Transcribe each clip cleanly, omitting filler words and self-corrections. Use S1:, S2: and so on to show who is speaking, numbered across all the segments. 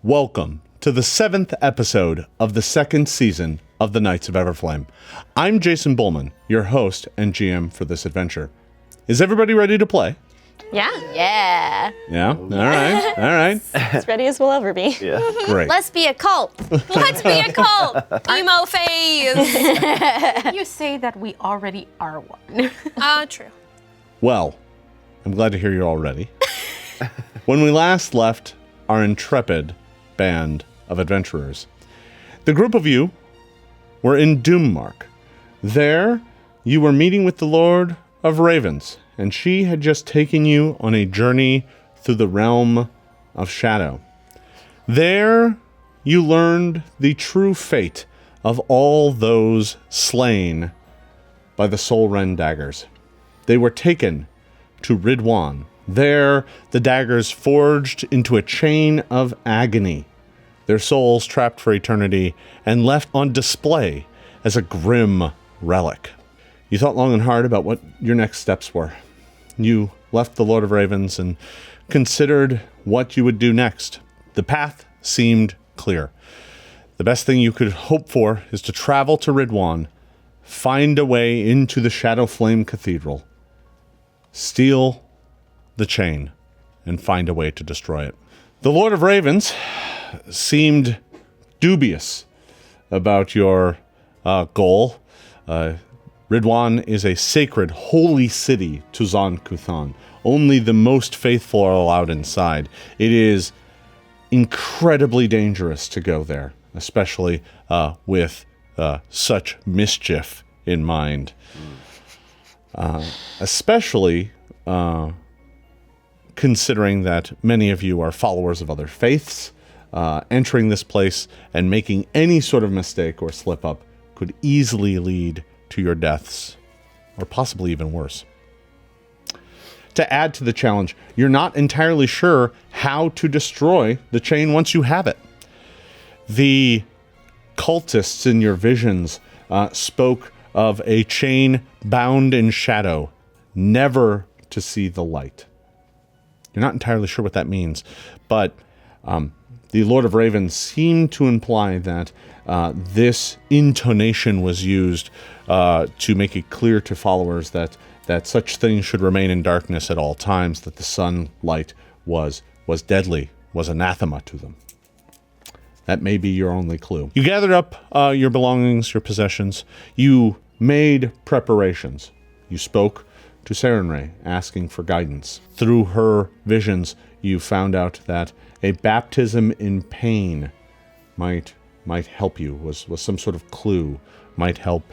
S1: Welcome to the 7th episode of the second season of the Knights of Everflame. I'm Jason Bulmahn, your host and GM for this adventure. Is everybody ready to play?
S2: Yeah.
S1: Yeah? All right.
S2: As ready as we'll ever be.
S3: Yeah.
S1: Great.
S2: Let's be a cult. Let's be a cult. Emo phase.
S4: You say that we already are one.
S2: True.
S1: Well, I'm glad to hear you're all ready. When we last left our intrepid band of adventurers, the group of you were in Doommark. There, you were meeting with the Lord of Ravens, and she had just taken you on a journey through the realm of shadow. There, you learned the true fate of all those slain by the Soul Rend daggers. They were taken to Ridwan. There, the daggers forged into a chain of agony, their souls trapped for eternity and left on display as a grim relic. You thought long and hard about what your next steps were. You left the Lord of Ravens and considered what you would do next. The path seemed clear. The best thing you could hope for is to travel to Ridwan, find a way into the Shadowflame Cathedral, steal the chain, and find a way to destroy it. The Lord of Ravens seemed dubious about your goal. Ridwan is a sacred, holy city to Zon Kuthon. Only the most faithful are allowed inside. It is incredibly dangerous to go there, especially with such mischief in mind. Especially considering that many of you are followers of other faiths. Entering this place and making any sort of mistake or slip up could easily lead to your deaths, or possibly even worse. To add to the challenge, you're not entirely sure how to destroy the chain once you have it. The cultists in your visions spoke of a chain bound in shadow, never to see the light. You're not entirely sure what that means, but the Lord of Ravens seemed to imply that this intonation was used to make it clear to followers that such things should remain in darkness at all times, that the sunlight was deadly, was anathema to them. That may be your only clue. You gathered up your belongings, your possessions. You made preparations. You spoke to Sarenrae, asking for guidance. Through her visions, you found out that a baptism in pain might help you, was some sort of clue, might help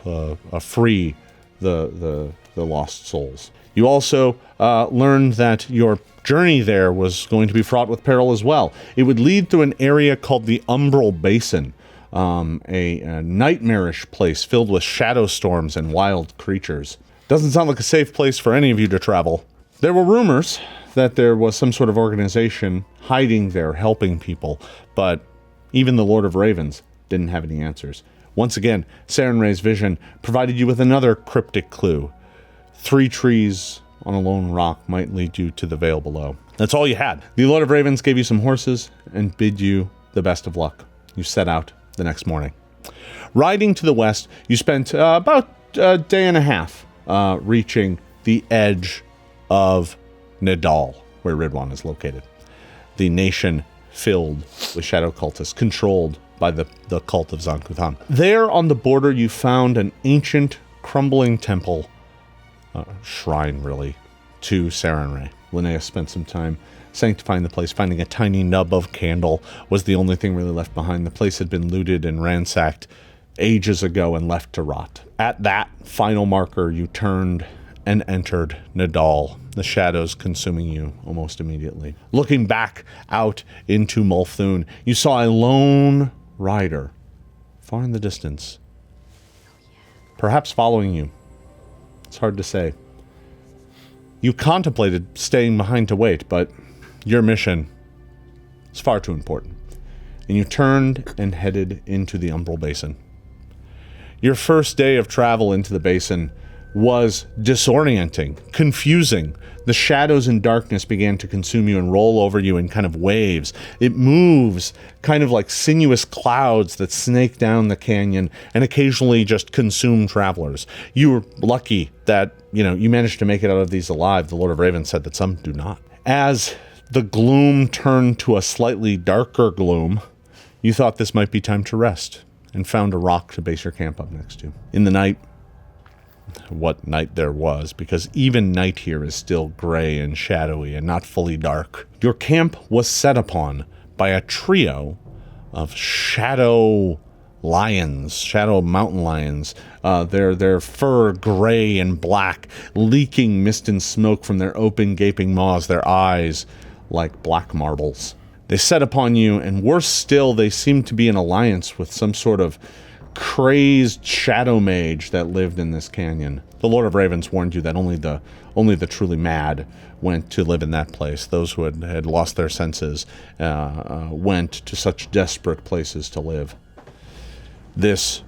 S1: free the lost souls. You also learned that your journey there was going to be fraught with peril as well. It would lead through an area called the Umbra Basin, a nightmarish place filled with shadow storms and wild creatures. Doesn't sound like a safe place for any of you to travel. There were rumors that there was some sort of organization hiding there, helping people, but even the Lord of Ravens didn't have any answers. Once again, Sarenrae's vision provided you with another cryptic clue. 3 trees on a lone rock might lead you to the vale below. That's all you had. The Lord of Ravens gave you some horses and bid you the best of luck. You set out the next morning. Riding to the west, you spent about a day and a half reaching the edge of Nidal, where Ridwan is located. The nation filled with shadow cultists, controlled by the cult of Zon Kuthon. There on the border, you found an ancient, crumbling temple, shrine really, to Sarenrae. Linnea spent some time sanctifying the place, finding a tiny nub of candle was the only thing really left behind. The place had been looted and ransacked ages ago and left to rot. At that final marker, you turned and entered Nidal, the shadows consuming you almost immediately. Looking back out into Multhune, you saw a lone rider far in the distance. Perhaps following you. It's hard to say. You contemplated staying behind to wait, but your mission is far too important. And you turned and headed into the Umbra Basin. Your first day of travel into the basin was disorienting, confusing. The shadows and darkness began to consume you and roll over you in kind of waves. It moves kind of like sinuous clouds that snake down the canyon and occasionally just consume travelers. You were lucky that, you managed to make it out of these alive. The Lord of Raven said that some do not. As the gloom turned to a slightly darker gloom, you thought this might be time to rest and found a rock to base your camp up next to. In the night, what night there was, because even night here is still gray and shadowy and not fully dark. Your camp was set upon by a trio of shadow mountain lions, their fur gray and black, leaking mist and smoke from their open gaping maws, their eyes like black marbles. They set upon you, and worse still, they seemed to be in alliance with some sort of crazed shadow mage that lived in this canyon. The Lord of Ravens warned you that only the truly mad went to live in that place. Those who had lost their senses went to such desperate places to live. This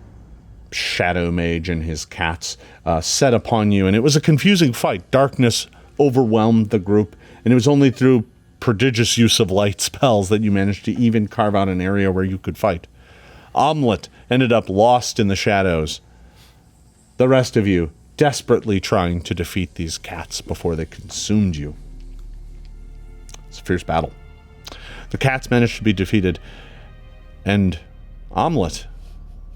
S1: shadow mage and his cats set upon you, and it was a confusing fight. Darkness overwhelmed the group, and it was only through prodigious use of light spells that you managed to even carve out an area where you could fight. Omelette ended up lost in the shadows. The rest of you desperately trying to defeat these cats before they consumed you. It's a fierce battle. The cats managed to be defeated, and Omelette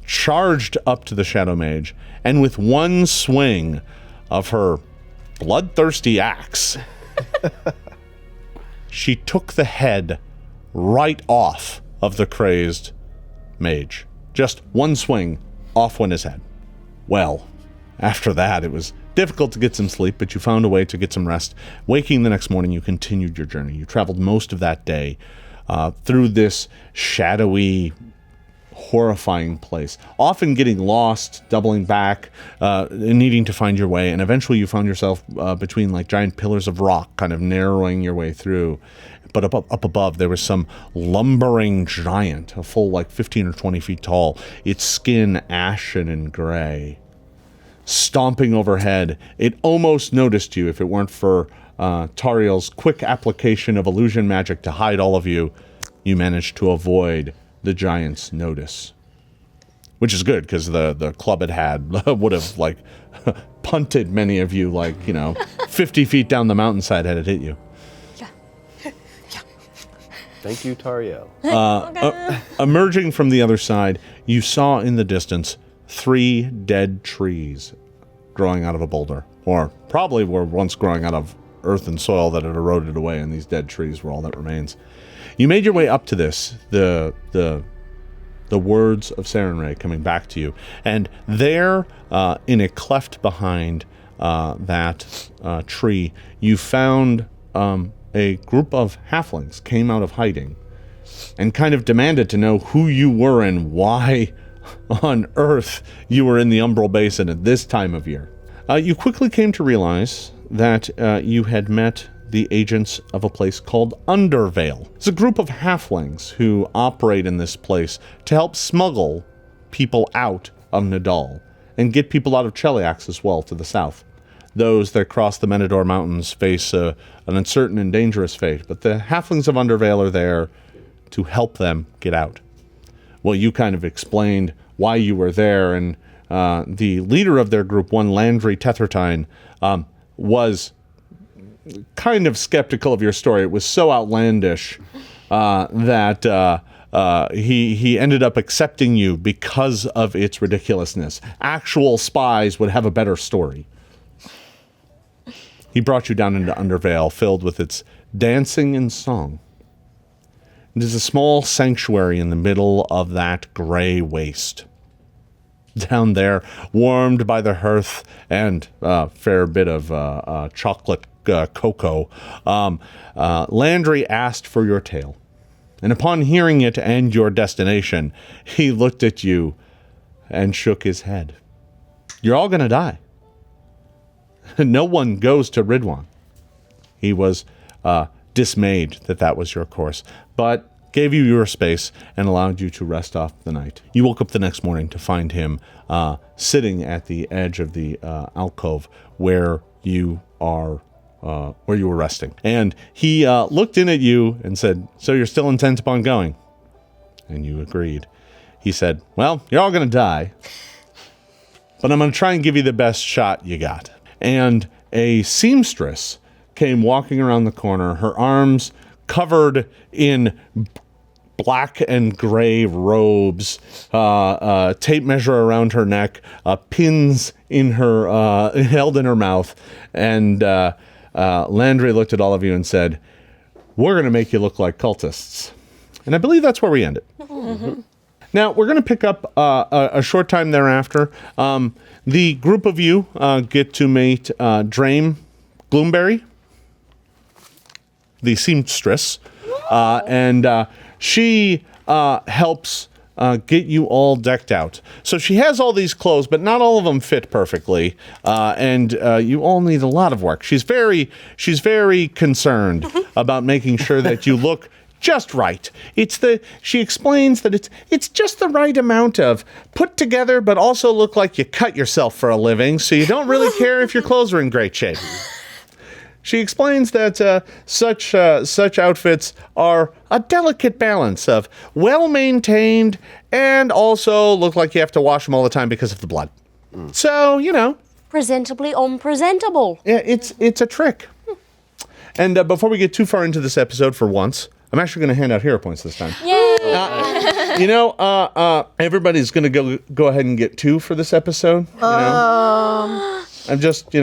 S1: charged up to the Shadow Mage, and with one swing of her bloodthirsty axe, she took the head right off of the crazed mage. Just one swing, off went his head. Well, after that, it was difficult to get some sleep, but you found a way to get some rest. Waking the next morning, you continued your journey. You traveled most of that day through this shadowy, horrifying place, often getting lost, doubling back, needing to find your way, and eventually you found yourself between like giant pillars of rock, kind of narrowing your way through. But up above, there was some lumbering giant, a full like 15 or 20 feet tall, its skin ashen and gray. Stomping overhead, it almost noticed you if it weren't for Tariel's quick application of illusion magic to hide all of you. You managed to avoid the giant's notice. Which is good, because the club it had would have like punted many of you 50 feet down the mountainside had it hit you.
S3: Thank you, Tariel.
S1: Emerging from the other side, you saw in the distance 3 dead trees growing out of a boulder. Or probably were once growing out of earth and soil that had eroded away, and these dead trees were all that remains. You made your way up to this, the words of Sarenrae coming back to you. And there, in a cleft behind that tree, you found a group of halflings came out of hiding and kind of demanded to know who you were and why on earth you were in the Umbra Basin at this time of year. You quickly came to realize that you had met the agents of a place called Undervale. It's a group of halflings who operate in this place to help smuggle people out of Nidal and get people out of Cheliax as well to the south. Those that cross the Menador Mountains face an uncertain and dangerous fate, but the halflings of Undervale are there to help them get out. Well, you kind of explained why you were there, and the leader of their group, one Landry Tethertine, was kind of skeptical of your story. It was so outlandish that he ended up accepting you because of its ridiculousness. Actual spies would have a better story. He brought you down into Undervale, filled with its dancing and song. It is a small sanctuary in the middle of that gray waste. Down there, warmed by the hearth and a fair bit of chocolate cocoa, Landry asked for your tale. And upon hearing it and your destination, he looked at you and shook his head. You're all going to die. No one goes to Ridwan. He was dismayed that was your course, but gave you your space, and allowed you to rest off the night. You woke up the next morning to find him sitting at the edge of the alcove where you are, where you were resting. And he looked in at you and said, "So you're still intent upon going?" And you agreed. He said, "Well, you're all going to die, but I'm going to try and give you the best shot you got." And a seamstress came walking around the corner, her arms covered in black and gray robes, tape measure around her neck, pins in her held in her mouth. And Landry looked at all of you and said, "We're going to make you look like cultists." And I believe that's where we ended. Mm-hmm. Now, we're going to pick up a short time thereafter. The group of you get to meet Drame Gloomberry, the seamstress, and she helps get you all decked out. So she has all these clothes, but not all of them fit perfectly, and you all need a lot of work. She's very concerned about making sure that you look just right. She explains that it's just the right amount of put together, but also look like you cut yourself for a living, so you don't really care if your clothes are in great shape. She explains that such outfits are a delicate balance of well-maintained and also look like you have to wash them all the time because of the blood. So,
S2: Presentably unpresentable.
S1: yeah, it's a trick. And before we get too far into this episode, for once, I'm actually going to hand out hero points this time.
S2: Yay!
S1: Everybody's going to go ahead and get 2 for this episode. I'm just,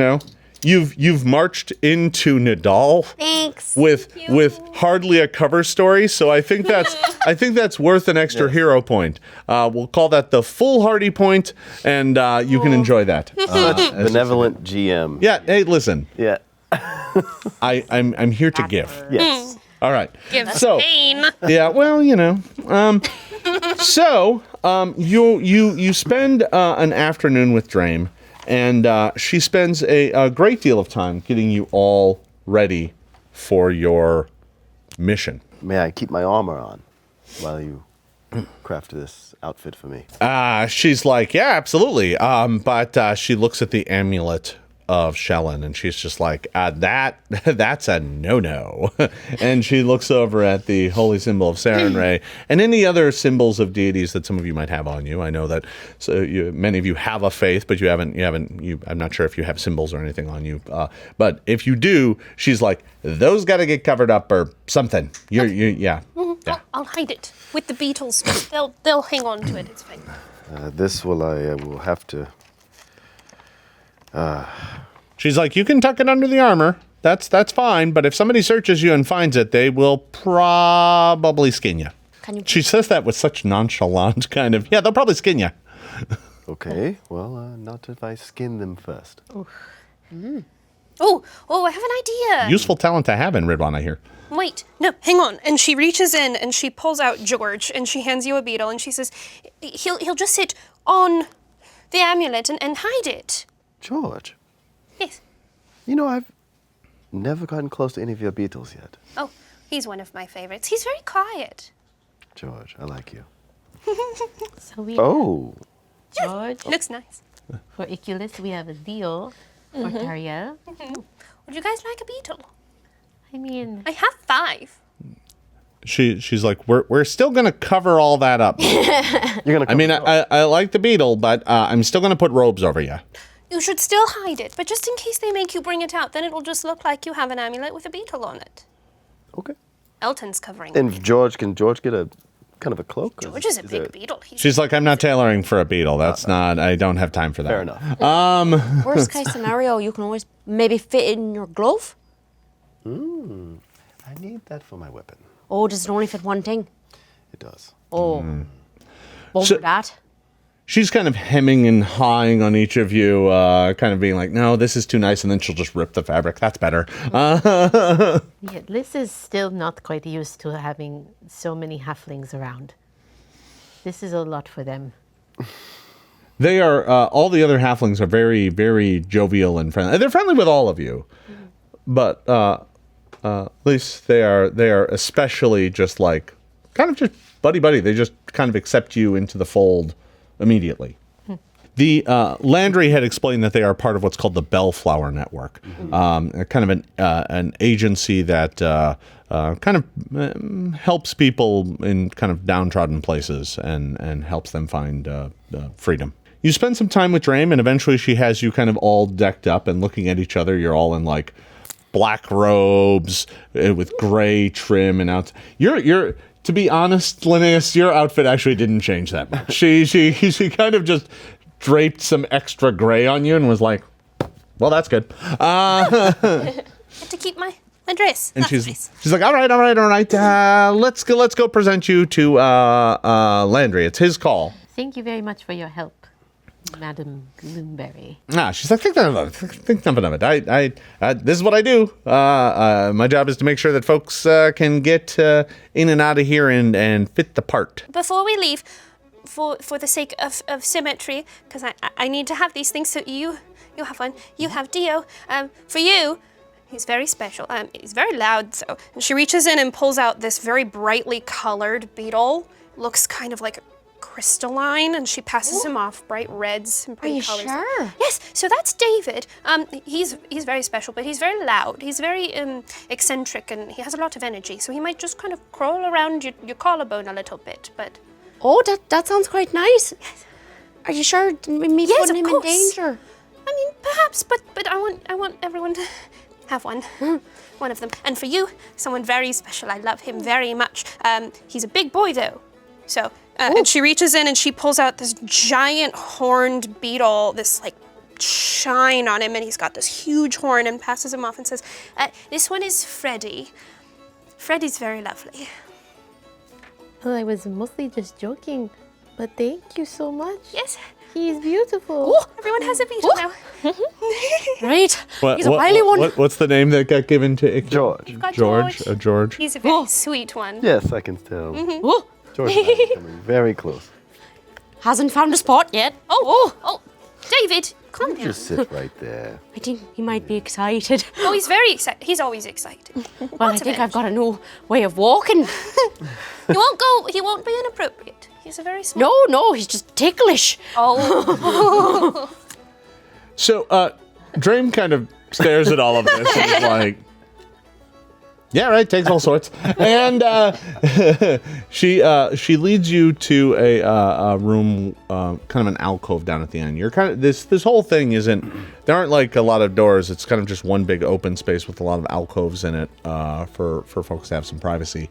S1: you've marched into Nidal
S2: Thanks.
S1: with hardly a cover story, so I think that's worth an extra hero point. We'll call that the foolhardy point, and you can enjoy that.
S3: Benevolent GM.
S1: Yeah. Hey, listen.
S3: Yeah.
S1: I'm here to give.
S3: Yes.
S1: All right.
S2: Give us
S1: So,
S2: pain.
S1: yeah, well, so you spend an afternoon with Drame, and she spends a great deal of time getting you all ready for your mission.
S3: May I keep my armor on while you craft this outfit for me?
S1: She's like, yeah, absolutely. But she looks at the amulet of Shellen, and she's just like, that's a no-no. And she looks over at the holy symbol of Sarenrae and any other symbols of deities that some of you might have on you. I know that many of you have a faith, but I'm not sure if you have symbols or anything on you. But if you do, she's like, those got to get covered up or something. Yeah.
S2: I'll hide it with the beetles. They'll hang on to it. It's fine.
S3: I will have to.
S1: She's like, you can tuck it under the armor. That's fine. But if somebody searches you and finds it, they will probably skin you. She says that with such nonchalant kind of, yeah, they'll probably skin you.
S3: Okay, well, not if I skin them first.
S2: Oh, I have an idea.
S1: Useful talent to have in Ridwan, I hear.
S5: Wait, no, hang on. And she reaches in and she pulls out George and she hands you a beetle and she says, he'll just sit on the amulet and hide it.
S3: George?
S5: Yes.
S3: I've never gotten close to any of your beetles yet.
S5: Oh, he's one of my favorites. He's very quiet.
S3: George, I like you.
S4: So we George,
S5: Looks nice.
S4: for Iculus, we have a deal for Tariel.
S5: Would you guys like a beetle?
S4: I mean,
S5: I have 5.
S1: She's like, we're still gonna cover all that up.
S3: You're gonna.
S1: I mean, I like the beetle, but I'm still gonna put robes over you.
S5: You should still hide it, but just in case they make you bring it out, then it will just look like you have an amulet with a beetle on it.
S3: Okay.
S5: Elton's covering
S3: And
S5: it.
S3: Can George get a kind of a cloak?
S5: George is a big beetle.
S1: She's like, I'm not tailoring for a beetle. That's not. I don't have time for that.
S3: Fair enough.
S2: Worst case scenario, you can always maybe fit it in your glove.
S3: I need that for my weapon.
S2: Oh, does it only fit one thing?
S3: It does.
S2: Oh. Bummer
S1: So-
S2: that.
S1: She's kind of hemming and hawing on each of you, kind of being like, no, this is too nice, and then she'll just rip the fabric. That's better.
S4: yeah, Liz is still not quite used to having so many halflings around. This is a lot for them.
S1: They are, all the other halflings are very, very jovial and friendly. They're friendly with all of you. But at least they are especially just like kind of just buddy-buddy. They just kind of accept you into the fold immediately. The Landry had explained that they are part of what's called the Bellflower Network, kind of an agency that kind of helps people in kind of downtrodden places and helps them find freedom. You spend some time with Drame, and eventually she has you kind of all decked up and looking at each other. You're all in like black robes with gray trim and out. You're to be honest, Linnaeus, your outfit actually didn't change that much. She kind of just draped some extra gray on you and was like, well, that's good.
S2: Had to keep my dress.
S1: And
S2: That's
S1: she's
S2: nice.
S1: like, all right. Let's go present you to Landry. It's his call.
S4: Thank you very much for your help, Madam Gloomberry.
S1: She's like, think nothing of it. Think nothing of it. I this is what I do. My job is to make sure that folks can get in and out of here and fit the part.
S2: Before we leave, for the sake of symmetry, because I need to have these things, so you have one. You have Dio. For you, he's very special. He's very loud, so. And she reaches in and pulls out this very brightly colored beetle. Looks kind of like crystalline, and she passes him off, bright reds and bright colors.
S5: Are you sure?
S2: Yes, so that's David. He's very special, but he's very loud. He's very eccentric, and he has a lot of energy, so he might just kind of crawl around your collarbone a little bit, but...
S5: Oh, that sounds quite nice. Are you sure me
S2: Yes,
S5: putting
S2: of
S5: him in
S2: course.
S5: danger?
S2: I mean, perhaps, but I want everyone to have one. One of them. And for you, someone very special. I love him very much. He's a big boy, though. So, and she reaches in and she pulls out this giant horned beetle, this, like, shine on him, and he's got this huge horn, and passes him off and says, this one is Freddy. Freddy's very lovely.
S4: Well, I was mostly just joking, but thank you so much.
S2: Yes.
S4: He's beautiful.
S2: Oh, everyone has a beetle now.
S5: Right. He's a
S1: What-
S5: wily one.
S1: What's the name that got given to Icky?
S3: George.
S2: Got
S1: George.
S2: George.
S1: George.
S2: He's a very sweet one.
S3: Yes, I can tell.
S5: Oh,
S3: George and I are coming very close.
S5: hasn't found a spot yet.
S2: Oh, David, calm down.
S3: Just sit right there.
S5: I think he might be excited.
S2: Oh, he's very excited. He's always excited.
S5: Well, I
S2: Lots of
S5: think I've
S2: energy.
S5: got a new way of walking.
S2: He won't be inappropriate. He's a very small.
S5: No, he's just ticklish.
S2: Oh.
S1: So, Drame kind of stares at all of this and is like, yeah, right, takes all sorts. And she leads you to a room, kind of an alcove down at the end. You're kind of, this whole thing isn't, there aren't like a lot of doors. It's kind of just one big open space with a lot of alcoves in it for folks to have some privacy.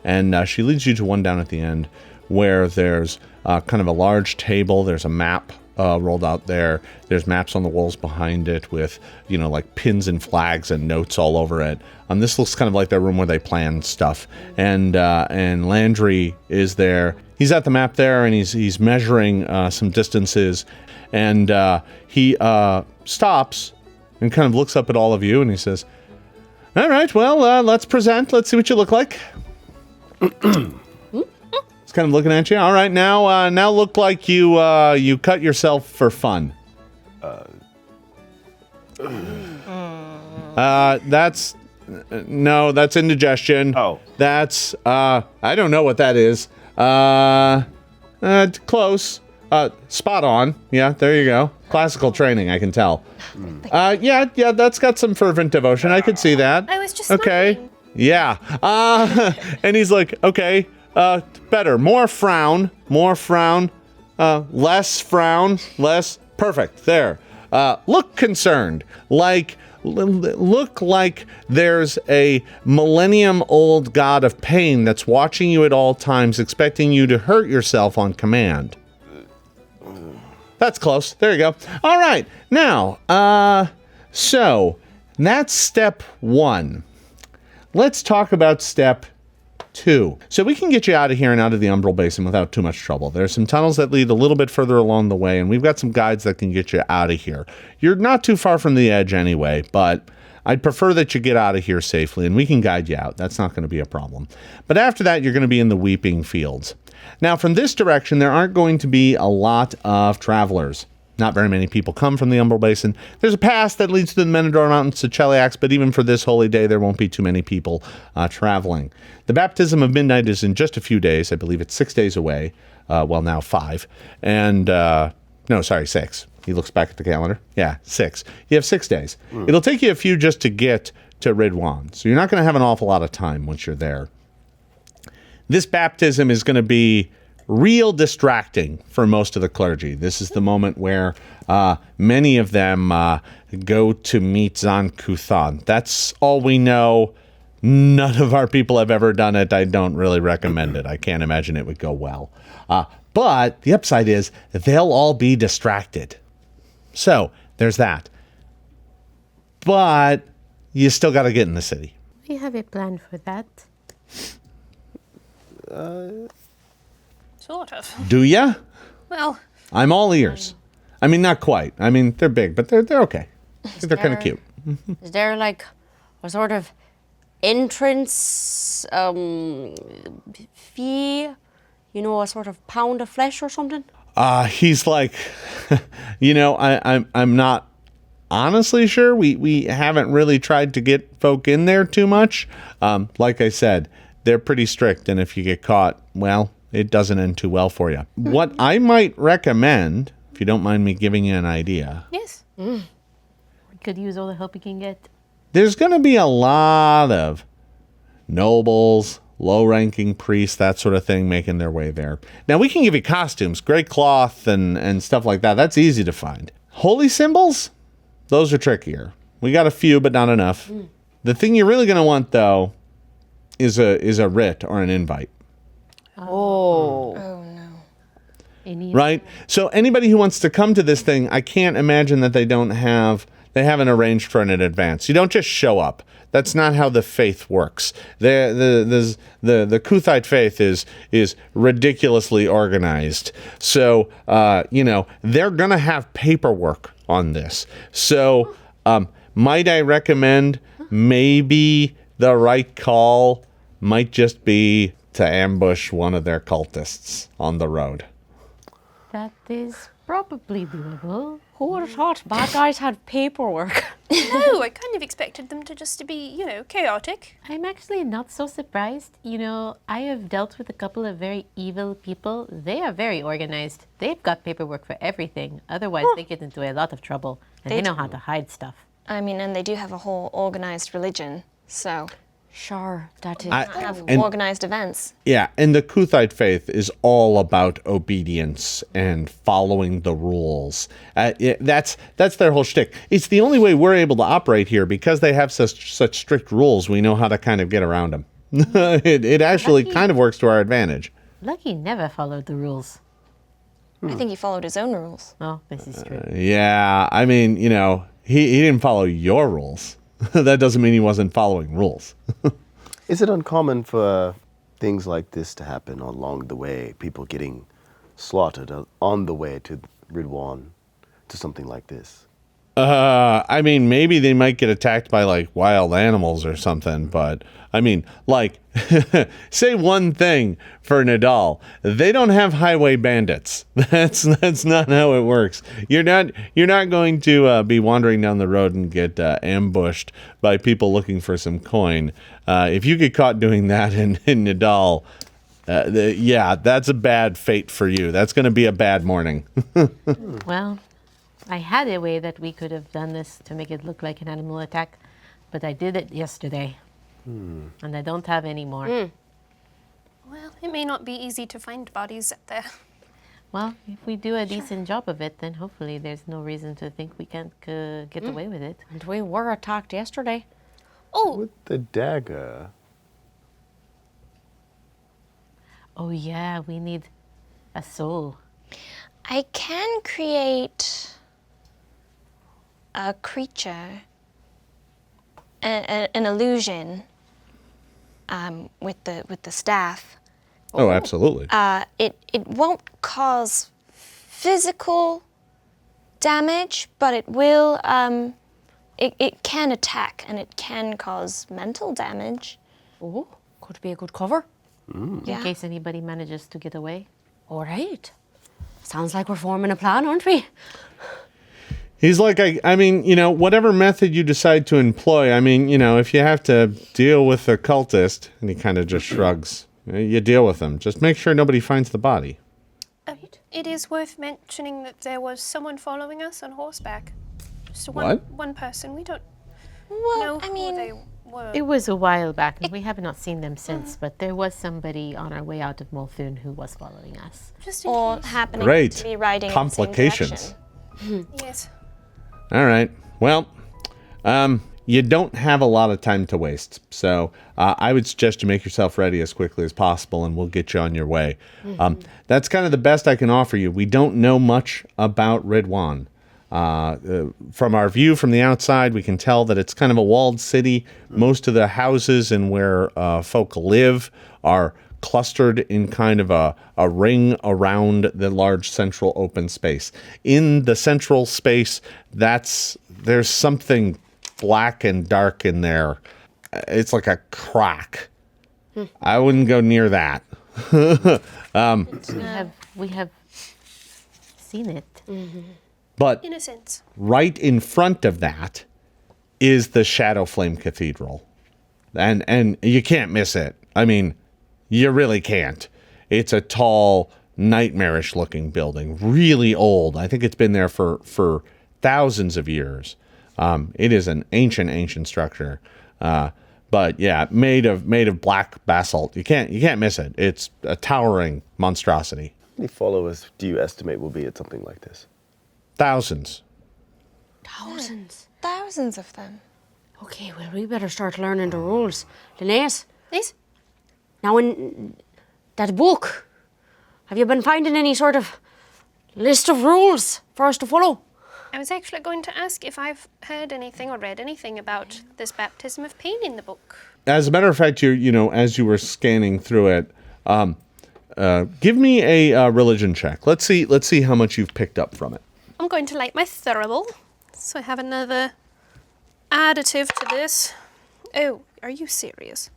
S1: And she leads you to one down at the end where there's kind of a large table. There's a map rolled out there. There's maps on the walls behind it with, like pins and flags and notes all over it. This looks kind of like their room where they plan stuff. And Landry is there. He's at the map there, and he's measuring some distances. And he stops and kind of looks up at all of you, and he says, all right, well, let's present. Let's see what you look like. He's kind of looking at you. All right, now look like you cut yourself for fun. That's indigestion.
S3: Oh.
S1: That's I don't know what that is. Close. Spot on. Yeah, there you go. Classical training, I can tell. Yeah, that's got some fervent devotion. I could see that.
S2: I was just
S1: okay.
S2: smiling.
S1: Yeah. And he's like, okay, better. More frown, less frown, less. Perfect. There. Look concerned. Look like there's a millennium-old god of pain that's watching you at all times, expecting you to hurt yourself on command. That's close. There you go. All right. Now, so that's step 1. Let's talk about step 2. So we can get you out of here and out of the Umbra Basin without too much trouble. There's some tunnels that lead a little bit further along the way, and we've got some guides that can get you out of here. You're not too far from the edge anyway, but I'd prefer that you get out of here safely, and we can guide you out. That's not going to be a problem. But after that, you're going to be in the Weeping Fields. Now, from this direction, there aren't going to be a lot of travelers. Not very many people come from the Umbra Basin. There's a pass that leads to the Menador Mountains to Cheliax, but even for this holy day, there won't be too many people traveling. The baptism of midnight is in just a few days. I believe it's 6 days away. Well, now 5. And, no, sorry, 6. He looks back at the calendar. Yeah, 6. You have 6 days. It'll take you a few just to get to Ridwan. So you're not going to have an awful lot of time once you're there. This baptism is going to be real distracting for most of the clergy. This is the moment where many of them go to meet Zon Kuthon. That's all we know. None of our people have ever done it. I don't really recommend it. I can't imagine it would go well. But the upside is they'll all be distracted. So there's that. But you still got to get in the city.
S4: We have a plan for that.
S2: Sort of.
S1: Do ya?
S2: Well,
S1: I'm all ears. I mean, not quite. I mean, they're big, but they're okay. They're kind of cute.
S6: Is there like a sort of entrance fee? You know, a sort of pound of flesh or something?
S1: He's like, I'm not honestly sure. We haven't really tried to get folk in there too much. Like I said, they're pretty strict, and if you get caught, well, it doesn't end too well for you. What I might recommend, if you don't mind me giving you an idea,
S2: yes.
S4: We could use all the help we can get.
S1: there's going to be a lot of nobles, low-ranking priests, that sort of thing, making their way there. Now, we can give you costumes, gray cloth and stuff like that. That's easy to find. Holy symbols? Those are trickier. We got a few, but not enough. The thing you're really going to want, though, is a writ or an invite.
S6: Oh.
S1: Right? So anybody who wants to come to this thing, I can't imagine that they haven't arranged for it in advance. You don't just show up. That's not how the faith works. The Kuthite faith is ridiculously organized. So, they're going to have paperwork on this. So, might I recommend maybe the right call might just be to ambush one of their cultists on the road.
S4: That is probably doable.
S6: Who would have thought bad guys had paperwork?
S2: No, I kind of expected them to just to be, chaotic.
S4: I'm actually not so surprised. I have dealt with a couple of very evil people. They are very organized. They've got paperwork for everything. Otherwise, they get into a lot of trouble. And they know how to hide stuff.
S7: I mean, and they do have a whole organized religion, so
S6: Sure, that is.
S7: have
S1: and-
S7: organized events.
S1: Yeah, and the Kuthite faith is all about obedience and following the rules. That's their whole shtick. It's the only way we're able to operate here because they have such strict rules. We know how to kind of get around them. It actually kind of works to our advantage.
S4: Lucky never followed the rules.
S7: I think he followed his own rules.
S4: Oh, this is true.
S1: Yeah, I mean, he didn't follow your rules. That doesn't mean he wasn't following rules.
S3: Is it uncommon for things like this to happen along the way? People getting slaughtered on the way to Ridwan, to something like this?
S1: I mean, maybe they might get attacked by, wild animals or something, but, say one thing for Nidal. They don't have highway bandits. That's not how it works. You're not going to be wandering down the road and get ambushed by people looking for some coin. If you get caught doing that in Nidal, that's a bad fate for you. That's going to be a bad morning.
S4: Well, I had a way that we could have done this to make it look like an animal attack, but I did it yesterday. And I don't have any more.
S2: Well, it may not be easy to find bodies out there.
S4: Well, if we do a decent job of it, then hopefully there's no reason to think we can't get away with it.
S6: And we were attacked yesterday.
S2: Oh,
S3: With the dagger.
S4: Oh yeah, we need a soul.
S7: I can create a creature, an illusion, with the staff.
S1: Oh, absolutely.
S7: It won't cause physical damage, but it will. It can attack and it can cause mental damage.
S6: Oh, could be a good cover.
S4: In
S7: Yeah.
S4: case anybody manages to get away.
S6: All right. Sounds like we're forming a plan, aren't we?
S1: He's like, I mean, whatever method you decide to employ, I mean, if you have to deal with a cultist, and he kind of just shrugs, you deal with them. Just make sure nobody finds the body.
S2: It is worth mentioning that there was someone following us on horseback. Just
S1: What?
S2: one person. We don't
S7: Well,
S2: know
S7: I
S2: who
S7: mean,
S2: they were.
S4: It was a while back, and we have not seen them since, but there was somebody on our way out of Multhun who was following us.
S2: Just in
S7: or
S2: case.
S7: happening
S1: Great.
S7: to be riding
S1: Complications.
S7: in the same direction.
S2: Yes.
S1: All right. Well, you don't have a lot of time to waste. So I would suggest you make yourself ready as quickly as possible, and we'll get you on your way. That's kind of the best I can offer you. We don't know much about Ridwan. From our view from the outside, we can tell that it's kind of a walled city. Most of the houses and where folk live are clustered in kind of a ring around the large central open space. In the central space, there's something black and dark in there. It's like a crack. I wouldn't go near that.
S4: We have seen it.
S1: But
S2: In a sense.
S1: right in front of that is the Shadowflame Cathedral. And you can't miss it. I mean, you really can't. It's a tall, nightmarish looking building, really old. I think it's been there for thousands of years. It is an ancient structure. But yeah, made of black basalt. You can't miss it. It's a towering monstrosity.
S3: How many followers do you estimate will be at something like this?
S1: Thousands.
S7: Thousands of them.
S6: Okay, well, we better start learning the rules. Linnaeus,
S2: Yes?
S6: now in that book, have you been finding any sort of list of rules for us to follow?
S2: I was actually going to ask if I've heard anything or read anything about this baptism of pain in the book.
S1: As a matter of fact, as you were scanning through it, give me a religion check. Let's see how much you've picked up from it.
S2: I'm going to light my thurible, so I have another additive to this. Oh, are you serious?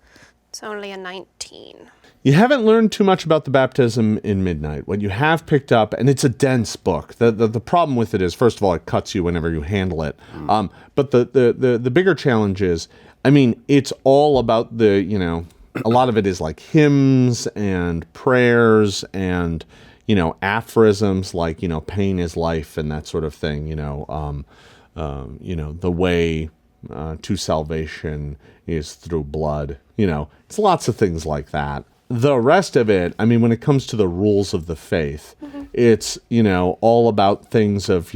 S2: It's only a 19.
S1: You haven't learned too much about the baptism in Midnight. What you have picked up, and it's a dense book. The problem with it is, first of all, it cuts you whenever you handle it. But the bigger challenge is, I mean, it's all about a lot of it is like hymns and prayers and, aphorisms like, pain is life and that sort of thing. The way to salvation is through blood. It's lots of things like that. The rest of it, I mean, when it comes to the rules of the faith, it's, all about things of,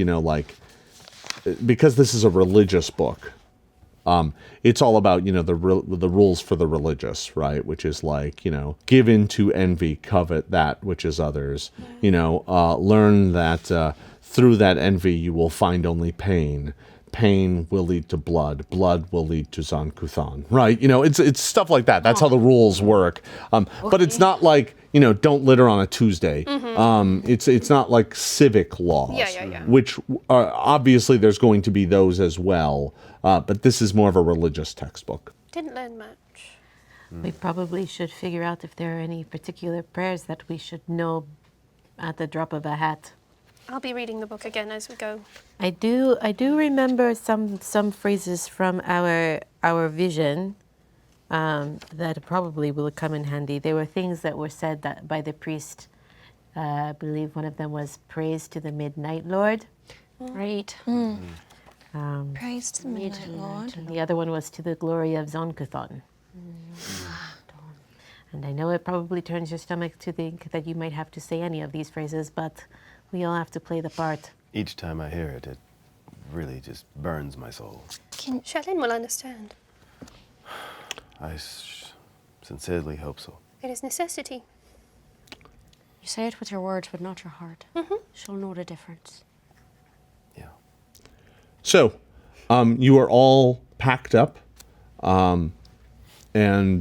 S1: because this is a religious book, it's all about, the rules for the religious, right? Which is like, give in to envy, covet that which is others, learn that through that envy you will find only pain. Pain will lead to blood. Blood will lead to Zon Kuthon, right? It's stuff like that. That's how the rules work. But it's not like, don't litter on a Tuesday. It's not like civic laws.
S2: Yeah.
S1: Which obviously there's going to be those as well. But this is more of a religious textbook.
S2: Didn't learn much.
S4: We probably should figure out if there are any particular prayers that we should know at the drop of a hat.
S2: I'll be reading the book again as we go.
S4: I do remember some phrases from our vision that probably will come in handy. There were things that were said that by the priest. I believe one of them was praise to the Midnight Lord.
S6: Right.
S7: Praise to the Midnight Lord.
S4: And the other one was to the glory of Zon Kuthon. And I know it probably turns your stomach to think that you might have to say any of these phrases, but we all have to play the part.
S3: Each time I hear it, it really just burns my soul.
S2: Shalin will understand.
S3: I sincerely hope so.
S2: It is necessity.
S6: You say it with your words, but not your heart. She'll know the difference.
S3: Yeah.
S1: So, you are all packed up, and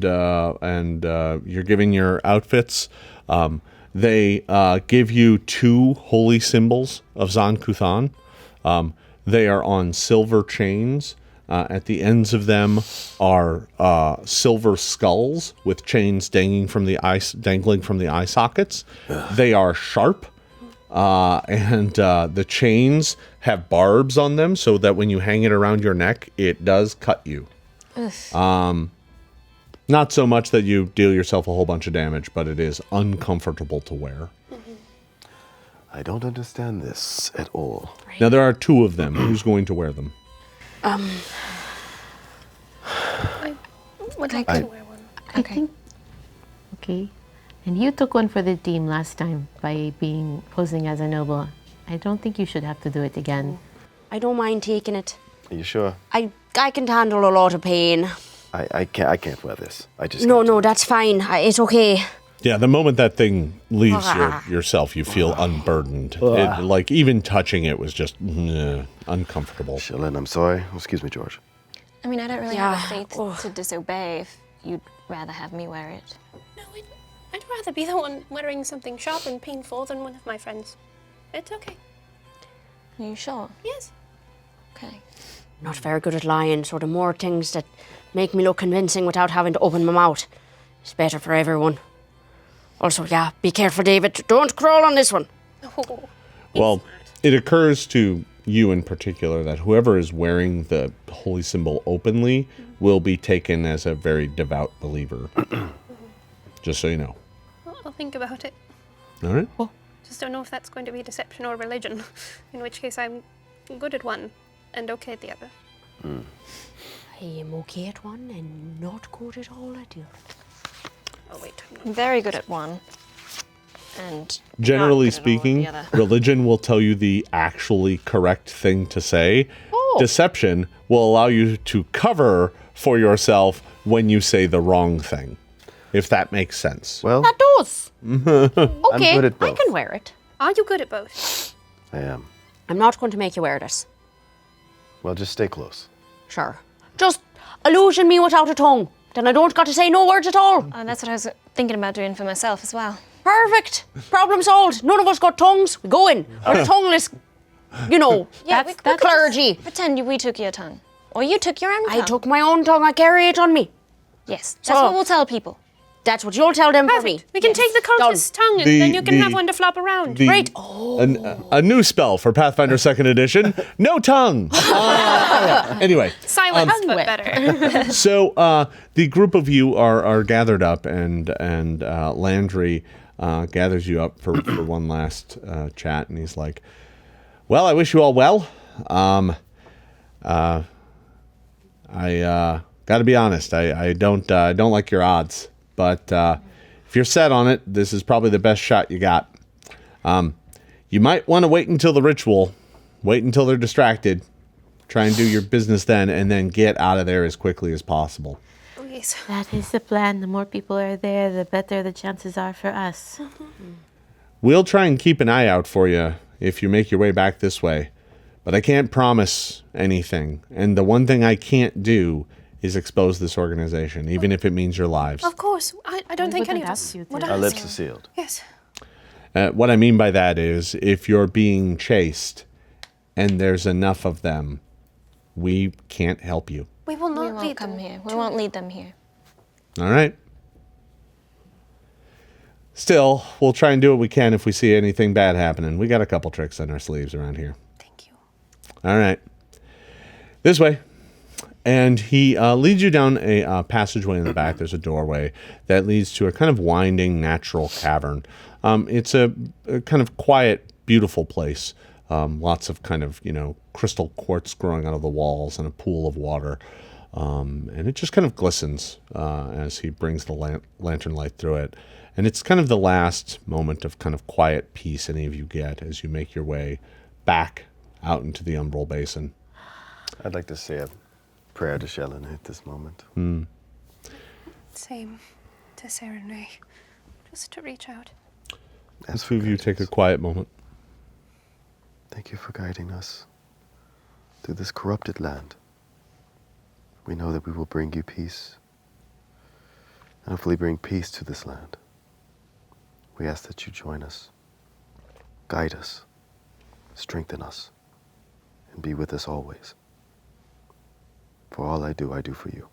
S1: you're giving your outfits. They give you 2 holy symbols of Zon Kuthon. They are on silver chains. At the ends of them are silver skulls with chains dangling from the eye sockets. They are sharp. and the chains have barbs on them so that when you hang it around your neck, it does cut you. Not so much that you deal yourself a whole bunch of damage, but it is uncomfortable to wear.
S3: I don't understand this at all.
S1: Now, there are 2 of them. Who's going to wear them?
S2: I would like to wear one.
S4: I think. Okay. And you took one for the team last time by posing as a noble. I don't think you should have to do it again.
S6: I don't mind taking it.
S3: Are you sure?
S6: I can handle a lot of pain.
S3: I can't wear this. I just
S6: No,
S3: can't do
S6: no,
S3: it.
S6: that's fine. It's okay.
S1: Yeah, the moment that thing leaves yourself, you feel unburdened. Like, even touching it was just uncomfortable.
S3: Shellen, I'm sorry. Excuse me, George.
S7: I mean, I don't really
S6: Yeah.
S7: have a faith to disobey if you'd rather have me wear it.
S2: No, I'd rather be the one wearing something sharp and painful than one of my friends. It's okay.
S7: Are you sure?
S2: Yes.
S7: Okay.
S6: Not very good at lying, so the more things that make me look convincing without having to open my mouth is better for everyone. Also, yeah, be careful, David. Don't crawl on this one.
S2: Oh,
S1: Well, it occurs to you in particular that whoever is wearing the holy symbol openly will be taken as a very devout believer. Just so you know.
S2: I'll think about it.
S1: All right?
S2: Just don't know if that's going to be deception or religion. In which case, I'm good at one and okay at the other.
S6: I am okay at one and not good at all I do.
S2: Oh wait.
S7: I'm very good at one. And
S1: Generally
S7: not good at all at
S1: speaking,
S7: the other.
S1: religion will tell you the actually correct thing to say. Deception will allow you to cover for yourself when you say the wrong thing, if that makes sense.
S3: Well,
S6: That does. Okay,
S3: good at
S6: I
S3: both.
S6: can wear it.
S2: Are you good at both?
S3: I am.
S6: I'm not going to make you wear this.
S3: Well, just stay close.
S6: Sure. Just illusion me without a tongue. Then I don't got to say no words at all.
S7: That's what I was thinking about doing for myself as well.
S6: Perfect. Problem solved. None of us got tongues. We go in. We're the tongueless,
S7: Yeah, we could
S6: clergy.
S7: just pretend we took your tongue. Or you took your own tongue.
S6: I took my own tongue. I carry it on me.
S7: Yes, that's
S6: So-
S7: what we'll tell people.
S6: That's what you'll tell them for me.
S2: We can take the cultist's tongue and
S1: The-
S2: then you can have
S1: the-
S2: one to flop around.
S6: Great.
S1: A new spell for Pathfinder 2nd Edition. No tongue. Anyway.
S2: Silence, but better.
S1: So the group of you are gathered up, and Landry gathers you up for one last chat, and he's like, "Well, I wish you all well. I got to be honest. I don't like your odds, but if you're set on it, this is probably the best shot you got. You might want to wait until the ritual. Wait until they're distracted. Try and do your business then, and then get out of there as quickly as possible."
S2: Oh, yes.
S4: That is the plan. The more people are there, the better the chances are for us.
S1: We'll try and keep an eye out for you if you make your way back this way, but I can't promise anything. And the one thing I can't do is expose this organization, even if it means your lives.
S2: Of course. I don't think any
S4: wouldn't
S2: of
S4: ask
S2: us
S4: you to.
S2: would
S3: Our
S2: ask.
S3: lips are sealed.
S2: Yes.
S1: What I mean by that is, if you're being chased and there's enough of them, we can't help you.
S2: We will not
S7: We won't
S2: lead
S7: come
S2: them
S7: here. We
S2: to-
S7: won't lead them here.
S1: All right? Still, we'll try and do what we can if we see anything bad happening. We got a couple tricks on our sleeves around here.
S2: Thank you.
S1: All right. This way. And he leads you down a passageway in the back. There's a doorway that leads to a kind of winding natural cavern. It's a kind of quiet, beautiful place. Lots of kind of, crystal quartz growing out of the walls and a pool of water. And it just kind of glistens as he brings the lantern light through it. And it's kind of the last moment of kind of quiet peace any of you get as you make your way back out into the Umbra Basin.
S3: I'd like to say a prayer to Shellen at this moment.
S2: Same to Sarah and Ray. Just to reach out.
S1: Let's two of you take a quiet moment.
S3: Thank you for guiding us through this corrupted land. We know that we will bring you peace, and hopefully bring peace to this land. We ask that you join us, guide us, strengthen us, and be with us always. For all I do for you.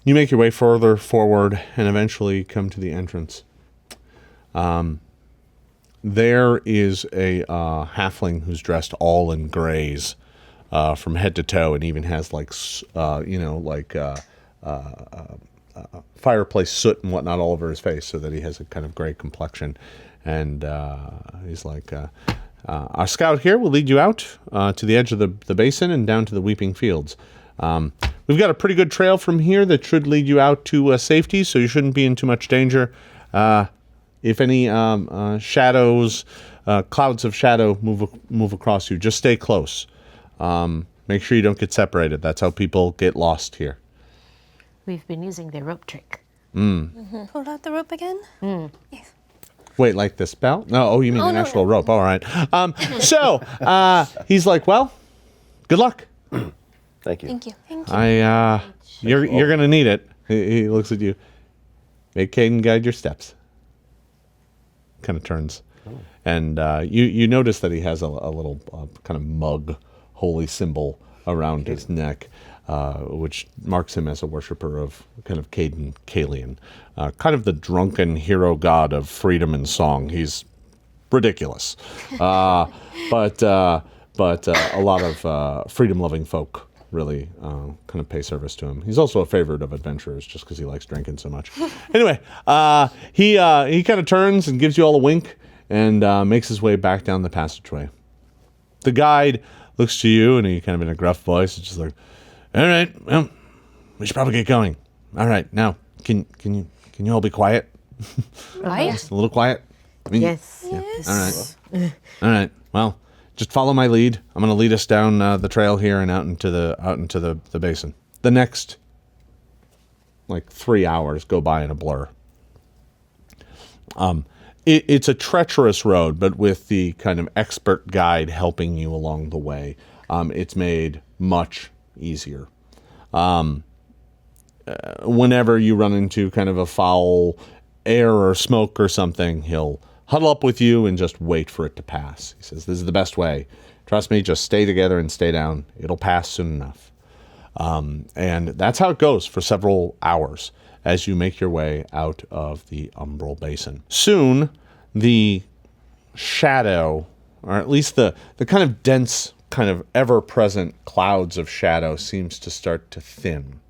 S1: You make your way further forward and eventually come to the entrance. There is a halfling who's dressed all in grays from head to toe, and even has fireplace soot and whatnot all over his face, so that he has a kind of gray complexion. And he's like, our scout here will lead you out to the edge of the basin and down to the Weeping Fields. We've got a pretty good trail from here that should lead you out to safety, so you shouldn't be in too much danger. If any shadows, clouds of shadow move across you, just stay close. Make sure you don't get separated. That's how people get lost here.
S4: We've been using the rope trick.
S2: Pull out the rope again? Yes.
S1: Wait, like the spell? No, you mean an actual rope. All right. So he's like, well, good luck.
S3: Thank you.
S2: Thank you.
S1: You're gonna need it. He looks at you. Make Caden guide your steps. Kind of turns, and you notice that he has a little kind of mug, holy symbol around his neck, which marks him as a worshiper of kind of Caden Kalian, kind of the drunken hero god of freedom and song. He's ridiculous, but a lot of freedom-loving folk really kind of pay service to him. He's also a favorite of adventurers just because he likes drinking so much. Anyway, he kind of turns and gives you all a wink and makes his way back down the passageway. The guide looks to you and he kind of in a gruff voice is just like, all right, well, we should probably get going. All right, now, can you all be quiet?
S2: Right?
S1: A little quiet? I mean,
S4: Yes.
S1: yeah. All right. Well, just follow my lead. I'm going to lead us down the trail here and out into the basin. The next, 3 hours go by in a blur. It's a treacherous road, but with the kind of expert guide helping you along the way, it's made much easier. Whenever you run into kind of a foul air or smoke or something, he'll huddle up with you and just wait for it to pass. He says, this is the best way. Trust me, just stay together and stay down. It'll pass soon enough. And that's how it goes for several hours as you make your way out of the Umbra Basin. Soon, the shadow, or at least the kind of dense, kind of ever-present clouds of shadow seems to start to thin.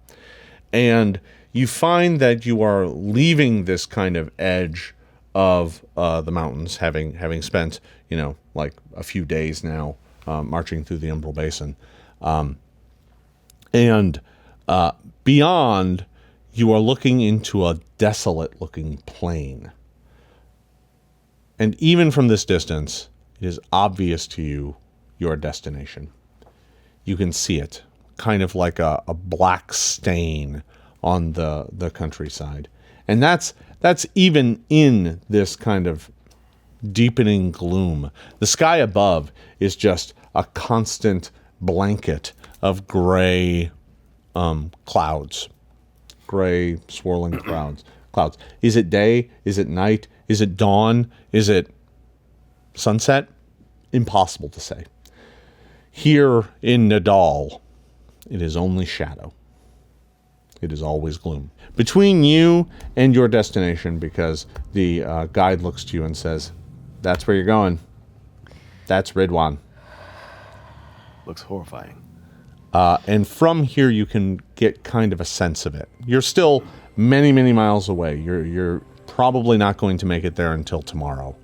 S1: And you find that you are leaving this kind of edge of the mountains, having spent, a few days now marching through the Umbra Basin. And beyond, you are looking into a desolate-looking plain. And even from this distance, it is obvious to you your destination. You can see it, kind of like a black stain on the countryside. And that's even in this kind of deepening gloom. The sky above is just a constant blanket of gray clouds. Gray, swirling clouds. Is it day? Is it night? Is it dawn? Is it sunset? Impossible to say. Here in Nidal, it is only shadow. It is always gloom. Between you and your destination, because the guide looks to you and says, that's where you're going. That's Ridwan.
S3: Looks horrifying.
S1: And from here, you can get kind of a sense of it. You're still many, many miles away. You're probably not going to make it there until tomorrow.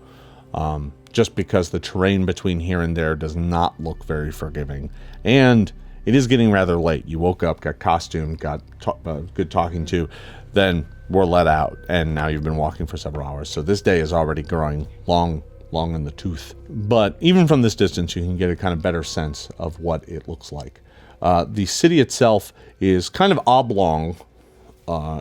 S1: Just because the terrain between here and there does not look very forgiving. And it is getting rather late. You woke up, got costumed, got good talking to, then were let out, and now you've been walking for several hours. So this day is already growing long in the tooth. But even from this distance, you can get a kind of better sense of what it looks like. The city itself is kind of oblong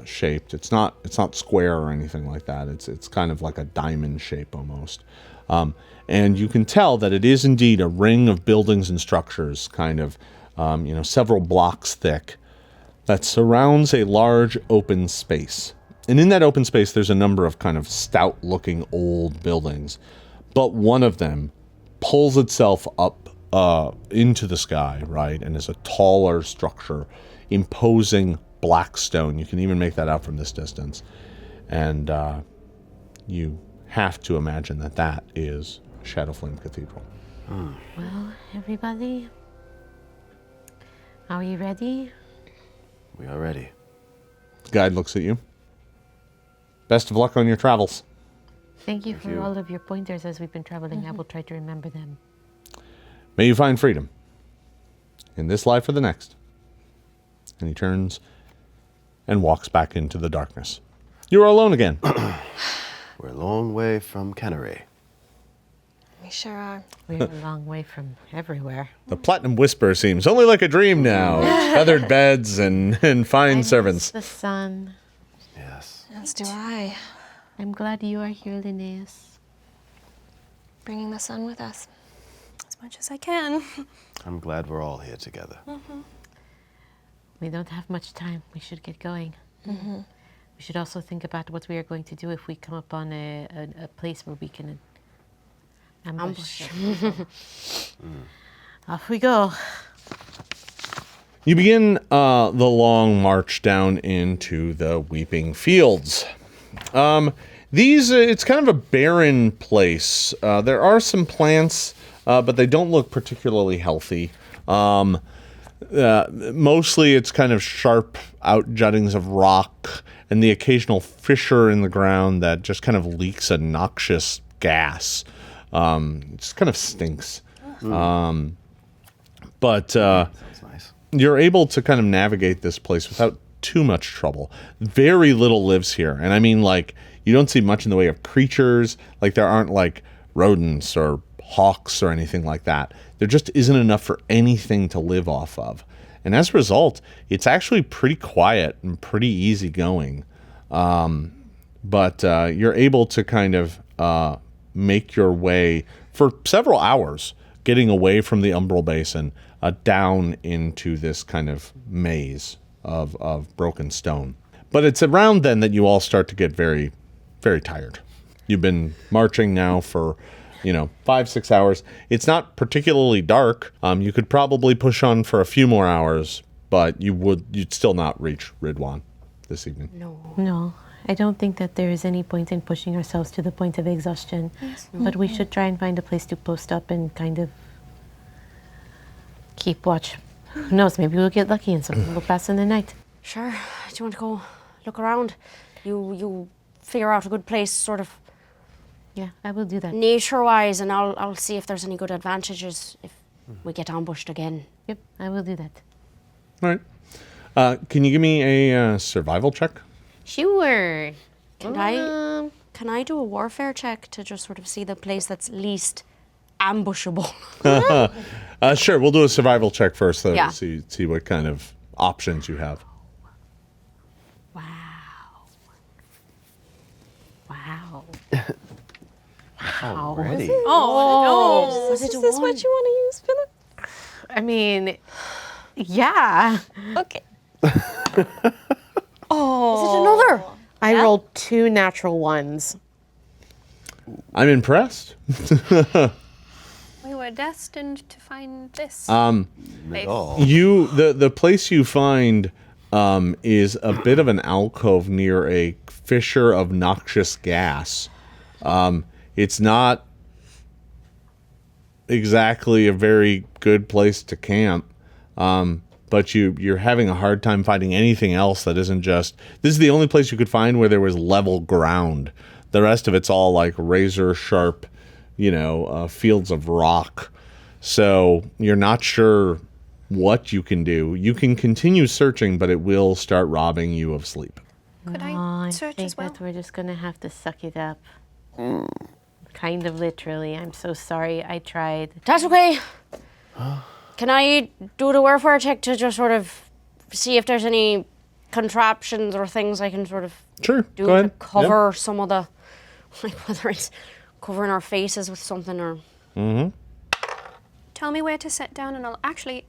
S1: shaped. It's not square or anything like that. It's kind of like a diamond shape almost. And you can tell that it is indeed a ring of buildings and structures, kind of several blocks thick, that surrounds a large open space. And in that open space, there's a number of kind of stout-looking old buildings. But one of them pulls itself up into the sky, right, and is a taller structure, imposing black stone. You can even make that out from this distance. And you have to imagine that that is Shadowflame Cathedral.
S4: Well, everybody, are you ready?
S3: We are ready.
S1: The guide looks at you. Best of luck on your travels.
S4: Thank you for all of your pointers as we've been traveling. I will try to remember them.
S1: May you find freedom in this life or the next. And he turns and walks back into the darkness. You are alone again.
S3: We're a long way from Canary.
S7: We sure are.
S4: We're a long way from everywhere.
S1: The Platinum Whisper seems only like a dream now. Feathered beds and fine servants.
S4: The sun.
S3: Yes.
S7: As do I.
S4: I'm glad you are here, Linnaeus.
S7: Bringing the sun with us.
S2: As much as I can.
S3: I'm glad we're all here together.
S4: We don't have much time. We should get going. We should also think about what we are going to do if we come upon a place where we can ambush. Off we go.
S1: You begin the long march down into the Weeping Fields. It's kind of a barren place. There are some plants, but they don't look particularly healthy. Mostly it's kind of sharp outjuttings of rock and the occasional fissure in the ground that just kind of leaks a noxious gas. It just kind of stinks. But
S3: Sounds nice.
S1: you're able to kind of navigate this place without too much trouble. Very little lives here. And I mean, like, you don't see much in the way of creatures. Like, there aren't, like, rodents or hawks or anything like that. There just isn't enough for anything to live off of. And as a result, it's actually pretty quiet and pretty easy going. But you're able to kind of make your way for several hours, getting away from the Umbra Basin, down into this kind of maze of broken stone. But it's around then that you all start to get very, very tired. You've been marching now for 5-6 hours. It's not particularly dark. You could probably push on for a few more hours, but you'd still not reach Ridwan this evening.
S4: No, I don't think that there is any point in pushing ourselves to the point of exhaustion. But we should try and find a place to post up and kind of keep watch. Who knows, maybe we'll get lucky and something will pass in the night.
S6: Sure. Do you want to go look around? You figure out a good place, sort of
S4: Yeah, I will do that.
S6: nature-wise, and I'll see if there's any good advantages if we get ambushed again.
S4: Yep, I will do that.
S1: All right. Can you give me a survival check?
S4: Sure.
S6: Can I do a warfare check to just sort of see the place that's least ambushable?
S1: Sure. We'll do a survival check first, though,
S6: Yeah.
S1: to see what kind of options you have.
S4: Wow.
S3: Already?
S2: Oh,
S6: Was it a
S7: Is this
S6: one?
S7: what you want to use, Philip?
S4: I mean, yeah.
S7: Okay.
S6: Is it another?
S8: I rolled 2 natural ones.
S1: I'm impressed.
S2: we were destined to find this.
S3: Nidal.
S1: The place you find is a bit of an alcove near a fissure of noxious gas. It's not exactly a very good place to camp, but you're having a hard time finding anything else that isn't just... This is the only place you could find where there was level ground. The rest of it's all like razor sharp, fields of rock. So you're not sure what you can do. You can continue searching, but it will start robbing you of sleep.
S2: Could
S4: Oh,
S2: I
S4: I
S2: search
S4: think
S2: as well?
S4: that we're just gonna have to suck it up. Kind of literally. I'm so sorry. I tried.
S6: That's okay. Can I do the warfare check to just sort of see if there's any contraptions or things I can sort of
S1: Sure,
S6: do
S1: go
S6: to
S1: ahead.
S6: cover some of the, like whether it's covering our faces with something or...
S2: Tell me where to set down, and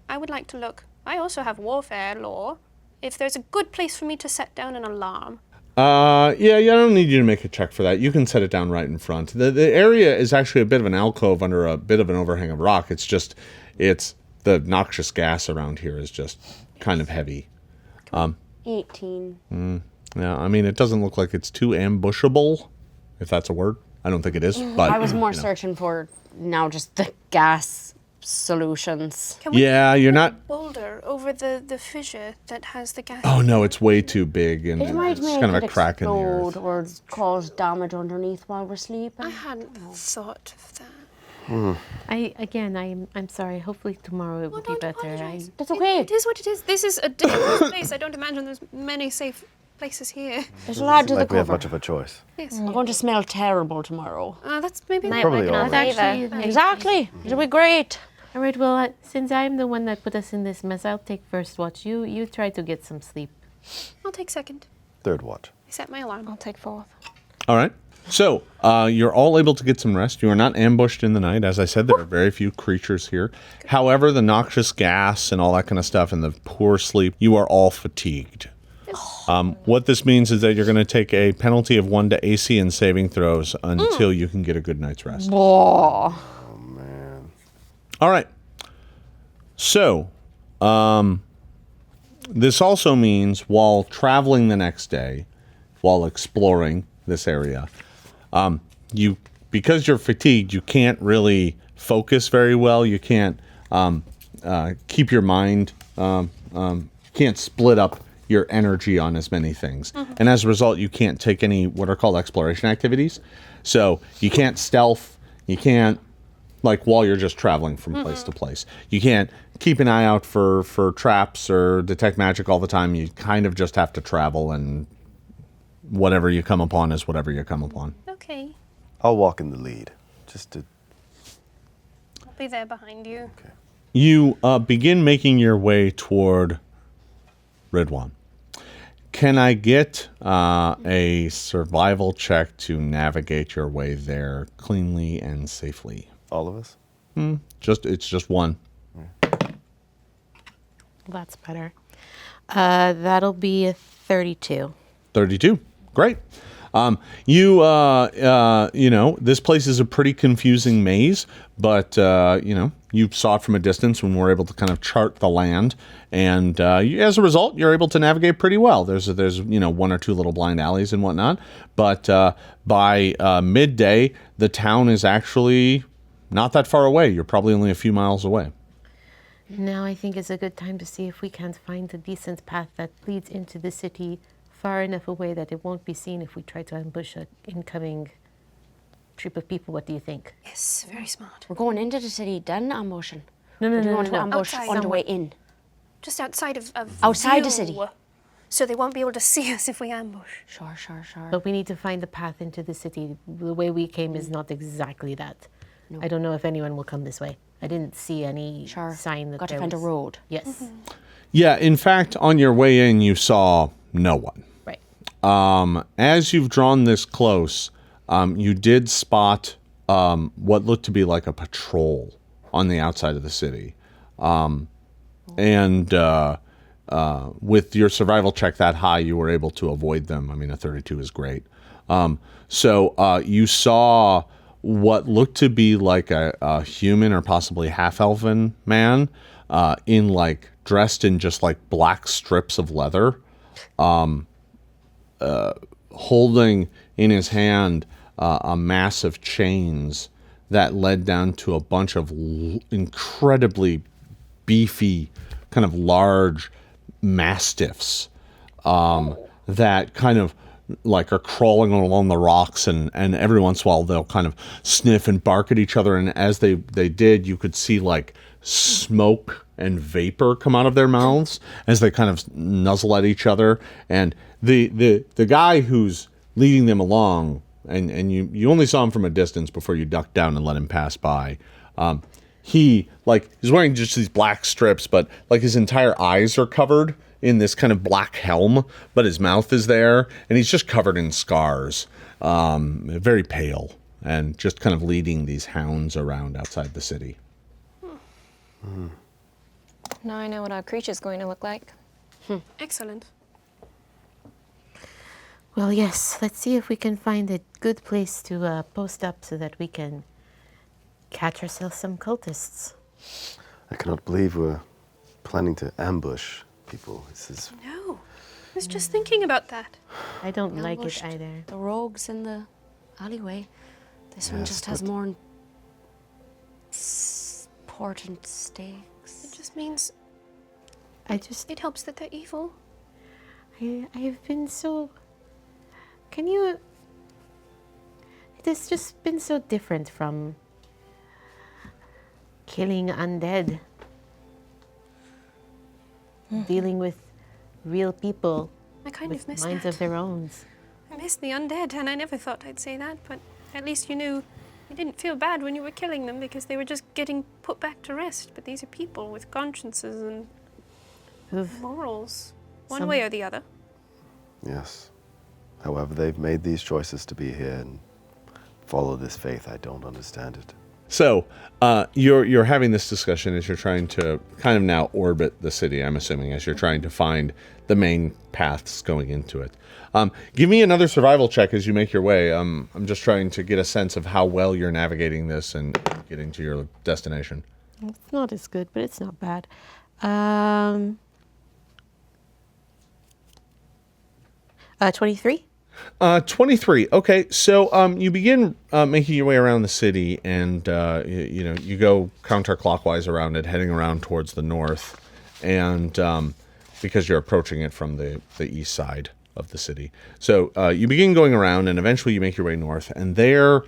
S2: I would like to look. I also have warfare lore. If there's a good place for me to set down an alarm.
S1: I don't need you to make a check for that. You can set it down right in front. The area is actually a bit of an alcove under a bit of an overhang of rock. It's the noxious gas around here is just kind of heavy.
S6: 18.
S1: Yeah, I mean, it doesn't look like it's too ambushable, if that's a word. I don't think it is, but
S6: I was more searching for now just the gas solutions.
S2: Can we
S1: Yeah, you're not.
S2: boulder over the fissure that has the gas?
S1: Oh no, it's way too big, and
S6: It might
S1: it's
S6: make
S1: kind of
S6: it
S1: a crack in the
S6: explode
S1: earth.
S6: or cause damage underneath while we're sleeping.
S2: I hadn't thought of that.
S4: I'm sorry. Hopefully tomorrow it will be
S2: don't
S4: better.
S2: apologize.
S6: That's okay.
S2: It is what it is. This is a difficult place. I don't imagine there's many safe places here.
S6: There's a lad to the
S3: Like we have
S6: cover.
S3: much of a choice.
S2: Yes.
S6: I'm going to smell terrible tomorrow.
S2: That's maybe
S7: Might
S3: Probably
S7: work in our
S3: all
S4: That's
S7: favour.
S4: actually
S6: Exactly. It'll be great.
S4: All right. Well, since I'm the one that put us in this mess, I'll take first watch. You try to get some sleep.
S2: I'll take second.
S3: Third watch.
S2: I set my alarm.
S7: I'll take 4th.
S1: All right. So you're all able to get some rest. You are not ambushed in the night. As I said, there are very few creatures here. However, the noxious gas and all that kind of stuff and the poor sleep, you are all fatigued. What this means is that you're going to take a penalty of 1 to AC and saving throws until you can get a good night's rest.
S6: Whoa.
S1: All right. So, this also means while traveling the next day, while exploring this area, because you're fatigued, you can't really focus very well. You can't keep your mind, can't split up your energy on as many things. And as a result, you can't take any what are called exploration activities. So you can't stealth, you can't, like while you're just traveling from place to place. You can't keep an eye out for traps or detect magic all the time. You kind of just have to travel, and whatever you come upon is whatever you come upon.
S2: Okay.
S3: I'll walk in the lead, just to.
S2: I'll be there behind you.
S1: You begin making your way toward Ridwan. Can I get a survival check to navigate your way there cleanly and safely?
S3: All of us.
S1: It's just one.
S4: That's better. That'll be a 32.
S1: 32. Great. This place is a pretty confusing maze, but, you saw it from a distance when we're able to kind of chart the land. And as a result, you're able to navigate pretty well. There's 1 or 2 little blind alleys and whatnot. But by midday, the town is actually not that far away. You're probably only a few miles away.
S4: Now I think it's a good time to see if we can't find a decent path that leads into the city far enough away that it won't be seen if we try to ambush an incoming troop of people. What do you think?
S2: Yes, very smart.
S6: We're going into the city, then ambushing.
S4: No,
S6: Or do you want to ambush
S2: Outside.
S6: on the way in?
S2: Just outside of
S6: Outside the
S2: view,
S6: city.
S2: So they won't be able to see us if we ambush.
S6: Sure.
S4: But we need to find the path into the city. The way we came is not exactly that.
S6: No.
S4: I don't know if anyone will come this way. I didn't see any sign that
S6: Got to
S4: there
S6: find a
S4: was-
S6: road.
S4: Yes.
S1: Yeah, in fact, on your way in, you saw no one.
S4: Right.
S1: As you've drawn this close, you did spot what looked to be like a patrol on the outside of the city. With your survival check that high, you were able to avoid them. I mean, a 32 is great. So you saw what looked to be like a human or possibly half-elven man dressed in just like black strips of leather, holding in his hand a mass of chains that led down to a bunch of incredibly beefy, kind of large mastiffs that kind of like are crawling along the rocks, and every once in a while they'll kind of sniff and bark at each other, and as they did, you could see like smoke and vapor come out of their mouths as they kind of nuzzle at each other. And the guy who's leading them along, and you only saw him from a distance before you ducked down and let him pass by. He's wearing just these black strips, but like his entire eyes are covered in this kind of black helm, but his mouth is there, and he's just covered in scars, very pale, and just kind of leading these hounds around outside the city.
S7: Now I know what our creature's going to look like.
S2: Excellent.
S4: Well, yes. Let's see if we can find a good place to post up so that we can catch ourselves some cultists.
S3: I cannot believe we're planning to ambush people. This is.
S2: No. was just thinking about that.
S4: I don't like it
S6: Ambushed
S4: either.
S6: The rogues in the alleyway. This one
S3: Yes,
S6: just has
S3: but-
S6: more important stakes.
S2: It just means
S4: It
S2: helps that they're evil.
S4: have been so. Can you? It has just been so different from killing undead, dealing with real people
S2: I kind
S4: with
S2: of miss
S4: minds
S2: that.
S4: of their own.
S2: I miss the undead, and I never thought I'd say that, but at least you knew you didn't feel bad when you were killing them because they were just getting put back to rest. But these are people with consciences and
S4: Who've
S2: morals, one
S4: Some-
S2: way or the other.
S3: Yes. However, they've made these choices to be here and follow this faith. I don't understand it.
S1: So you're having this discussion as you're trying to kind of now orbit the city, I'm assuming, as you're trying to find the main paths going into it. Give me another survival check as you make your way. I'm just trying to get a sense of how well you're navigating this and getting to your destination.
S4: It's not as good, but it's not bad. 23?
S1: 23. Okay, so you begin making your way around the city, and you go counterclockwise around it, heading around towards the north, and because you're approaching it from the east side of the city. So you begin going around, and eventually you make your way north, and there,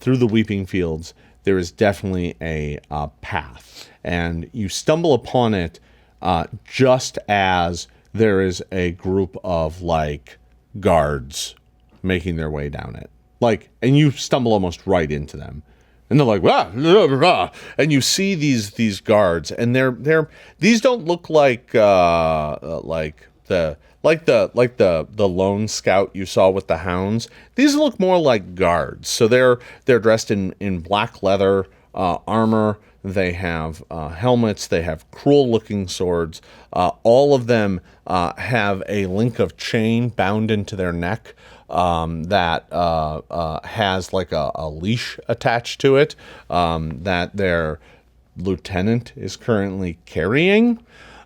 S1: through the Weeping Fields, there is definitely a path, and you stumble upon it just as there is a group of, guards making their way down it. And you stumble almost right into them. And they're like, "Rah, rah, rah." And you see these guards, and these don't look like the lone scout you saw with the hounds. These look more like guards. So they're dressed in black leather armor. They have helmets. They have cruel-looking swords. All of them have a link of chain bound into their neck that has a leash attached to it that their lieutenant is currently carrying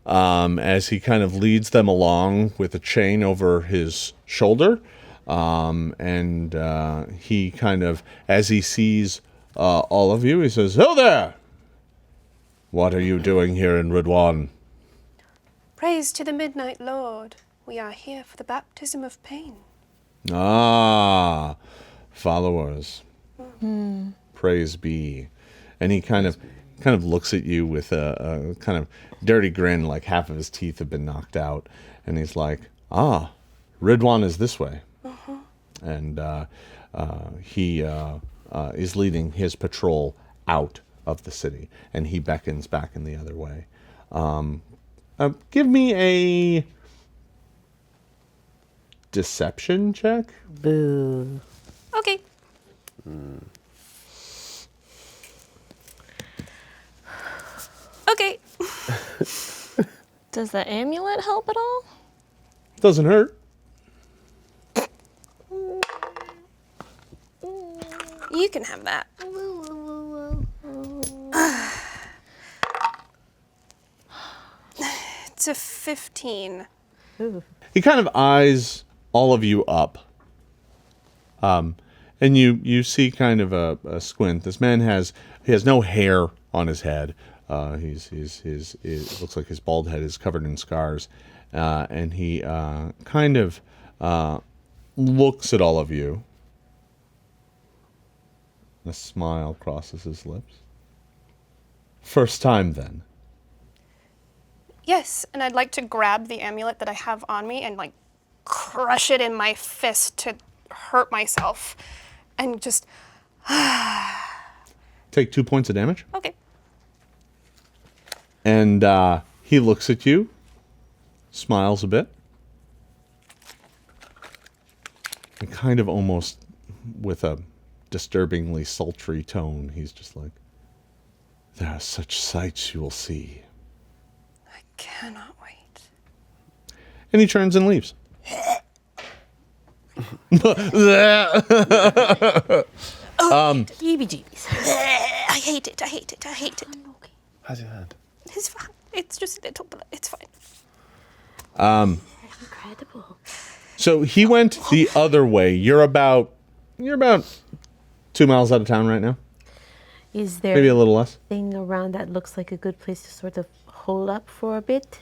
S1: as he kind of leads them along with a chain over his shoulder. And he kind of, as he sees all of you, he says, "Ho there! What are you doing here in Ridwan?"
S2: Praise to the Midnight Lord. We are here for the baptism of pain.
S1: Ah, followers. Praise be. And he kind of looks at you with a kind of dirty grin, like half of his teeth have been knocked out. And he's like, Ridwan is this way. And he is leading his patrol out of the city. And he beckons back in the other way. Give me a deception check.
S4: Boo.
S2: Okay. Okay.
S7: Does the amulet help at all?
S1: Doesn't hurt.
S2: You can have that. It's a 15.
S1: He kind of eyes all of you up. And you see kind of a squint. This man has no hair on his head. It looks like his bald head is covered in scars. And he kind of looks at all of you. A smile crosses his lips. First time, then.
S2: Yes, and I'd like to grab the amulet that I have on me and crush it in my fist to hurt myself. And just
S1: Take 2 points of damage.
S2: okay.
S1: And he looks at you, smiles a bit, and kind of almost with a disturbingly sultry tone, he's just like, "There are such sights you will see."
S2: I cannot wait.
S1: And he turns and leaves.
S4: EBGBs.
S2: I hate it. I hate it. I hate it.
S3: How's your hand?
S2: It's fine. It's just a little, but it's fine.
S4: Incredible.
S1: So he went the other way. You're about 2 miles out of town right now.
S4: Is there
S1: Maybe a little less.
S4: anything around that looks like a good place to sort of hole up for a bit?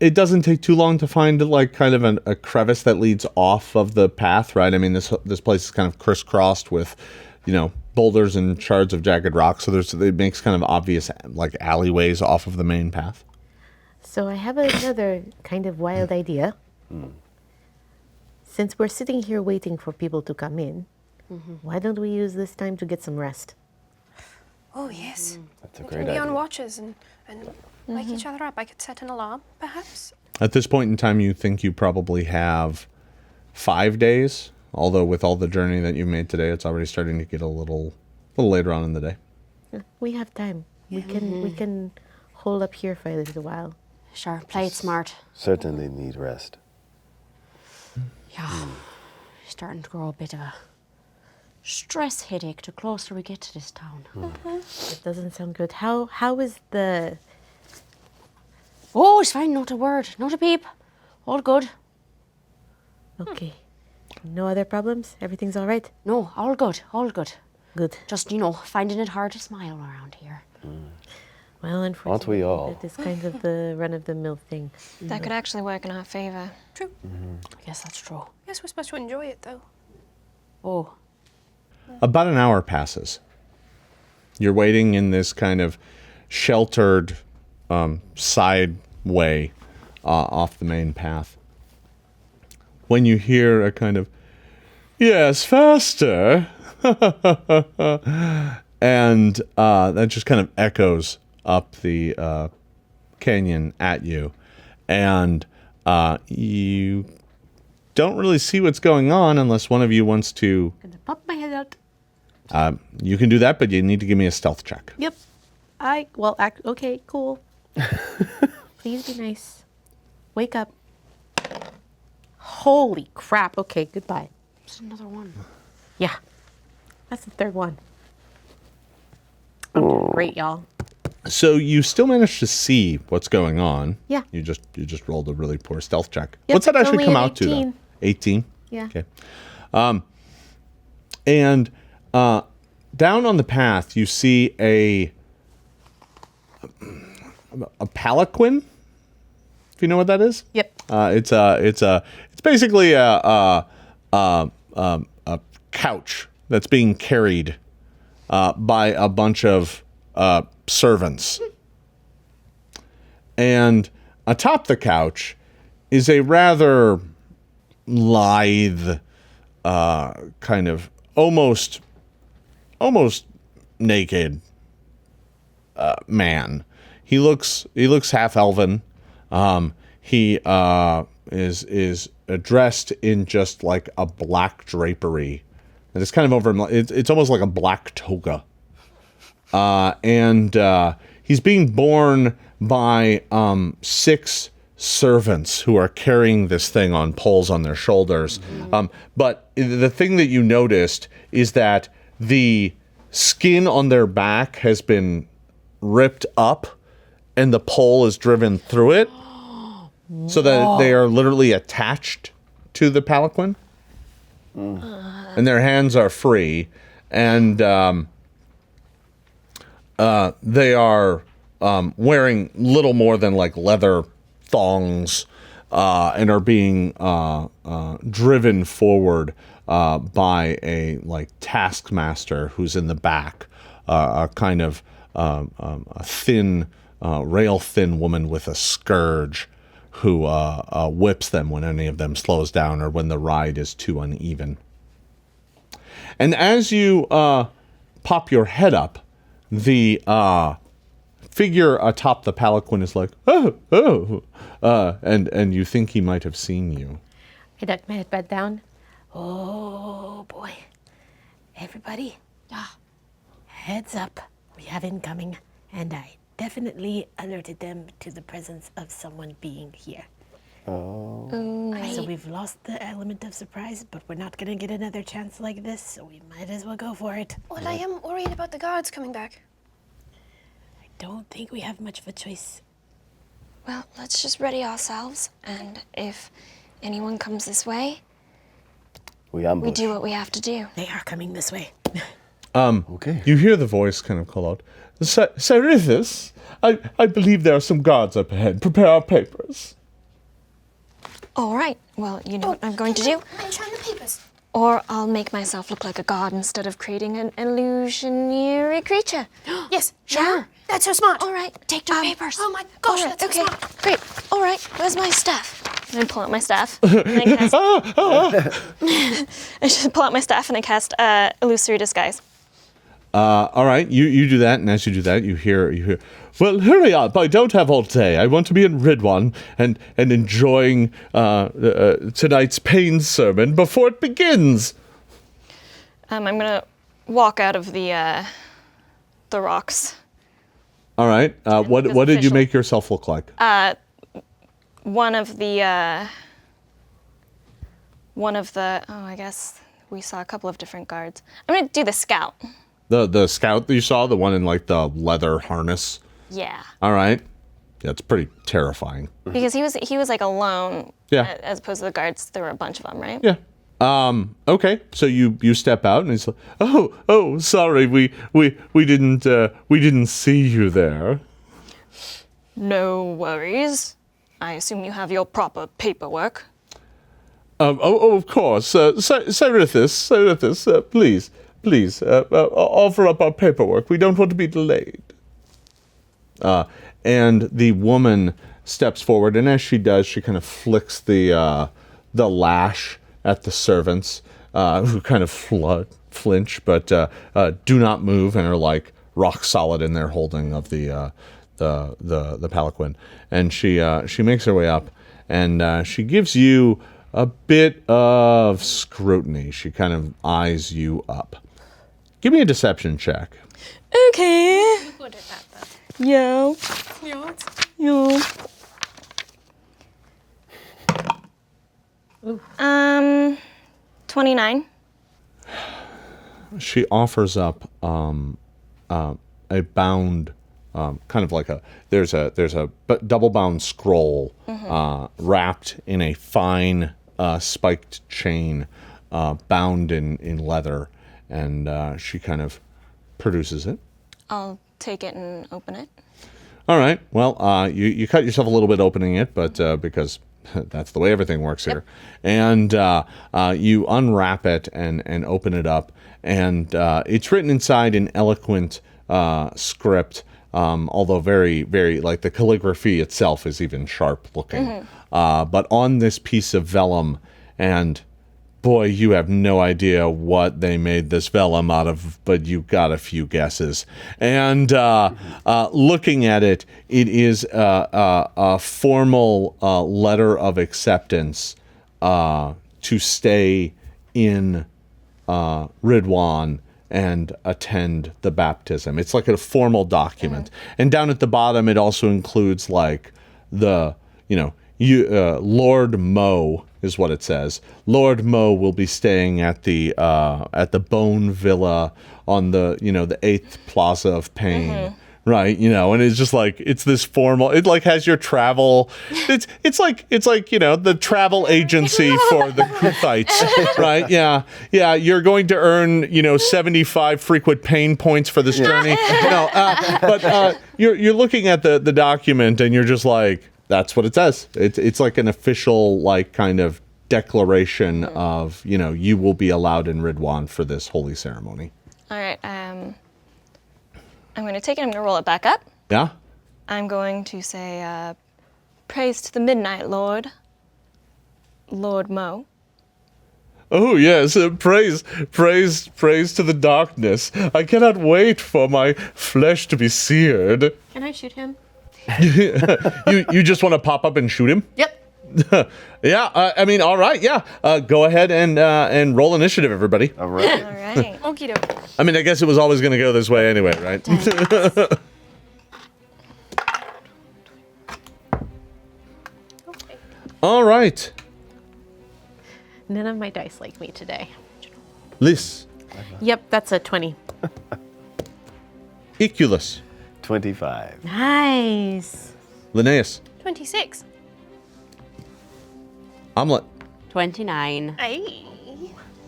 S1: It doesn't take too long to find like kind of a crevice that leads off of the path, right? I mean, this place is kind of crisscrossed with, boulders and shards of jagged rock, so it makes kind of obvious like alleyways off of the main path.
S4: So I have another kind of wild idea. Since we're sitting here waiting for people to come in, why don't we use this time to get some rest?
S2: Oh, yes.
S3: That's a
S2: We
S3: great
S2: can be on
S3: idea.
S2: watches and wake each other up. I could set an alarm, perhaps.
S1: At this point in time, you think you probably have 5 days. Although with all the journey that you've made today, it's already starting to get a little later on in the day.
S4: We have time. We can hole up here for a little while.
S6: Sure, play it smart.
S3: Certainly need rest.
S6: Yeah, starting to grow a bit of a stress headache the closer we get to this town.
S4: It doesn't sound good. How is the...
S6: Oh, it's fine, not a word, not a peep. All good.
S4: Okay. No other problems? Everything's all right?
S6: No, all good, all good.
S4: Good.
S6: Just, finding it hard to smile around here.
S4: Well, unfortunately,
S3: we all?
S4: that is kind of the run-of-the-mill thing.
S7: That could actually work in our favor.
S2: True.
S6: I guess that's true.
S2: Yes, we're supposed to enjoy it, though.
S6: Oh,
S1: About an hour passes. You're waiting in this kind of sheltered side way off the main path. When you hear a kind of, yes, faster, and that just kind of echoes up the canyon at you, and you don't really see what's going on unless one of you wants to.
S4: Gonna pop my head out.
S1: You can do that, but you need to give me a stealth check.
S4: Yep. Okay, cool. Please be nice. Wake up. Holy crap. Okay, goodbye.
S6: there's another one.
S4: Yeah. That's the third one. I'm doing great, y'all.
S1: So you still managed to see what's going on.
S4: Yeah.
S1: You just rolled a really poor stealth check.
S4: Yep,
S1: What's that
S4: it's
S1: actually
S4: only
S1: come
S4: an
S1: out to
S4: 18.
S1: though? 18?
S4: Yeah.
S1: Okay. And down on the path you see a palanquin. If you know what that is?
S4: Yep.
S1: It's basically a couch that's being carried by a bunch of servants. And atop the couch is a rather lithe, kind of almost naked man. He looks half elven. He is dressed in just like a black drapery. And it's kind of over. It's almost like a black toga. And he's being borne by 6 servants who are carrying this thing on poles on their shoulders. But the thing that you noticed is that the skin on their back has been ripped up and the pole is driven through it so that they are literally attached to the palanquin. And their hands are free. And they are wearing little more than like leather thongs and are being driven forward by a like taskmaster who's in the back, a kind of a thin, rail thin woman with a scourge who whips them when any of them slows down or when the ride is too uneven. And as you pop your head up, the figure atop the palanquin is like, and you think he might have seen you.
S4: I ducked my head back down. Oh, boy. Everybody, heads up. We have incoming. And I definitely alerted them to the presence of someone being here.
S3: Oh.
S4: So we've lost the element of surprise, but we're not going to get another chance like this, so we might as well go for it.
S2: Well, I am worried about the guards coming back.
S4: I don't think we have much of a choice.
S7: Well, let's just ready ourselves, and if anyone comes this way,
S3: We ambush.
S7: we do what we have to do.
S4: They are coming this way.
S3: Okay.
S1: You hear the voice kind of call out, Cyrithus, I believe there are some guards up ahead. Prepare our papers.
S7: All right. Well, you know what I'm going to do?
S2: Mention the papers.
S7: Or I'll make myself look like a god instead of creating an illusionary creature.
S2: Yes,
S7: Sure.
S2: That's so smart.
S7: All right, take your papers.
S2: Oh my gosh,
S7: All right,
S2: that's so
S7: okay,
S2: smart.
S7: great. All right, where's my staff? And I pull out my staff. And I cast. I just pull out my staff and I cast illusory disguise.
S1: All right, you do that, and as you do that, you hear. Well, hurry up! I don't have all day. I want to be in Ridwan and enjoying tonight's pain sermon before it begins.
S7: I'm gonna walk out of the rocks.
S1: All right. What
S7: as
S1: did you
S7: official.
S1: make yourself look like?
S7: One of the. Oh, I guess we saw a couple of different guards. I'm gonna do the scout.
S1: The scout that you saw, the one in like the leather harness.
S7: Yeah.
S1: All right. Yeah, it's pretty terrifying.
S7: Because he was like alone.
S1: Yeah.
S7: As opposed to the guards, there were a bunch of them, right?
S1: Yeah. Okay. So you step out, and he's like, "Oh, sorry, we didn't see you there."
S7: No worries. I assume you have your proper paperwork.
S1: Of course. Cyrithus, please, offer up our paperwork. We don't want to be delayed. And the woman steps forward, and as she does, she kind of flicks the lash at the servants, who kind of flinch, but do not move and are like rock solid in their holding of the palanquin. And she makes her way up, and she gives you a bit of scrutiny. She kind of eyes you up. Give me a deception check.
S7: Okay.
S2: Good at that, though.
S7: Yo. Yo. 29.
S1: She offers up a bound, kind of like there's a double bound scroll wrapped in a fine spiked chain, bound in leather, and she kind of produces it.
S7: I'll take it and open it.
S1: All right. Well, you cut yourself a little bit opening it, but because that's the way everything works here. And you unwrap it and open it up, and it's written inside in eloquent script, although very, very, like the calligraphy itself is even sharp looking. But on this piece of vellum, and boy, you have no idea what they made this vellum out of, but you got a few guesses. And looking at it, it is a formal letter of acceptance to stay in Ridwan and attend the baptism. It's like a formal document. And down at the bottom, it also includes like the, Lord Mo is what it says. Lord Mo will be staying at the Bone Villa on the 8th Plaza of Pain. Right, and it's just like it's this formal. It like has your travel. It's like the travel agency for the Kuthites, right? Yeah. You're going to earn 75 frequent pain points for this journey. But you're looking at the document and you're just like, that's what it says. It's like an official like kind of declaration of you will be allowed in Ridwan for this holy ceremony.
S7: All right. I'm going to take it. I'm going to roll it back up.
S1: Yeah.
S7: I'm going to say, praise to the Midnight Lord, Lord Mo.
S1: Oh yes, praise to the darkness. I cannot wait for my flesh to be seared.
S4: Can I shoot him?
S1: You just want to pop up and shoot him?
S4: Yep.
S1: Yeah. All right. Yeah. Go ahead and roll initiative, everybody.
S3: All right.
S7: All right.
S2: Okie doke.
S1: I mean, I guess it was always going to go this way anyway, right? All right.
S4: None of my dice like me today.
S1: Lys,
S4: Yep, that's a 20.
S1: Iculus,
S3: 25.
S4: Nice.
S1: Linnaeus,
S2: 26.
S1: Omelet,
S6: 29.
S2: Aye.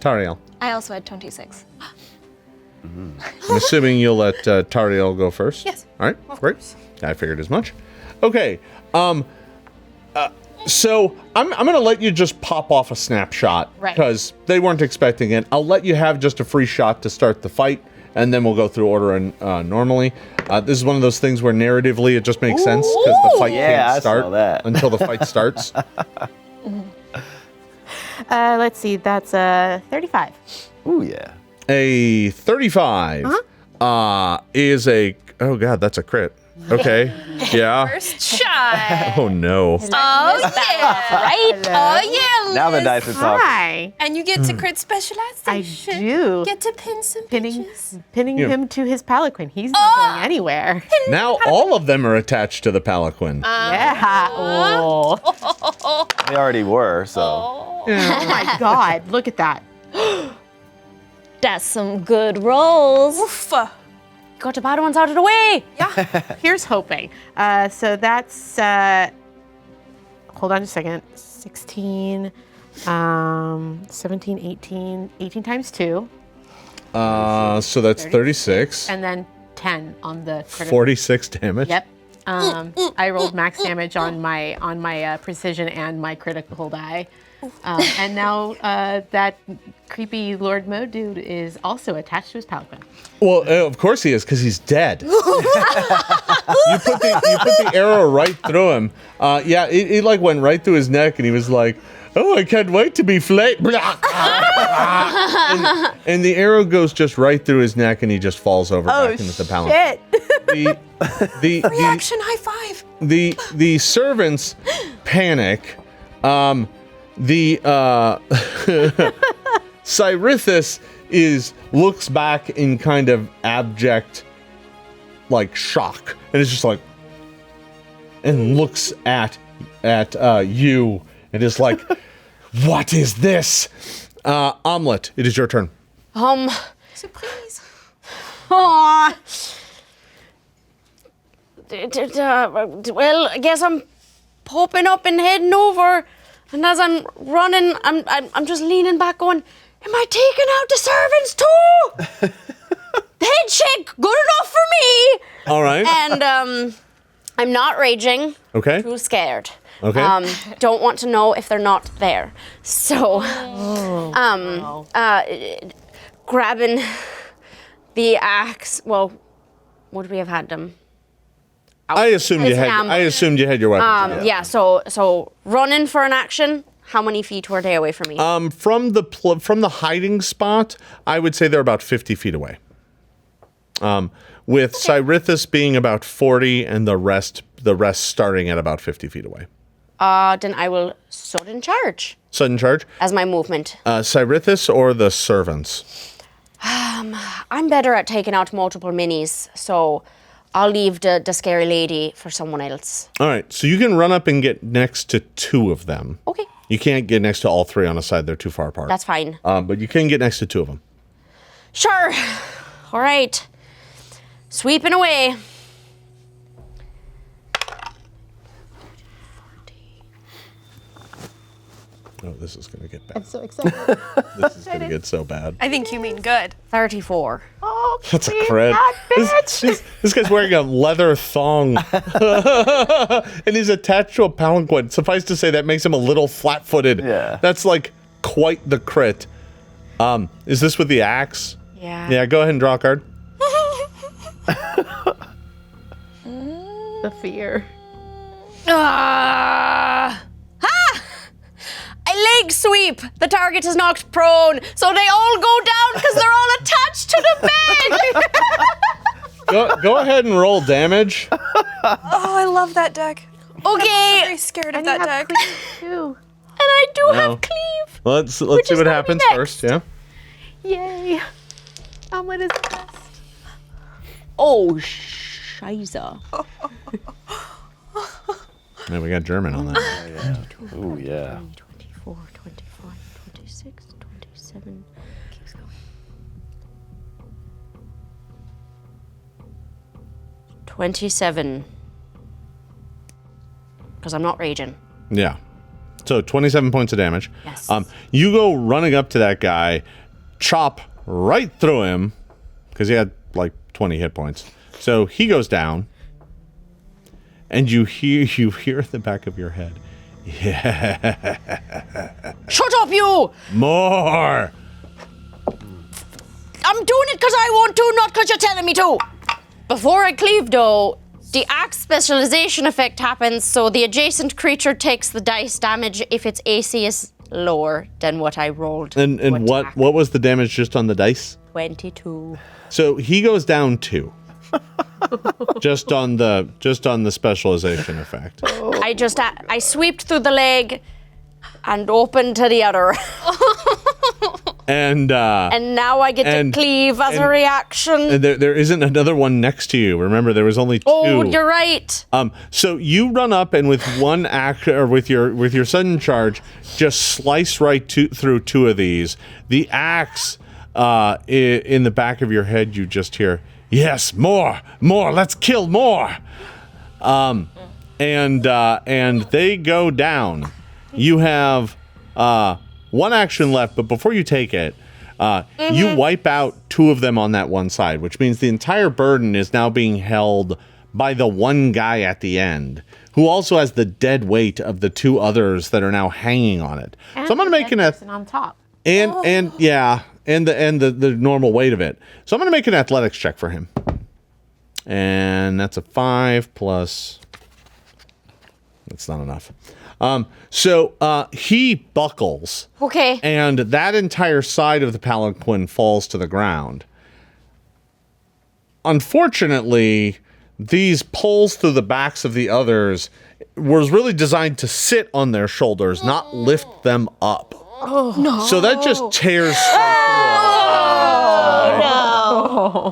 S1: Tariel.
S7: I also had 26.
S1: I'm assuming you'll let Tariel go first.
S2: Yes.
S1: All right. Great. I figured as much. Okay. So I'm going to let you just pop off a snapshot
S4: Right.
S1: because they weren't expecting it. I'll let you have just a free shot to start the fight, and then we'll go through order and normally. This is one of those things where narratively it just makes sense because the fight
S9: Yeah, I
S1: can't
S9: saw
S1: start
S9: that.
S1: until the fight starts.
S4: Let's see. That's 35.
S9: Ooh, yeah.
S1: A 35 is a... Oh, God, that's a crit. Okay. Yeah.
S2: First shot.
S1: Oh, no.
S2: Oh, yeah. Right? Oh, yeah.
S9: Now the dice are talking.
S4: Hi.
S2: And you get to crit
S4: I
S2: specialization.
S4: do.
S2: Get to pin some
S4: Pinning
S2: bitches.
S1: Yeah.
S4: him to his paladin. He's not going anywhere.
S1: Now all of them are attached to the palanquin.
S4: Yeah. Oh.
S9: They already were, so.
S4: Oh my God. Look at that.
S7: That's some good rolls.
S2: Oof.
S6: Got the bad ones out of the way.
S4: Here's hoping. So that's, hold on a second. 16, 17, 18 times 2,
S1: So that's 36.
S4: and then 10 on the critical.
S1: 46 damage.
S4: Yep. I rolled max damage on my precision and my critical die. And now that creepy Lord Mo dude is also attached to his paladin.
S1: Well, of course he is, because he's dead. You put the arrow right through him. Yeah, it like went right through his neck, and he was like, "Oh, I can't wait to be flayed." and the arrow goes just right through his neck, and he just falls over back into the palanquin.
S4: Shit.
S1: The
S2: Reaction high five.
S1: the servants panic. Cyrithus looks back in kind of abject, like, shock, and is just like, and looks at you and is like, "What is this?" Omelet, it is your turn.
S2: Surprise.
S6: Aw. Well, I guess I'm popping up and heading over, and as I'm running, I'm just leaning back, going, "Am I taking out the servants too?" The head shake, good enough for me.
S1: All right.
S6: And I'm not raging.
S1: Okay.
S6: Too scared.
S1: Okay.
S6: Don't want to know if they're not there. So, grabbing the axe. Well, would we have had them?
S1: I assumed you had your weapons.
S6: Yeah. So running for an action. How many feet were they away from me?
S1: From the hiding spot, I would say they're about 50 feet away. With Cyrithus being about 40 and the rest starting at about 50 feet away.
S6: Then I will sudden charge
S1: Sudden charge.
S6: as my movement.
S1: Cyrithus or the servants?
S6: I'm better at taking out multiple minis, so I'll leave the scary lady for someone else.
S1: All right, so you can run up and get next to 2 of them.
S6: Okay,
S1: You can't get next to all 3 on a side; they're too far apart.
S6: that's fine.
S1: But you can get next to 2 of them.
S6: Sure. All right. Sweeping away.
S1: Oh, this is gonna get bad.
S4: I'm so excited.
S1: This is gonna get so bad.
S2: I think you mean good.
S6: 34.
S4: Oh,
S1: That's a crit. This guy's wearing a leather thong. And he's attached to a palanquin. Suffice to say, that makes him a little flat-footed.
S9: Yeah.
S1: That's like quite the crit. Is this with the axe?
S6: Yeah.
S1: Yeah, go ahead and draw a card.
S4: the fear.
S6: I leg sweep. The target is knocked prone, so they all go down because they're all attached to the bed.
S1: Go ahead and roll damage.
S2: Oh, I love that deck. I'm
S6: Okay.
S2: very scared of
S4: And
S2: that
S4: you
S2: deck.
S4: have cleave too.
S6: And I do
S1: Wow.
S6: have cleave.
S1: Let's see
S6: is
S1: what
S6: gonna be
S1: happens
S6: next.
S1: first. Yeah.
S4: Yay. Omelet is the best.
S6: Oh, shiza.
S1: Man, we got German on that.
S9: Ooh, yeah.
S6: 24, 25, 26, 27. Keeps going. 27. Because I'm not raging.
S1: Yeah. So 27 points of damage.
S6: Yes.
S1: You go running up to that guy, chop right through him, because he had like 20 hit points. So he goes down, and you hear at the back of your head, yeah.
S6: Shut up, you!
S1: More!
S6: I'm doing it because I want to, not because you're telling me to. Before I cleave, though, the axe specialization effect happens, so the adjacent creature takes the dice damage if its AC is lower than what I rolled.
S1: And what was the damage just on the dice?
S6: 22.
S1: So he goes down 2. just on the specialization effect.
S6: I sweeped through the leg and opened to the other.
S1: And
S6: now I get to cleave as a reaction.
S1: And there isn't another one next to you. Remember, there was only 2.
S6: Oh, you're right.
S1: So you run up and with one act or with your sudden charge, just slice right through 2 of these. The axe in the back of your head, you just hear, "Yes, more, let's kill more." And they go down. You have 1 action left, but before you take it, you wipe out 2 of them on that one side, which means the entire burden is now being held by the one guy at the end, who also has the dead weight of the 2 others that are now hanging on it.
S4: And
S1: so I'm going to make an
S4: on top.
S1: and the normal weight of it. So I'm going to make an athletics check for him, and that's a 5 plus. That's not enough. So he buckles.
S6: Okay.
S1: And that entire side of the palanquin falls to the ground. Unfortunately, these pulls through the backs of the others was really designed to sit on their shoulders, not lift them up.
S6: Oh, no.
S1: So that just tears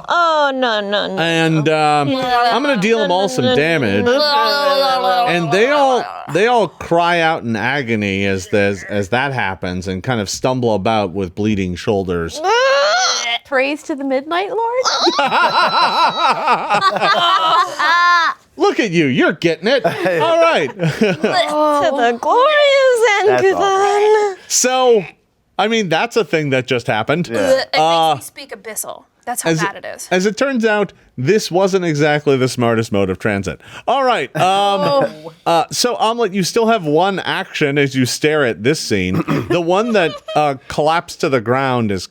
S7: Oh, no, no, no.
S1: And I'm going to deal them all some damage. And they all cry out in agony as that happens and kind of stumble about with bleeding shoulders.
S4: Praise to the Midnight Lord?
S1: Look at you. You're getting it. All right.
S7: To the glorious Zon Kuthon.
S1: So, I mean, that's a thing that just happened.
S5: It makes me speak abyssal. That's how bad it is.
S1: As it turns out, this wasn't exactly the smartest mode of transit. All right. So, Omelet, you still have 1 action as you stare at this scene. The one that collapsed to the ground is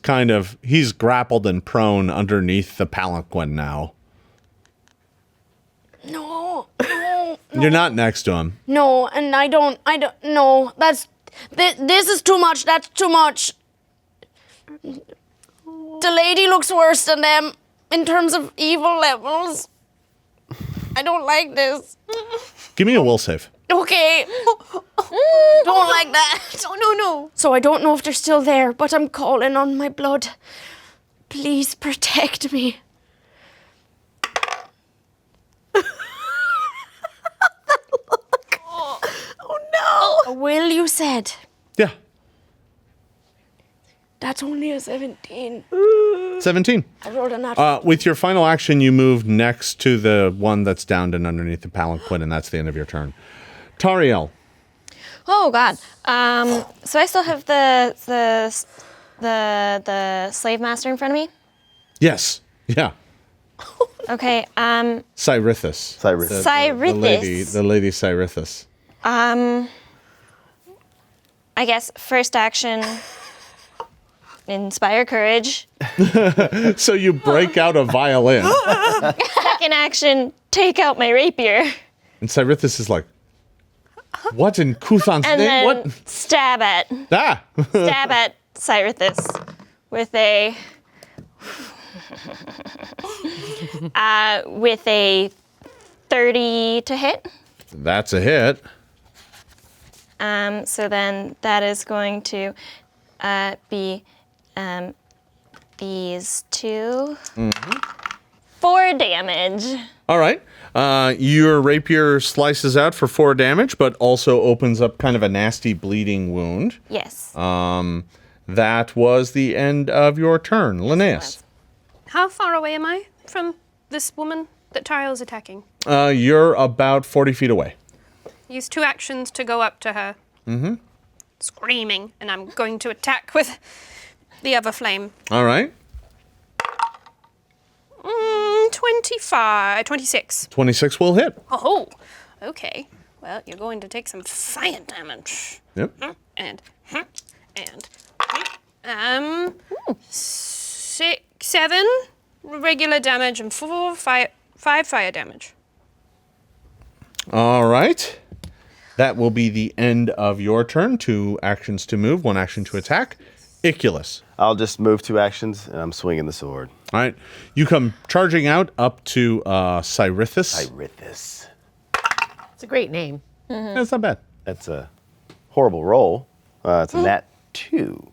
S1: he's grappled and prone underneath the palanquin now.
S6: No.
S1: You're not next to him.
S6: No, and I don't, no, this is too much, that's too much. The lady looks worse than them in terms of evil levels. I don't like this.
S1: Give me a will save.
S6: Okay. Don't like that.
S5: No.
S6: So I don't know if they're still there, but I'm calling on my blood. Please protect me. Oh no. A will, you said?
S1: Yeah.
S6: That's only a 17.
S1: 17.
S6: I rolled a natural.
S1: With your final action, you move next to the one that's downed and underneath the palanquin, and that's the end of your turn. Tariel.
S7: Oh God. So I still have the slave master in front of me.
S1: Yes. Yeah.
S7: Okay.
S1: Cyrithus.
S7: Cyrithus.
S1: The lady Cyrithus.
S7: I guess first action, inspire courage.
S1: So you break out a violin.
S7: Second action, take out my rapier.
S1: And Cyrithus is like, what in Kuthon's
S7: And
S1: name?
S7: then
S1: What?
S7: stab at Cyrithus with a 30 to hit.
S1: That's a hit.
S7: So then that is going to be these 2. 4 damage.
S1: All right. Your rapier slices out for 4 damage, but also opens up kind of a nasty bleeding wound.
S7: Yes.
S1: That was the end of your turn. Linnaeus.
S5: How far away am I from this woman that Tariel is attacking?
S1: You're about 40 feet away.
S5: Use 2 actions to go up to her.
S2: screaming, and I'm going to attack with the Everflame.
S1: All right.
S2: 26.
S1: 26 will hit.
S2: Oh, okay. Well, you're going to take some fire damage.
S1: Yep.
S2: And 7 regular damage and 5 fire damage.
S1: All right. That will be the end of your turn. 2 actions to move, 1 action to attack. Iculus.
S9: I'll just move 2 actions, and I'm swinging the sword.
S1: All right. You come charging out up to Cyrithus.
S9: Cyrithus.
S4: It's a great name.
S1: That's not bad.
S9: That's a horrible roll. It's a nat 2.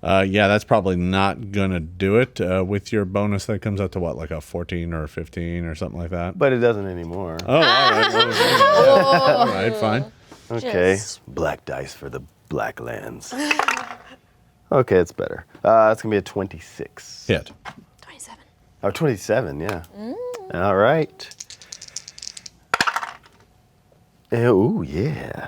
S1: Yeah, that's probably not going to do it. With your bonus, that comes out to what, like a 14 or a 15 or something like that?
S9: But it doesn't anymore.
S1: Oh, all right. All right, fine.
S9: Okay. Black dice for the black lands. Okay, it's better. It's going to be a 26.
S1: Hit.
S7: 27.
S9: Oh, 27, yeah. All right. Ooh, yeah.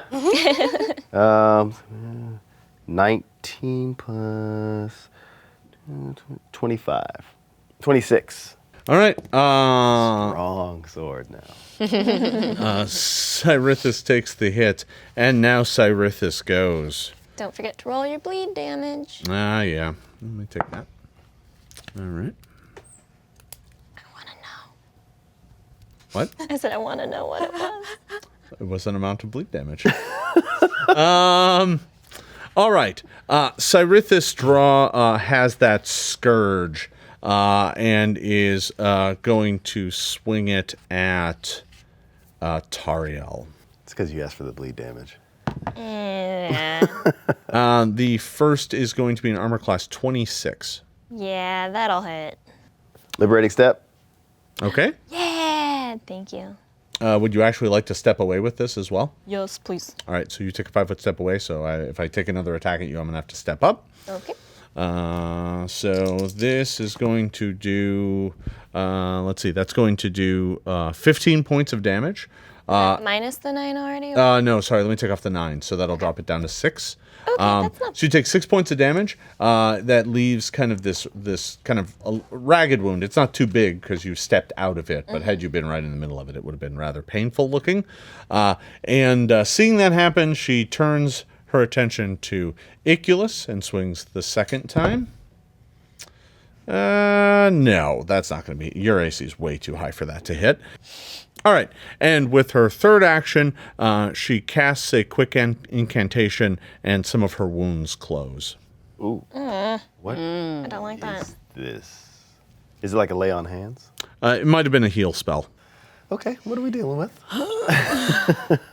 S9: 19 plus 25. 26.
S1: All right.
S9: Wrong sword now.
S1: Cyrithus takes the hit, and now Cyrithus goes.
S7: Don't forget to roll your bleed damage.
S1: Yeah. Let me take that. All right.
S7: I want to know.
S1: What?
S7: I said I want to know what it was.
S1: It was an amount of bleed damage. All right. Cyrithus has that scourge and is going to swing it at Tariel.
S9: It's because you asked for the bleed damage.
S7: Yeah.
S1: The first is going to be an armor class 26.
S7: Yeah, that'll hit.
S9: Liberating step.
S1: Okay.
S7: Yeah, thank you.
S1: Would you actually like to step away with this as well?
S7: Yes, please.
S1: All right, so you take a 5-foot step away. So if I take another attack at you, I'm going to have to step up.
S7: Okay.
S1: So this is going to do, let's see, that's going to do 15 points of damage.
S7: Minus the 9 already? Or?
S1: No, sorry, let me take off the 9. So that'll drop it down to 6.
S7: Okay, that's not
S1: So you take 6 points of damage. That leaves kind of this kind of a ragged wound. It's not too big because you stepped out of it, but had you been right in the middle of it, it would have been rather painful looking. And seeing that happen, she turns her attention to Iculus and swings the second time. No, that's not going to be. Your AC is way too high for that to hit. All right, and with her third action, she casts a quick incantation, and some of her wounds close.
S9: Ooh. What
S7: I don't like that.
S9: is this? Is it like a lay on hands?
S1: It might have been a heal spell.
S9: Okay, what are we dealing with?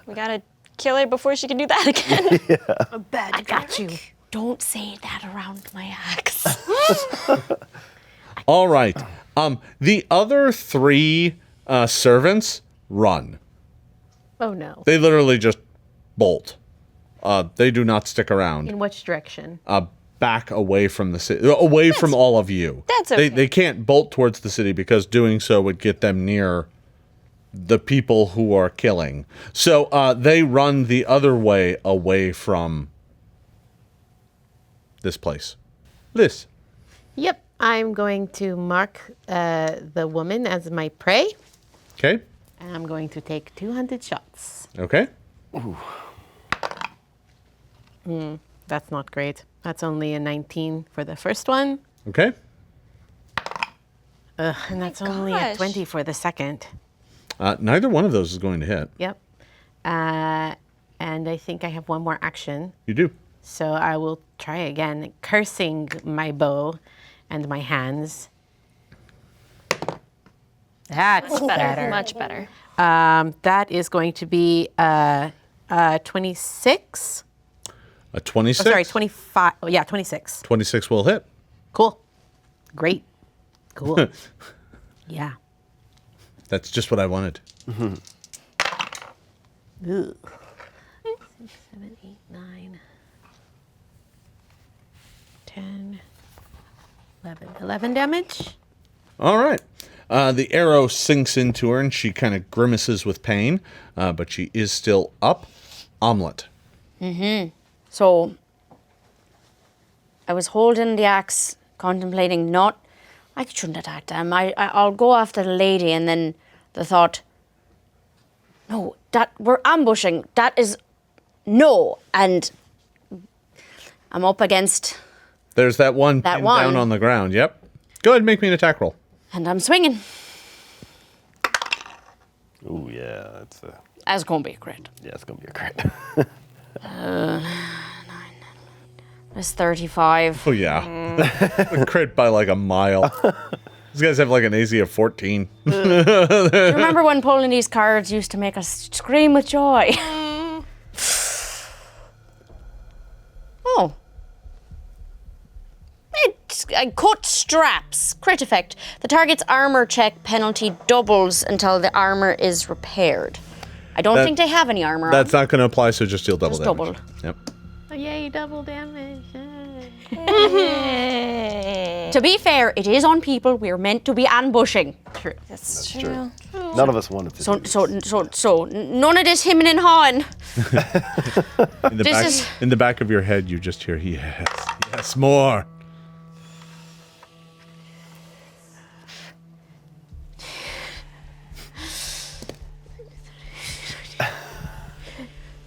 S7: We gotta kill her before she can do that again.
S6: I got you. Don't say that around my axe.
S1: All right, the other 3 servants run.
S4: Oh no.
S1: They literally just bolt. They do not stick around.
S4: In which direction?
S1: Back away from the city, away from all of you.
S7: That's okay.
S1: They can't bolt towards the city because doing so would get them near the people who are killing. So they run the other way away from this place. Liz.
S4: Yep. I'm going to mark the woman as my prey,
S1: Okay.
S4: and I'm going to take 200 shots.
S1: Okay.
S4: That's not great. That's only a 19 for the first one.
S1: Okay.
S4: And that's only a
S7: gosh.
S4: 20 for the second.
S1: Neither one of those is going to hit.
S4: Yep. And I think I have one more action.
S1: You do.
S4: So I will try again, cursing my bow and my hands. That's better.
S7: Much better.
S4: That is going to be 26.
S1: A 26.
S4: Oh, sorry, 25. Oh, yeah, 26.
S1: 26 will hit.
S4: Cool. Great. Cool. Yeah.
S1: That's just what I wanted.
S4: Ugh. 6, 7, 8, 9, 10, 11. 11 damage.
S1: All right. The arrow sinks into her, and she kind of grimaces with pain, but she is still up. Omelet.
S6: So I was holding the axe, contemplating not. I shouldn't attack them. I'll go after the lady, and then the thought, no, that we're ambushing. That is no, and I'm up against.
S1: There's that one pinned down on the ground. Yep. Go ahead and make me an attack roll.
S6: And I'm swinging.
S9: Ooh, yeah,
S6: That's gonna be a crit.
S9: yeah, it's gonna be a crit.
S6: That's 35.
S1: Oh, yeah. A crit by like a mile. These guys have like an AC of 14.
S6: Do you remember when pulling these cards used to make us scream with joy? Oh. I cut straps. Crit effect. The target's armor check penalty doubles until the armor is repaired. I don't think they have any armor
S1: That's not going to apply, so just deal double
S6: Just
S1: damage.
S6: double.
S1: Yep.
S4: Oh, yay, double damage.
S6: To be fair, it is on people. We're meant to be ambushing.
S4: True.
S7: That's
S9: True. None of us wanted to.
S6: So none of this hemming and hawing.
S1: In the back of your head, you just hear, yes, more.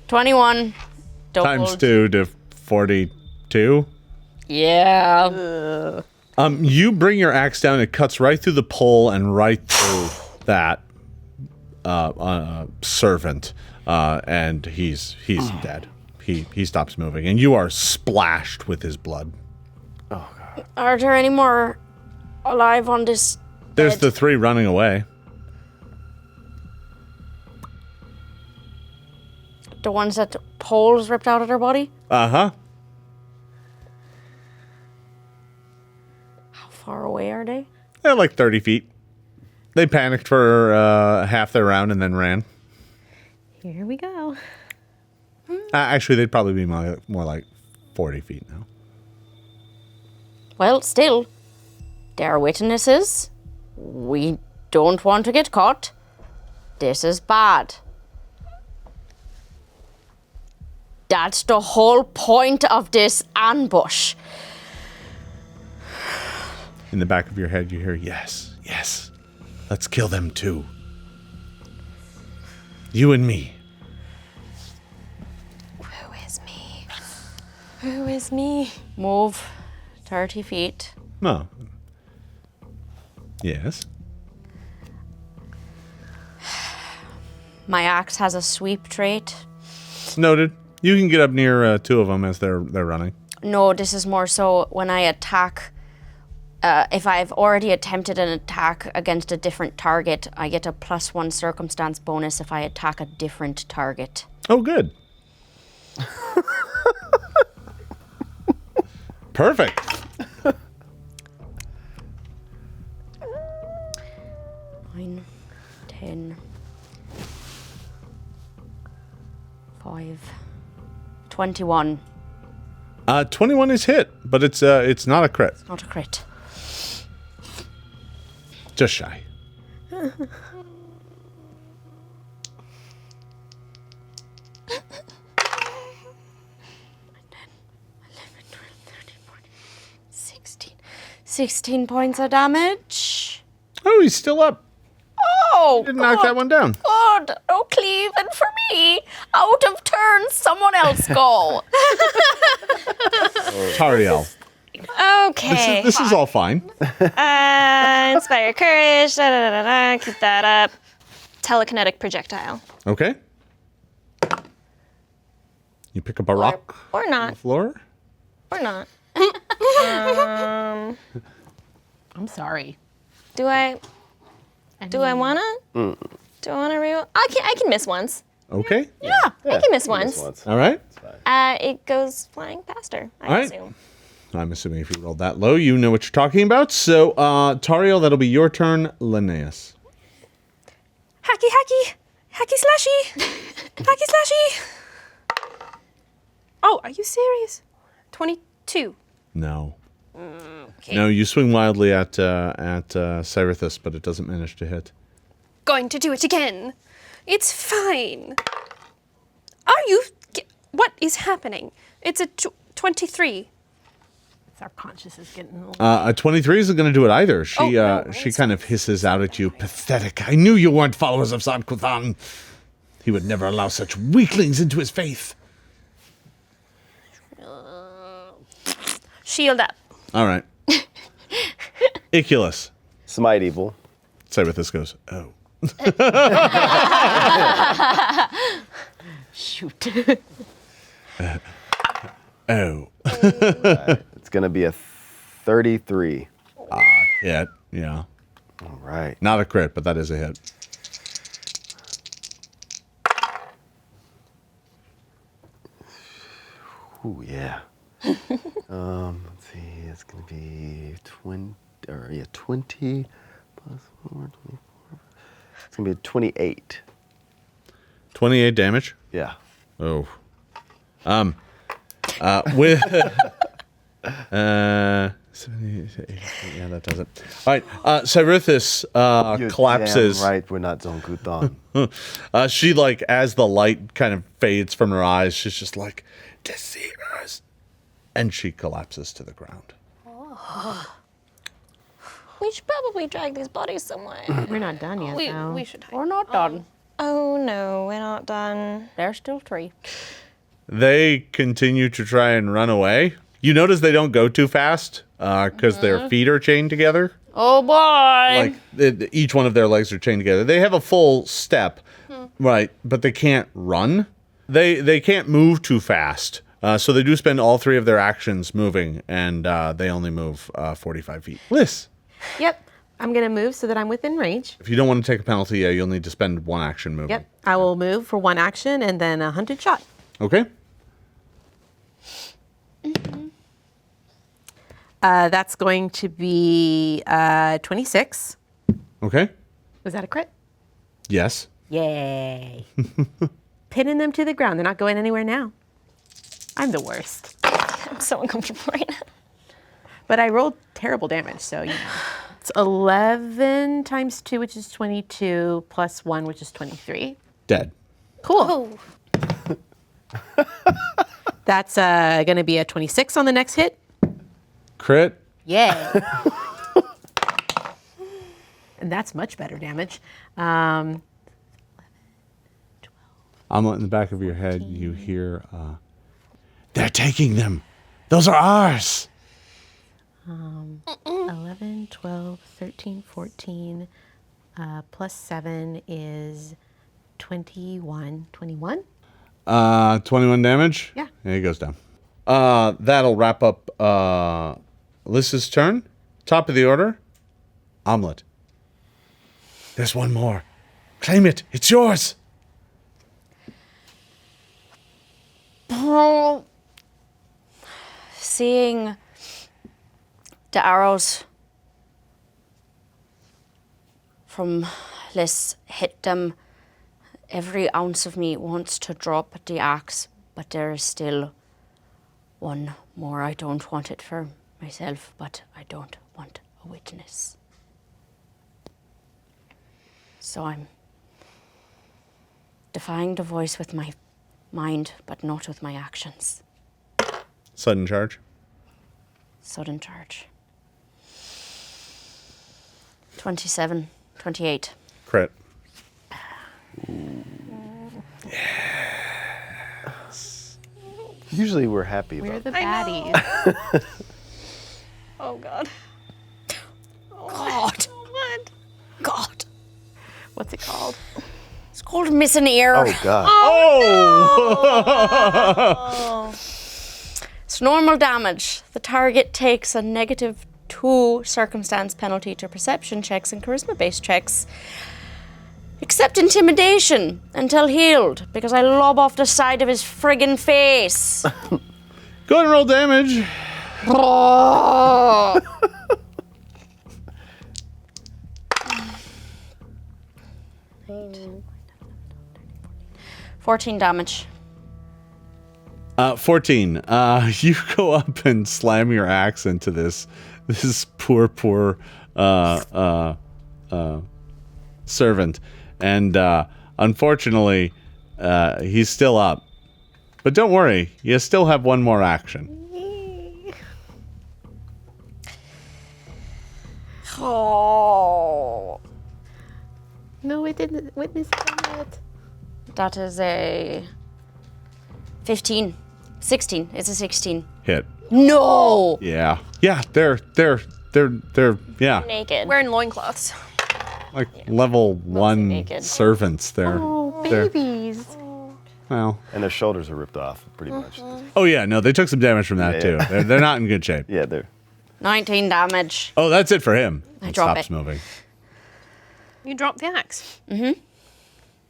S6: $21.
S1: Times 2 to 42.
S6: Yeah.
S1: You bring your axe down. It cuts right through the pole and right through that servant, and he's dead. He stops moving, and you are splashed with his blood.
S6: Are there any more alive on this?
S1: There's
S6: bed?
S1: the 3 running away.
S6: The ones that the poles ripped out of their body?
S1: Uh-huh.
S6: How far away are they?
S1: They're like 30 feet. They panicked for half their round and then ran.
S4: Here we go.
S1: Actually, they'd probably be more like 40 feet now.
S6: Well, still, they're witnesses. We don't want to get caught. This is bad. That's the whole point of this ambush.
S1: In the back of your head, you hear, yes, yes. Let's kill them too. You and me.
S7: Who is me? Who is me?
S6: Move 30 feet.
S1: No. Yes.
S6: My axe has a sweep trait.
S1: Noted. You can get up near 2 of them as they're running.
S6: No, this is more so when I attack. If I've already attempted an attack against a different target, I get a +1 circumstance bonus if I attack a different target.
S1: Oh, good. Perfect.
S6: 9, 10, 5, 21.
S1: 21 is hit, but it's not a crit.
S6: Not a crit.
S1: Just shy.
S6: $16 points of damage.
S1: Oh, he's still up.
S6: Oh,
S1: Didn't knock that one down.
S6: good. Oh, Cleve, and for me, out of turn, someone else go.
S1: Tariel.
S7: Okay.
S1: This is all fine.
S7: Inspire courage. Da, da, da, da, da. Keep that up. Telekinetic projectile.
S1: Okay. You pick up a rock
S7: Or
S1: on the
S7: not.
S1: floor.
S7: Or not.
S4: I'm sorry.
S7: Do I wanna? Do I wanna reroll? I can miss once.
S1: Okay.
S7: I can miss once.
S1: All right.
S7: It goes flying faster, I
S1: All right.
S7: assume.
S1: I'm assuming if you rolled that low, you know what you're talking about. So, Tariel, that'll be your turn. Linnaeus.
S2: Hacky, hacky, hacky slashy, hacky slashy. Oh, are you serious? 22.
S1: No.
S2: Okay.
S1: No, you swing wildly at Cerathus, but it doesn't manage to hit.
S2: Going to do it again. It's fine. Are you? What is happening? It's a 23.
S4: Our conscience is getting.
S1: A 23 isn't going to do it either. She
S2: no,
S1: she kind of hisses out at you, pathetic. I knew you weren't followers of Zon Kuthon. He would never allow such weaklings into his faith.
S2: Shield up.
S1: All right. Iculus.
S9: Smite evil.
S1: Cybethus goes, oh.
S4: Shoot.
S1: Oh.
S9: It's going to be a 33.
S1: Hit, yeah.
S9: All right.
S1: Not a crit, but that is a hit.
S9: Ooh, yeah. Let's see. It's going to be 20 plus 4, 24. It's going to be 28.
S1: 28 damage.
S9: Yeah.
S1: Oh. With 70, 80, yeah, that does it. All right, Cyrithis
S9: You're
S1: collapses.
S9: damn right, we're not Zon Kuthon.
S1: She like, as the light kind of fades from her eyes, she's just like, deceivers, and she collapses to the ground.
S7: We should probably drag these bodies somewhere.
S4: We're not done yet, though.
S2: We should hide.
S6: We're not done.
S7: Oh no, we're not done.
S6: There's still 3.
S1: They continue to try and run away. You notice they don't go too fast because their feet are chained together.
S6: Oh boy.
S1: Like each one of their legs are chained together. They have a full step, right? But they can't run. They can't move too fast. So they do spend all 3 of their actions moving, and they only move 45 feet. Liz,
S4: Yep. I'm going to move so that I'm within range.
S1: if you don't want to take a penalty, yeah, you'll need to spend 1 action moving.
S4: Yep. I will move for 1 action and then a hunted shot.
S1: Okay.
S4: That's going to be 26.
S1: Okay.
S4: Was that a crit?
S1: Yes.
S4: Yay. Pinning them to the ground. They're not going anywhere now. I'm the worst.
S7: I'm so uncomfortable right now.
S4: But I rolled terrible damage, so you know. It's 11 times 2, which is 22, plus 1, which is 23.
S1: Dead.
S4: Cool. That's going to be a 26 on the next hit.
S1: Crit.
S4: Yay. And that's much better damage.
S1: Omelet, in the back of your head, you hear, they're taking them. Those are ours.
S4: 11, 12, 13, 14, plus 7 is 21. 21?
S1: 21 damage?
S4: Yeah.
S1: And he goes down. That'll wrap up Lys's turn. Top of the order, Omelet. There's one more. Claim it. It's yours.
S6: Seeing the arrows from Liz hit them, every ounce of me wants to drop the axe, but there is still one more. I don't want it for myself, but I don't want a witness. So I'm defying the voice with my mind, but not with my actions.
S1: Sudden charge.
S6: Sudden charge. 27, 28.
S1: Crit.
S9: Usually we're happy
S4: We're
S9: about
S4: the baddies.
S2: Oh God.
S6: God.
S2: What?
S6: God.
S4: What's it called?
S6: It's called missing ear.
S9: Oh, God.
S6: It's normal damage. The target takes a -2 circumstance penalty to perception checks and charisma-based checks. Except intimidation until healed, because I lob off the side of his friggin' face.
S1: Go ahead and roll damage.
S6: Oh. 14 damage.
S1: 14. You go up and slam your axe into this poor servant, and unfortunately, he's still up. But don't worry, you still have one more action.
S6: Oh.
S4: No, it didn't witness that.
S6: That is a 15. 16. It's a 16.
S1: Hit.
S6: No!
S1: Yeah. Yeah, they're yeah,
S7: Naked.
S2: Wearing loincloths.
S1: like level 1
S7: naked.
S1: servants. They're
S4: Babies.
S1: well.
S9: And their shoulders are ripped off, pretty much.
S1: Oh yeah, no, they took some damage from that
S9: Yeah,
S1: too.
S9: yeah.
S1: They're not in good shape.
S9: Yeah, they're
S6: 19 damage.
S1: Oh, that's it for him.
S6: I
S1: He
S6: drop
S1: stops
S6: it.
S1: moving.
S2: You drop the axe. Mm-hmm.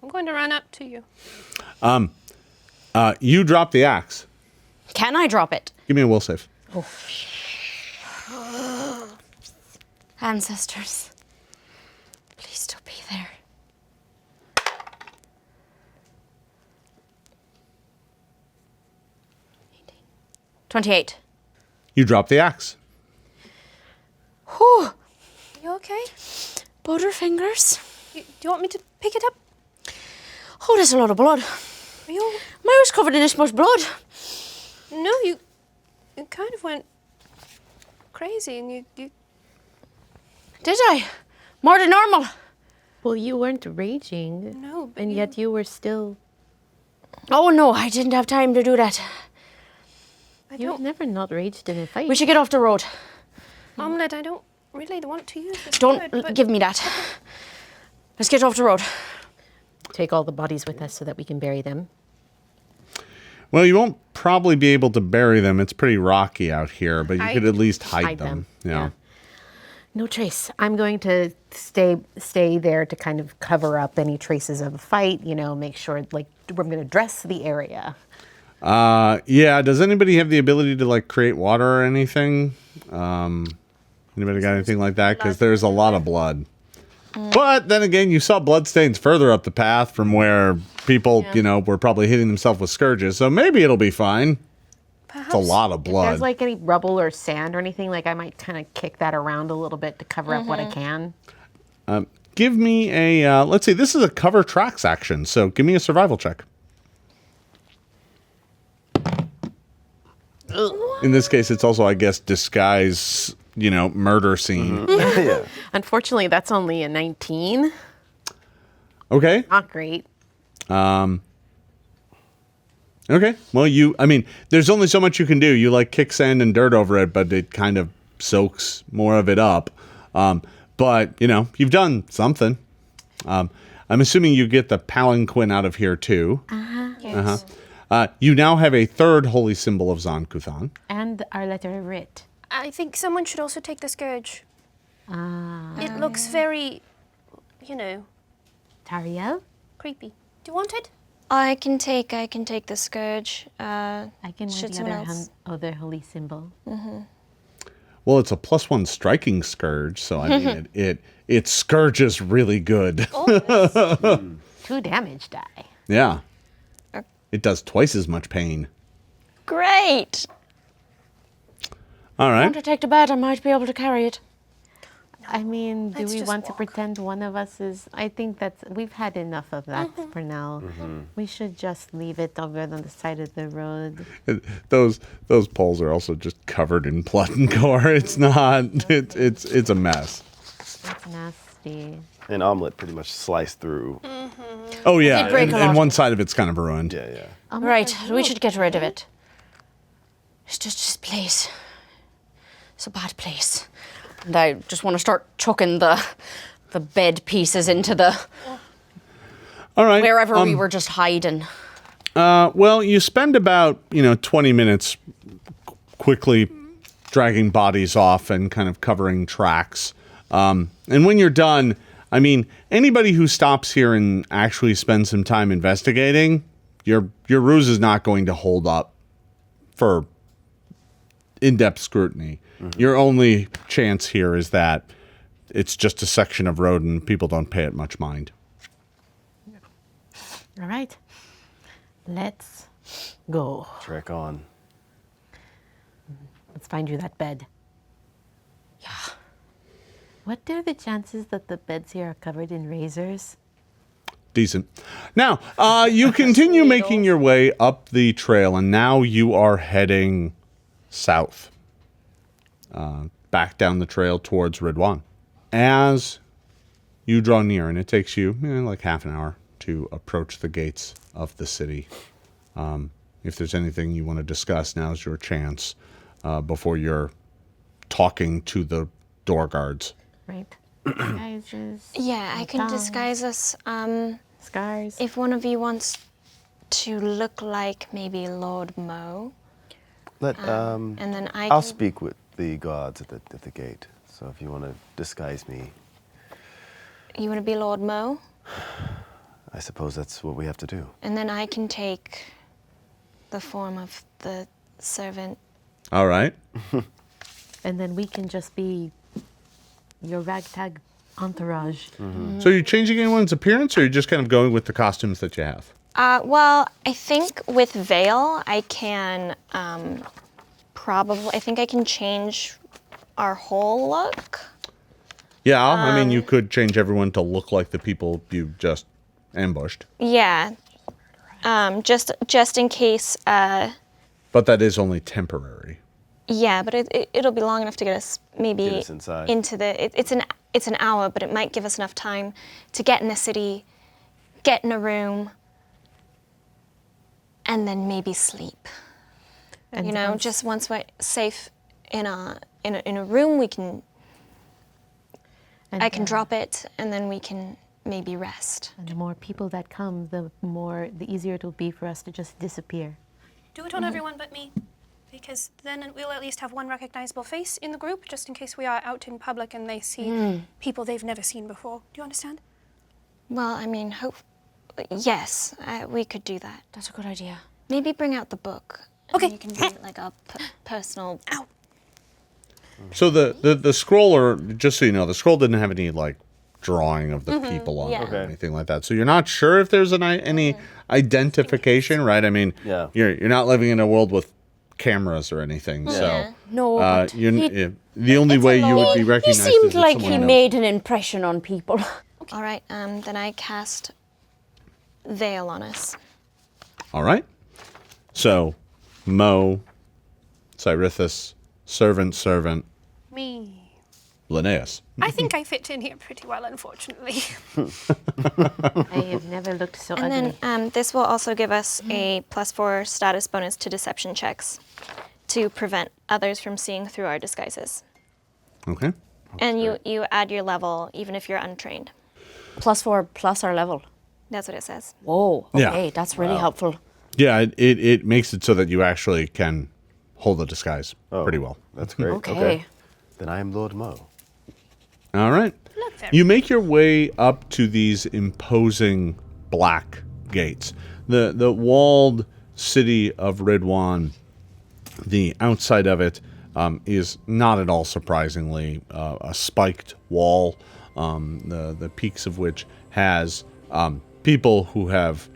S2: I'm going to run up to you.
S1: You drop the axe.
S6: Can I drop it?
S1: Give me a will save.
S6: Ancestors, please still be there. 28.
S1: You drop the axe.
S6: Whew.
S2: You okay?
S6: Butterfingers.
S2: Do you want me to pick it up?
S6: Oh, there's a lot of blood.
S2: Are you all...
S6: My was covered in this much blood.
S2: No, you kind of went crazy and you
S6: Did I? More than normal.
S4: Well, you weren't raging.
S2: No, but
S4: And
S2: you-
S4: yet you were still...
S6: Oh no, I didn't have time to do that.
S4: You've never not raged in a fight.
S6: We should get off the road.
S2: Omelette, I don't really want to use this
S6: Don't
S2: word, but
S6: give me that. Let's get off the road.
S4: Take all the bodies with us so that we can bury them.
S1: Well, you won't probably be able to bury them. It's pretty rocky out here, but you
S2: Hide-
S1: could at least hide
S4: hide
S1: them.
S4: them,
S1: Yeah.
S4: No trace. I'm going to stay there to kind of cover up any traces of a fight, you know, make sure, like, we're going to dress the area.
S1: Yeah. Does anybody have the ability to like create water or anything? Anybody got anything like that? Because there's a lot of blood. But then again, you saw bloodstains further up the path from where people, you know, were probably hitting themselves with scourges. So maybe it'll be fine. It's a lot of
S4: If
S1: blood.
S4: there's like any rubble or sand or anything, like I might kind of kick that around a little bit to cover up what I can.
S1: Give me a, let's see, this is a cover tracks action. So give me a survival check. In this case, it's also, I guess, disguise, you know, murder scene.
S9: yeah.
S4: Unfortunately, that's only a 19.
S1: Okay.
S4: Not great.
S1: Okay. Well, I mean, there's only so much you can do. You like kick sand and dirt over it, but it kind of soaks more of it up. But, you know, you've done something. I'm assuming you get the palanquin out of here too.
S2: yes.
S1: You now have a third holy symbol of Zon Kuthon.
S4: And our letter of writ.
S2: I think someone should also take the scourge. It looks very, you know,
S4: Tariel?
S2: creepy. Do you want it?
S7: I can take the scourge.
S4: I can wear
S7: Should
S4: the
S7: someone
S4: other,
S7: else?
S4: other holy symbol.
S1: Well, it's a +1 striking scourge, so I mean, it scourges really good.
S4: 2 damage die.
S1: Yeah. It does twice as much pain.
S7: Great.
S1: All
S6: I want
S1: right.
S6: to take the bed. I might be able to carry it.
S4: I mean, do
S2: Let's
S4: we
S2: just
S4: want to
S2: walk.
S4: pretend one of us is... I think we've had enough of that for now. We should just leave it over on the side of the road.
S1: Those poles are also just covered in blood and gore. It's not. It's a mess.
S4: That's nasty.
S9: An omelet pretty much sliced through.
S1: Oh yeah,
S6: did break
S1: and,
S6: a
S1: and
S6: lot.
S1: one side of it's kind of ruined.
S9: Yeah, yeah.
S6: Right, we should get rid of it. It's just this place. It's a bad place. And I just want to start chucking the bed pieces into the
S1: All right.
S6: wherever we were just hiding.
S1: Well, you spend about 20 minutes quickly dragging bodies off and kind of covering tracks. And when you're done, I mean, anybody who stops here and actually spends some time investigating, your ruse is not going to hold up for in-depth scrutiny. Your only chance here is that it's just a section of road and people don't pay it much mind.
S4: All right. Let's go.
S9: Trek on.
S4: Let's find you that bed. Yeah. What are the chances that the beds here are covered in razors?
S1: Decent. Now, you continue making your way up the trail, and now you are heading south, back down the trail towards Ridwan. As you draw near, and it takes you like half an hour to approach the gates of the city. If there's anything you want to discuss, now's your chance before you're talking to the door guards.
S4: Right. Disguises.
S7: Yeah, I can disguise us.
S4: Scars.
S7: If one of you wants to look like maybe Lord Mo, and then
S3: I'll speak with the guards at the gate. So if you want to disguise me,
S7: You want to be Lord Mo,
S3: I suppose that's what we have to do.
S7: and then I can take the form of the servant.
S1: All right.
S4: And then we can just be your ragtag entourage.
S1: So you're changing anyone's appearance, or you're just kind of going with the costumes that you have?
S7: Well, I think with Veil, I can I think I can change our whole look.
S1: Yeah, I mean, you could change everyone to look like the people you just ambushed.
S7: Yeah. Just in case.
S1: But that is only temporary.
S7: Yeah, but it'll be long enough to get us maybe
S3: Get us inside.
S7: into the. It's an hour, but it might give us enough time to get in the city, get in a room, and then maybe sleep.
S4: And
S7: Just once we're safe in a room, we can. I can drop it, and then we can maybe rest.
S4: And the more people that come, the easier it will be for us to just disappear.
S2: Do it on everyone but me, because then we'll at least have one recognizable face in the group, just in case we are out in public and they see people they've never seen before. Do you understand?
S7: Well, I mean, yes, we could do that.
S6: That's a good idea.
S7: Maybe bring out the book.
S2: Okay.
S7: And you can do like a personal.
S2: Ow.
S1: So the scroller, just so you know, the scroll didn't have any like drawing of the people on it or
S3: Okay.
S1: anything like that. So you're not sure if there's any identification, right? I mean,
S3: Yeah.
S1: you're not living in a world with cameras or anything. So
S6: No, but
S1: the only way you would be
S6: he
S1: recognized
S6: seemed
S1: is if
S6: like
S1: someone
S6: he
S1: knows.
S6: made an impression on people.
S7: All right. Then I cast Veil on us.
S1: All right. So, Mo, Cyrithus, servant,
S2: Me.
S1: Linnaeus.
S2: I think I fit in here pretty well, unfortunately.
S4: I have never looked so
S7: And
S4: ugly.
S7: then this will also give us a +4 status bonus to deception checks to prevent others from seeing through our disguises.
S1: Okay.
S7: And you add your level even if you're untrained.
S6: +4 plus our level.
S7: That's what it says.
S6: Whoa.
S1: Yeah.
S6: Okay, that's really helpful.
S1: Yeah, it makes it so that you actually can hold the disguise pretty well.
S3: That's great.
S6: Okay.
S3: Then I am Lord Mo.
S2: Look
S1: All right.
S2: there.
S1: You make your way up to these imposing black gates. The walled city of Ridwan, the outside of it is not at all surprisingly a spiked wall, the peaks of which has people who have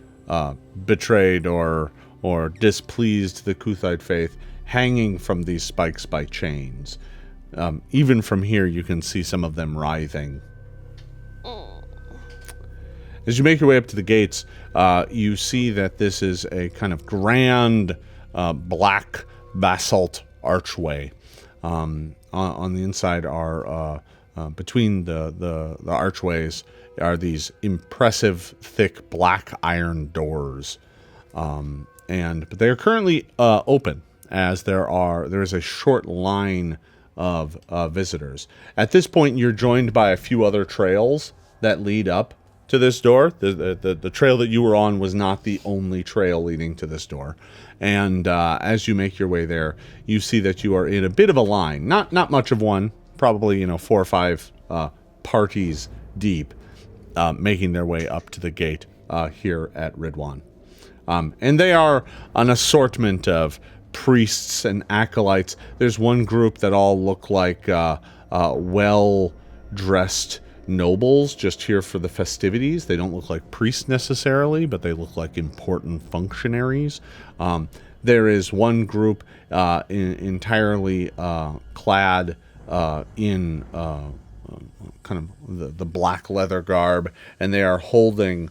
S1: betrayed or displeased the Kuthite faith hanging from these spikes by chains. Even from here, you can see some of them writhing. As you make your way up to the gates, you see that this is a kind of grand black basalt archway. On the inside are, between the archways, are these impressive, thick black iron doors. But they are currently open, as there is a short line of visitors. At this point, you're joined by a few other trails that lead up to this door. The trail that you were on was not the only trail leading to this door. And as you make your way there, you see that you are in a bit of a line. Not much of one, probably 4 or 5 parties deep, making their way up to the gate here at Ridwan. And they are an assortment of priests and acolytes. There's one group that all look like well-dressed nobles just here for the festivities. They don't look like priests necessarily, but they look like important functionaries. There is one group entirely clad in kind of the black leather garb, and they are holding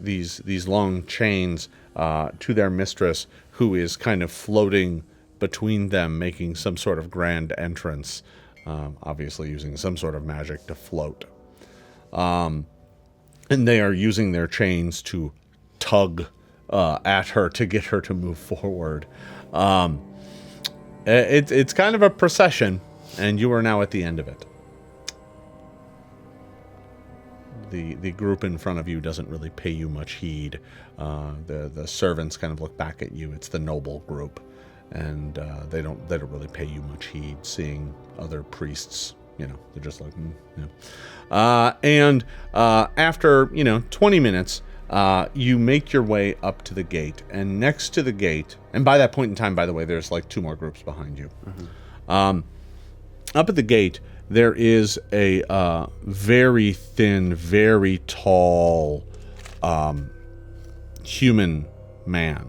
S1: these long chains to their mistress, who is kind of floating between them, making some sort of grand entrance, obviously using some sort of magic to float. And they are using their chains to tug at her to get her to move forward. It's kind of a procession, and you are now at the end of it. The group in front of you doesn't really pay you much heed. The servants kind of look back at you. It's the noble group, and they don't really pay you much heed. Seeing other priests, they're just like, and after 20 minutes, you make your way up to the gate, and next to the gate, and by that point in time, by the way, there's like 2 more groups behind you. Mm-hmm. Up at the gate, there is a very thin, very tall human man.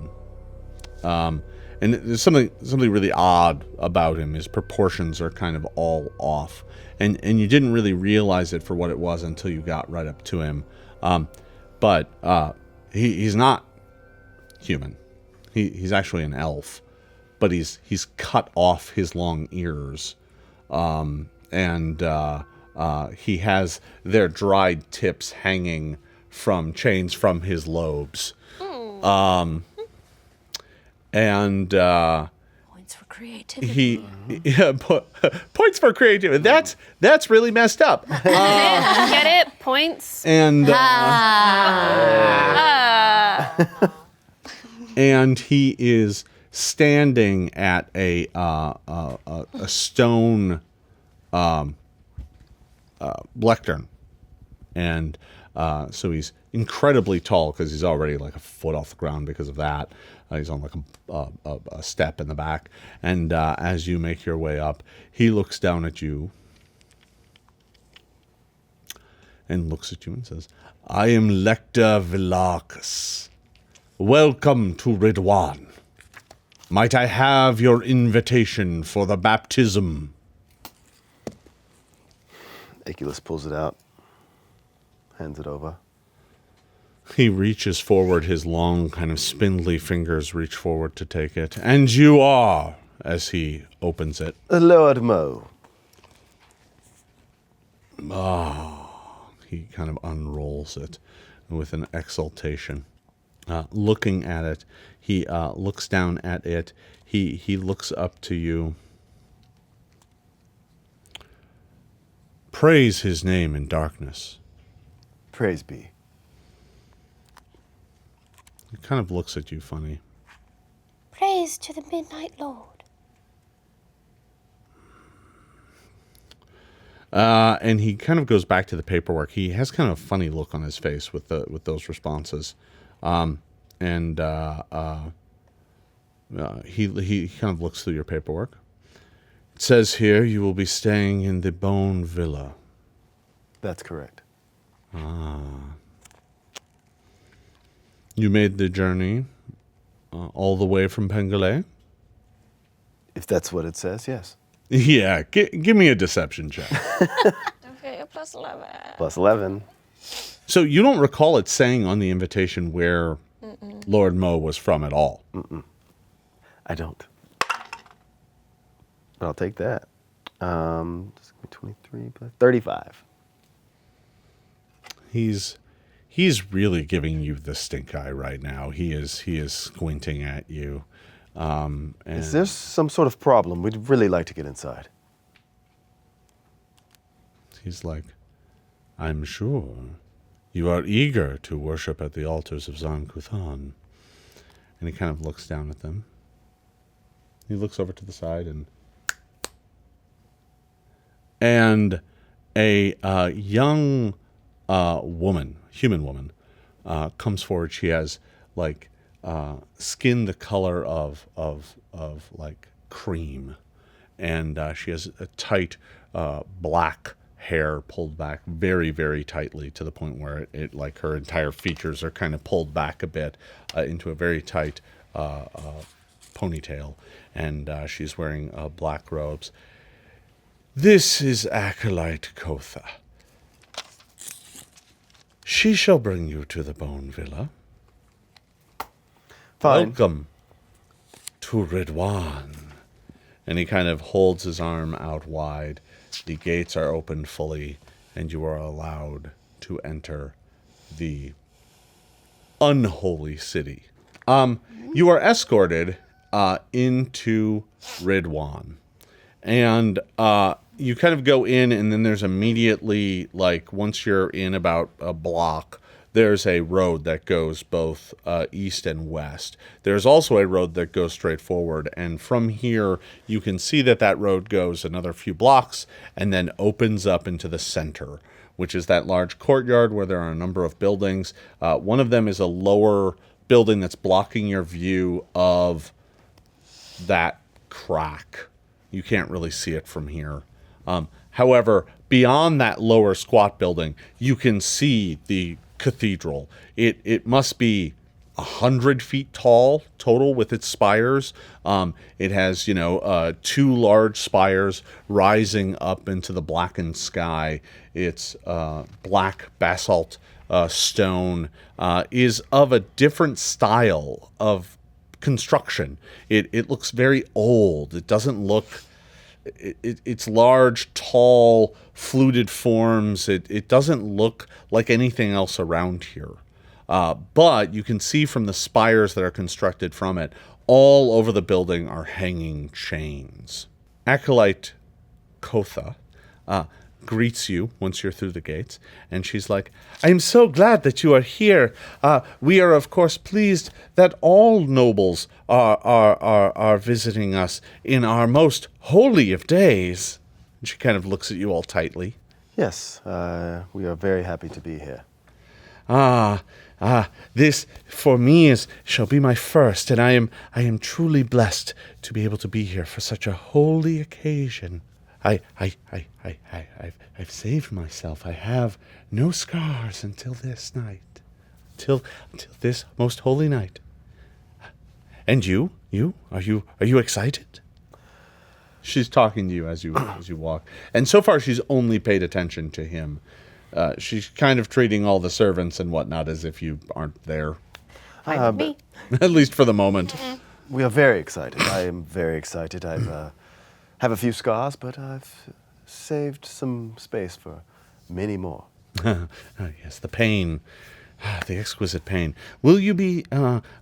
S1: And there's something really odd about him. His proportions are kind of all off. And you didn't really realize it for what it was until you got right up to him. But he's not human. He's actually an elf. But he's cut off his long ears. And he has their dried tips hanging from chains from his lobes. And
S6: points for creativity.
S1: Points for creativity. That's really messed up.
S5: Get it? Points.
S1: And and he is standing at a stone lectern, and so he's incredibly tall because he's already like a foot off the ground because of that. He's on like a step in the back, and as you make your way up, he looks down at you and looks at you and says, "I am Lector Villarcus. Welcome to Ridwan. Might I have your invitation for the baptism?"
S3: Aculus pulls it out, hands it over.
S1: He reaches forward, his long, kind of spindly fingers reach forward to take it. "And you are," as he opens it.
S3: Lord Mo.
S1: He kind of unrolls it with an exultation. Looking at it, he looks down at it. He looks up to you. "Praise his name in darkness."
S3: Praise be.
S1: He kind of looks at you funny.
S2: Praise to the Midnight Lord.
S1: And he kind of goes back to the paperwork. He has kind of a funny look on his face with those responses. He kind of looks through your paperwork. It says here you will be staying in the Bone Villa.
S3: That's correct.
S1: You made the journey all the way from Pengale?
S3: If that's what it says, yes.
S1: Yeah, give me a deception check.
S7: Okay, a plus 11.
S3: Plus 11.
S1: So you don't recall it saying on the invitation where Lord Mo was from at all?
S3: I don't. But I'll take that. Just give me 23 plus 35.
S1: He's really giving you the stink eye right now. He is squinting at you. And
S3: Is there some sort of problem? We'd really like to get inside.
S1: he's like, "I'm sure you are eager to worship at the altars of Zon Kuthon." And he kind of looks down at them. He looks over to the side and a young human woman, comes forward. She has like skin the color of like cream, and she has a tight black hair pulled back very, very tightly to the point where it like her entire features are kind of pulled back a bit into a very tight ponytail, and she's wearing black robes. "This is Acolyte Kotha. she shall bring you to the Bone Villa.
S3: Fine.
S1: Welcome to Ridwan. And he kind of holds his arm out wide. The gates are opened fully, and you are allowed to enter the unholy city. You are escorted into Ridwan. And you kind of go in, and then there's immediately, like, once you're in about a block, there's a road that goes both east and west. There's also a road that goes straight forward, and from here, you can see that that road goes another few blocks and then opens up into the center, which is that large courtyard where there are a number of buildings. One of them is a lower building that's blocking your view of that crack. You can't really see it from here. However, beyond that lower squat building, you can see the cathedral. It must be 100 feet tall total with its spires. It has, two large spires rising up into the blackened sky. Its black basalt stone is of a different style of construction. It looks very old. It doesn't look... It's large, tall, fluted forms. It doesn't look like anything else around here. But you can see from the spires that are constructed from it, all over the building are hanging chains. Acolyte Kotha greets you once you're through the gates, and she's like, "I am so glad that you are here. We are, of course, pleased that all nobles are visiting us in our most holy of days." And she kind of looks at you all tightly.
S3: Yes, we are very happy to be here.
S1: This for me shall be my first, and I am truly blessed to be able to be here for such a holy occasion. I've saved myself. I have no scars until this night, till this most holy night. And you are you excited? She's talking to you as you walk, and so far she's only paid attention to him. She's kind of treating all the servants and whatnot as if you aren't there.
S4: Fine with me.
S1: At least for the moment.
S3: We are very excited. I am very excited. I have a few scars, but I've saved some space for many more.
S1: Yes, the pain. The exquisite pain. Will you be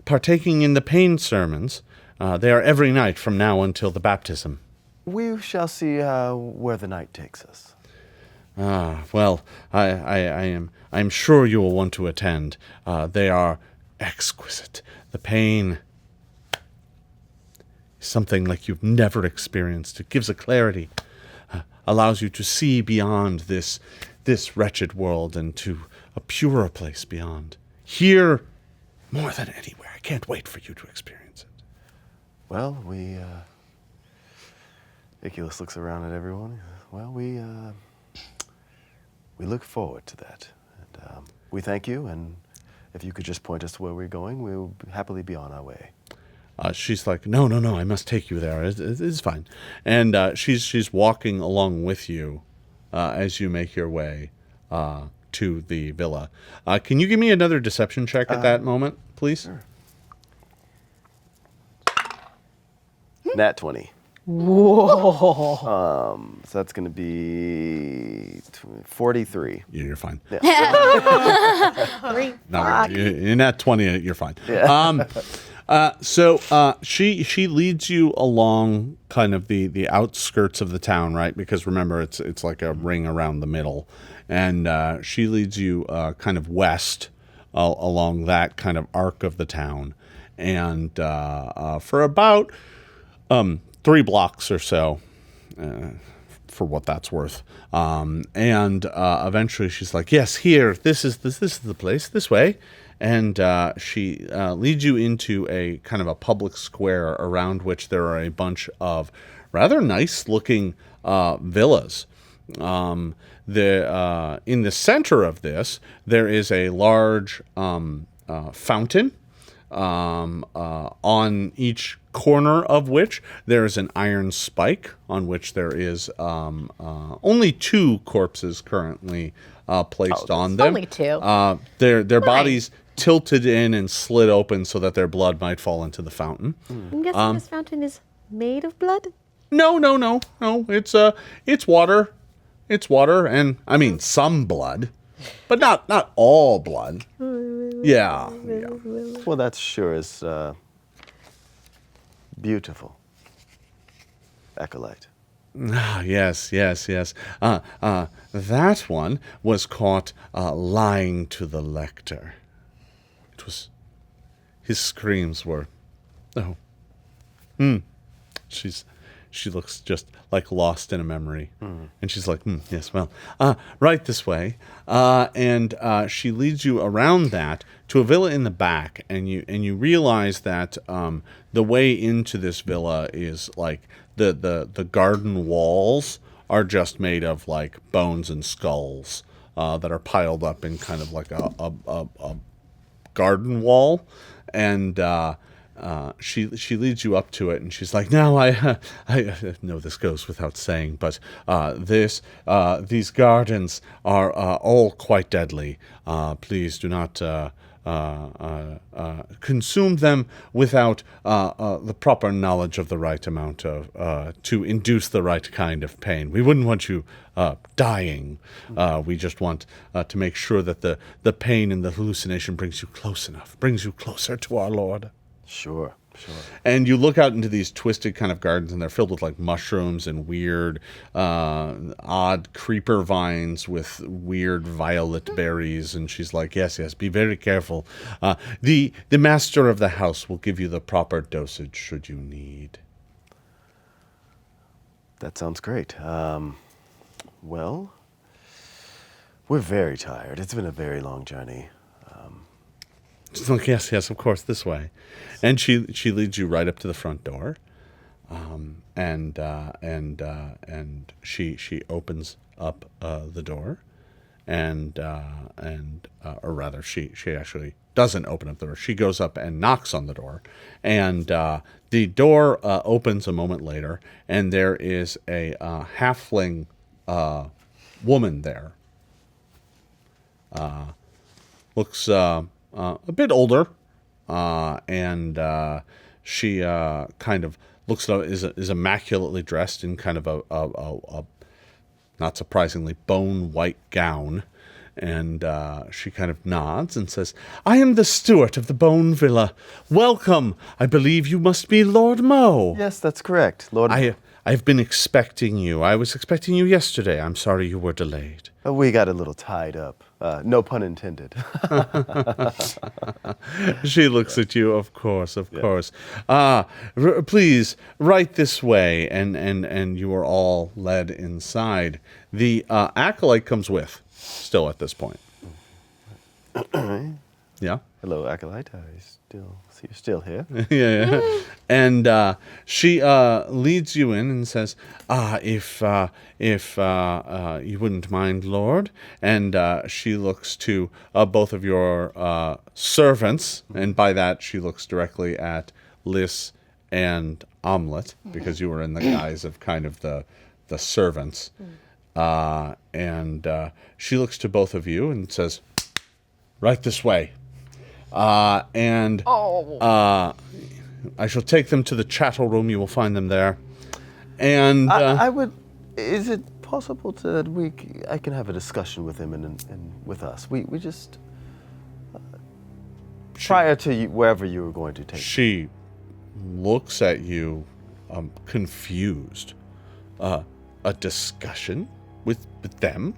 S1: partaking in the pain sermons? They are every night from now until the baptism.
S3: We shall see where the night takes us.
S1: Well, I'm sure you will want to attend. They are exquisite. The pain is something like you've never experienced. It gives a clarity, allows you to see beyond this wretched world and to a purer place beyond. Here, more than anywhere. I can't wait for you to experience it.
S3: Well, Iculus looks around at everyone. Well, we look forward to that. And we thank you, and if you could just point us to where we're going, we'll happily be on our way.
S1: She's like, no, I must take you there. It's fine. And she's walking along with you as you make your way to the villa. Can you give me another deception check at that moment, please?
S3: Sure. Nat 20.
S8: Whoa.
S3: So that's going to be 43.
S1: Yeah, you're fine.
S3: Yeah.
S1: No, you're not 20. You're fine. Yeah. So she leads you along kind of the outskirts of the town, right? Because remember, it's like a ring around the middle, and she leads you kind of west along that kind of arc of the town, and for about 3 blocks or so, for what that's worth. And eventually she's like, yes, here, this is the place, this way. And she leads you into a kind of a public square around which there are a bunch of rather nice-looking villas. In the center of this, there is a large fountain on each corner of which there is an iron spike on which there is only 2 corpses currently placed on them.
S4: Only 2.
S1: Their bodies tilted in and slid open so that their blood might fall into the fountain.
S4: I'm guessing this fountain is made of blood?
S1: No. It's water. It's water, and I mean some blood, but not all blood. Yeah.
S9: Well, that sure is beautiful. Acolyte.
S1: Yes. That one was caught lying to the lector. It was. His screams were. Oh. She looks just like lost in a memory. And she's like, yes, well, right this way. And she leads you around that to a villa in the back. And you realize that the way into this villa is like the garden walls are just made of like bones and skulls that are piled up in kind of like a garden wall. And she leads you up to it, and she's like, "Now I know this goes without saying, but these gardens are all quite deadly. Please do not consume them without the proper knowledge of the right amount of to induce the right kind of pain. We wouldn't want you dying. We just want to make sure that the pain and the hallucination brings you closer to our Lord."
S9: Sure.
S1: And you look out into these twisted kind of gardens, and they're filled with like mushrooms and weird, odd creeper vines with weird violet berries. And she's like, yes, be very careful. The master of the house will give you the proper dosage should you need.
S9: That sounds great. Well, we're very tired. It's been a very long journey.
S1: She's like, yes, of course, this way. And she leads you right up to the front door. And she opens up the door. Or rather, she actually doesn't open up the door. She goes up and knocks on the door. And the door opens a moment later, and there is a halfling woman there. Looks a bit older, and she kind of looks is immaculately dressed in kind of a not surprisingly bone white gown, and she kind of nods and says, "I am the steward of the Bone Villa. Welcome. I believe you must be Lord Mo."
S9: Yes, that's correct, Lord.
S1: I've been expecting you. I was expecting you yesterday. I'm sorry you were delayed.
S9: We got a little tied up. No pun intended.
S1: She looks at you, of course. Please, right this way, and you are all led inside. The acolyte comes with, still at this point. Yeah?
S9: Hello, Acolyte. I still see you're still here.
S1: Yeah. And she leads you in and says, if you wouldn't mind, Lord. And she looks to both of your servants, and by that she looks directly at Liz and Omelette, because you were in the guise of kind of the servants. And she looks to both of you and says, "Right this way. I shall take them to the chattel room. You will find them there." And
S9: I would. Is it possible that I can have a discussion with him and with us? We just prior to wherever you were going to take.
S1: She looks at you, confused. A discussion with them?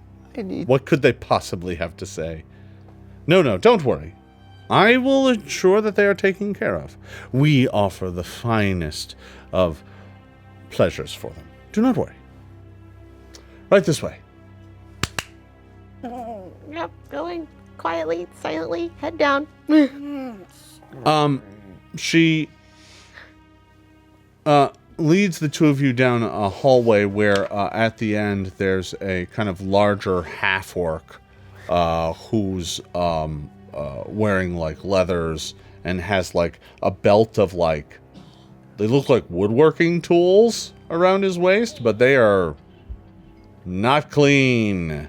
S1: What could they possibly have to say? No, don't worry. I will ensure that they are taken care of. We offer the finest of pleasures for them. Do not worry. Right this way.
S4: Yep, going quietly, silently, head down.
S1: She leads the two of you down a hallway where at the end there's a kind of larger half-orc who's wearing like leathers and has like a belt of like, they look like woodworking tools around his waist, but they are not clean.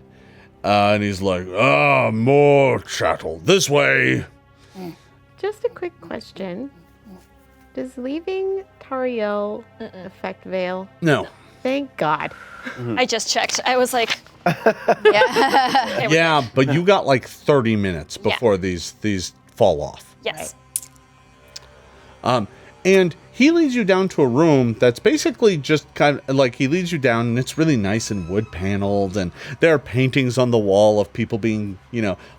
S1: And he's like, more chattel. This way.
S4: Just a quick question. Does leaving Tariel affect Vale?
S1: No.
S4: Thank God.
S7: I just checked. I was like,
S1: Yeah, but you got like 30 minutes before these fall off.
S7: yes.
S1: And he leads you down to a room that's basically just kind of like, he leads you down and it's really nice and wood paneled, and there are paintings on the wall of people being,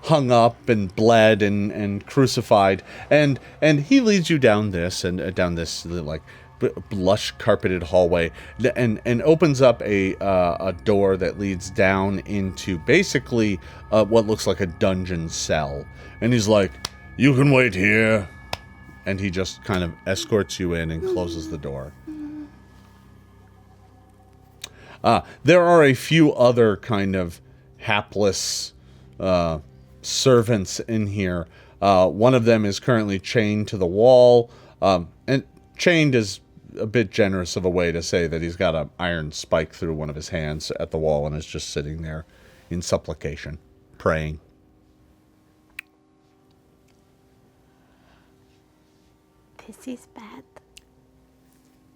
S1: hung up and bled and crucified. And he leads you down this and down this like lush carpeted hallway and opens up a door that leads down into basically what looks like a dungeon cell. And he's like, you can wait here. And he just kind of escorts you in and closes the door. There are a few other kind of hapless servants in here. One of them is currently chained to the wall. And chained is a bit generous of a way to say that he's got an iron spike through one of his hands at the wall and is just sitting there in supplication, praying.
S4: This is bad.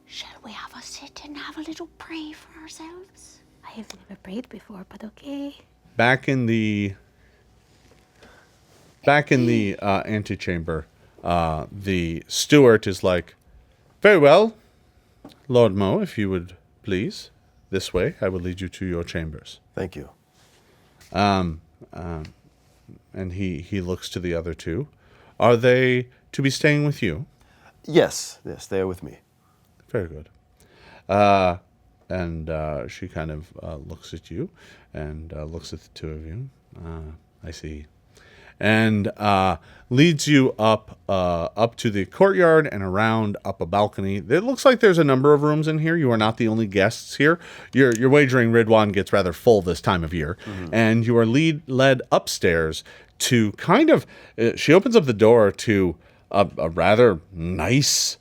S6: Shall we have a sit and have a little pray for ourselves?
S4: I have never prayed before, but okay.
S1: Back in the antechamber, the steward is like, very well, Lord Mo, if you would please, this way, I will lead you to your chambers.
S3: Thank you.
S1: And he looks to the other two. Are they to be staying with you?
S3: Yes, they are with me.
S1: Very good. And she kind of looks at you and looks at the two of you. I see. And leads you up to the courtyard and around up a balcony. It looks like there's a number of rooms in here. You are not the only guests here. You're wagering Ridwan gets rather full this time of year. And you are led upstairs to kind of... she opens up the door to a rather nice,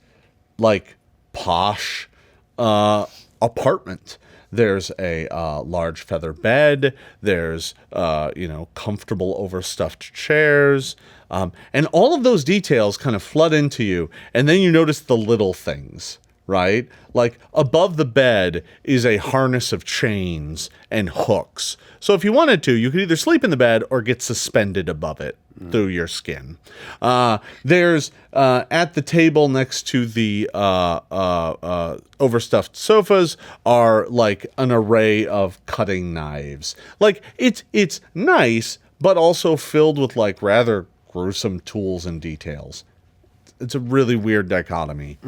S1: like, posh apartment. There's a large feather bed. There's, comfortable overstuffed chairs. And all of those details kind of flood into you. And then you notice the little things, right? Like above the bed is a harness of chains and hooks. So if you wanted to, you could either sleep in the bed or get suspended above it through your skin. There's at the table next to the overstuffed sofas are like an array of cutting knives. Like it's nice, but also filled with like rather gruesome tools and details. It's a really weird dichotomy.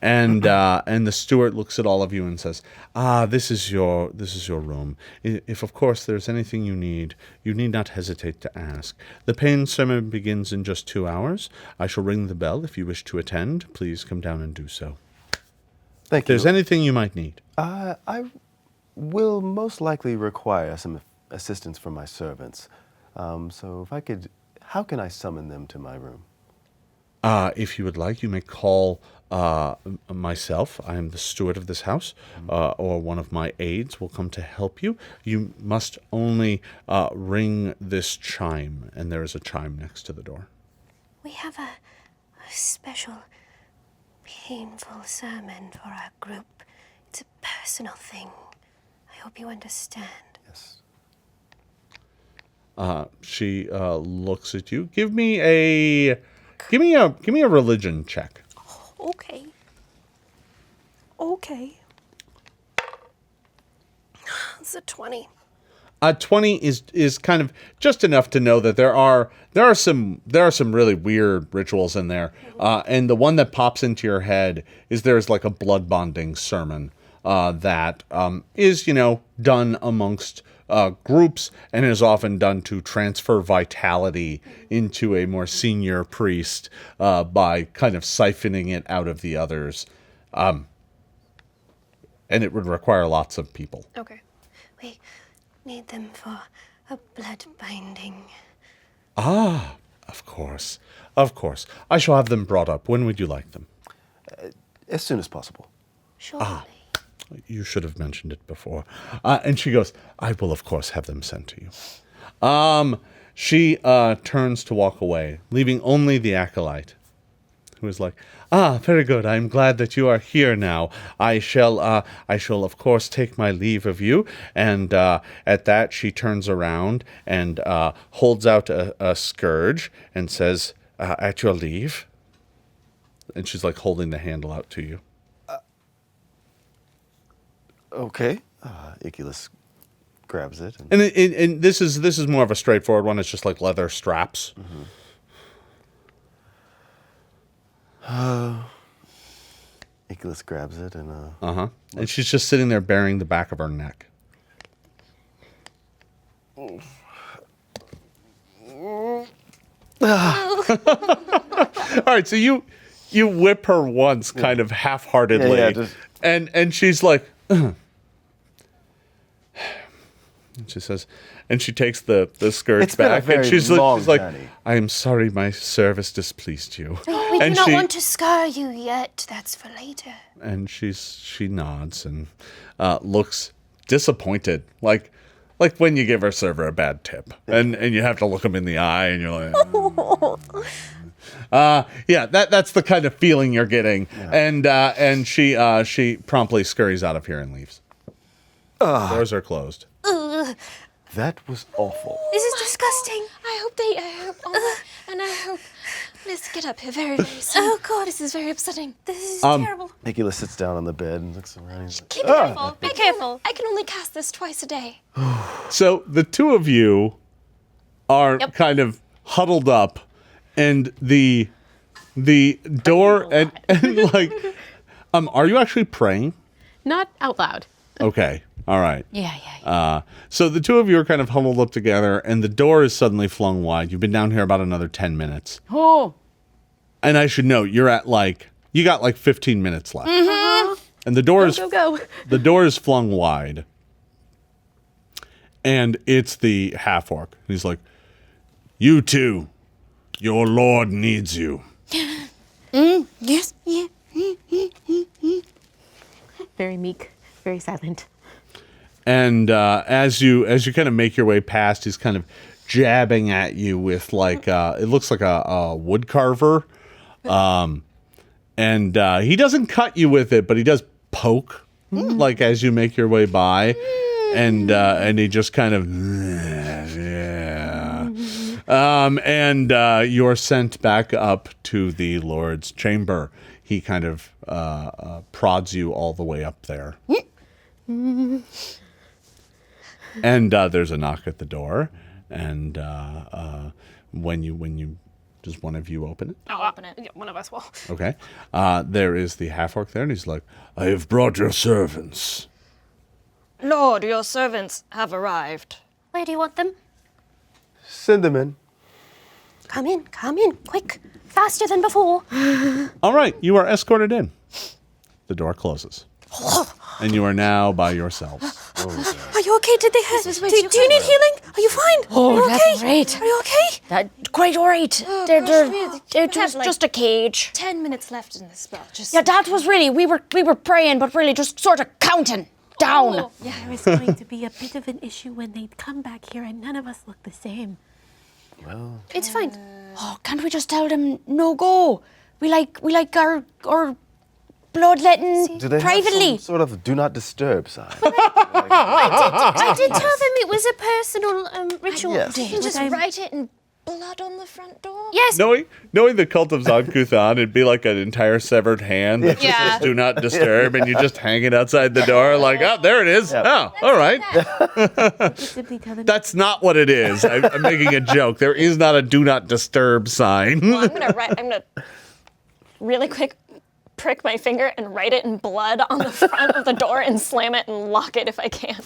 S1: And the steward looks at all of you and says, this is your room. If of course there's anything you need not hesitate to ask. The pain sermon begins in just 2 hours. I shall ring the bell. If you wish to attend, please come down and do so.
S3: Thank
S1: If there's anything you might need.
S3: I will most likely require some assistance from my servants. So if I could, how can I summon them to my room?
S1: If you would like, you may call myself. I am the steward of this house, or one of my aides will come to help you. You must only ring this chime, and there is a chime next to the door.
S2: We have a special, painful sermon for our group. It's a personal thing. I hope you understand.
S3: Yes.
S1: She looks at you. Give me a religion check.
S2: Okay. Okay. It's a 20.
S1: 20 is kind of just enough to know that there are some really weird rituals in there. And the one that pops into your head is there's like a blood bonding sermon that is done amongst groups and is often done to transfer vitality into a more senior priest by kind of siphoning it out of the others. And it would require lots of people.
S2: Okay. We need them for a blood binding.
S1: Of course. Of course. I shall have them brought up. When would you like them?
S3: As soon as possible.
S2: Surely.
S1: You should have mentioned it before. And she goes, I will, of course, have them sent to you. She turns to walk away, leaving only the acolyte, who is like, very good. I'm glad that you are here now. I shall, of course, take my leave of you. And at that, she turns around and holds out a scourge and says, at your leave. And she's like holding the handle out to you.
S3: Okay. Iculus grabs it.
S1: And this is more of a straightforward one. It's just like leather straps.
S3: Iculus grabs it and
S1: And she's just sitting there baring the back of her neck. All right, so you whip her once, kind of half-heartedly, and she's like, and she says, and she takes the scourge
S3: It's been a
S1: back,
S3: very
S1: and she's
S3: long
S1: like,
S3: journey.
S1: I am sorry my service displeased you.
S2: We do not want to scar you yet. That's for later.
S1: And she nods and looks disappointed, like when you give our server a bad tip, and you have to look them in the eye, and you're like, yeah, that's the kind of feeling you're getting, and she promptly scurries out of here and leaves. Doors are closed.
S3: that was awful.
S2: This is disgusting.
S7: And I hope. Let's get up here very, very soon.
S2: Oh God,
S7: This is very upsetting.
S2: this is terrible.
S3: Iculus sits down on the bed and looks around. He's like,
S7: Keep careful. Be careful. I can only cast this twice a day.
S1: So the two of you are kind of huddled up, and the door and like, are you actually praying?
S4: Not out loud.
S1: Okay, all right.
S4: Yeah.
S1: So the two of you are kind of huddled up together, and the door is suddenly flung wide. You've been down here about another 10 minutes.
S4: Oh.
S1: And I should note, you got like 15 minutes left. And the door is
S4: Go.
S1: the door is flung wide. And it's the half-orc. He's like, you two, your lord needs you.
S7: Yes. Yeah.
S4: Very meek, very silent.
S1: And as you kind of make your way past, he's kind of jabbing at you with like it looks like a wood carver, and he doesn't cut you with it, but he does poke like as you make your way by, and he just kind of and you're sent back up to the Lord's chamber. He kind of prods you all the way up there. And there's a knock at the door, and when you does one of you open it?
S2: I'll open it. Yeah, one of us will.
S1: Okay. There is the half-orc there, and he's like, I have brought your servants.
S7: Lord, your servants have arrived.
S2: Where do you want them?
S3: send them in.
S2: Come in, quick. Faster than before.
S1: All right, you are escorted in. The door closes. And you are now by yourselves.
S2: Are you okay? Did they hurt? Do you need healing? Are you fine?
S6: Oh,
S2: Are you
S6: that's
S2: okay?
S6: great.
S2: Are you okay?
S6: Quite all right. They're just a cage.
S7: 10 minutes left in this spell. Just
S6: Yeah, that was really, we were praying, but really just sort of counting down.
S4: There is going to be a bit of an issue when they come back here and none of us look the same.
S2: It's fine.
S6: Oh, can't we just tell them no go? We like our bloodletting
S3: Do they
S6: privately.
S3: have some sort of do not disturb sign?
S2: I did tell them it was a personal ritual.
S3: Yes.
S7: you just write it in blood on the front door.
S2: Yes.
S1: Knowing the cult of Zon Kuthon, it'd be like an entire severed hand that just says do not disturb, and you just hang it outside the door like, oh, there it is. Oh, all right.
S4: Simply tell them
S1: That's not what it is. I'm making a joke. There is not a do not disturb sign.
S7: I'm gonna really quick prick my finger and write it in blood on the front of the door and slam it and lock it if I can.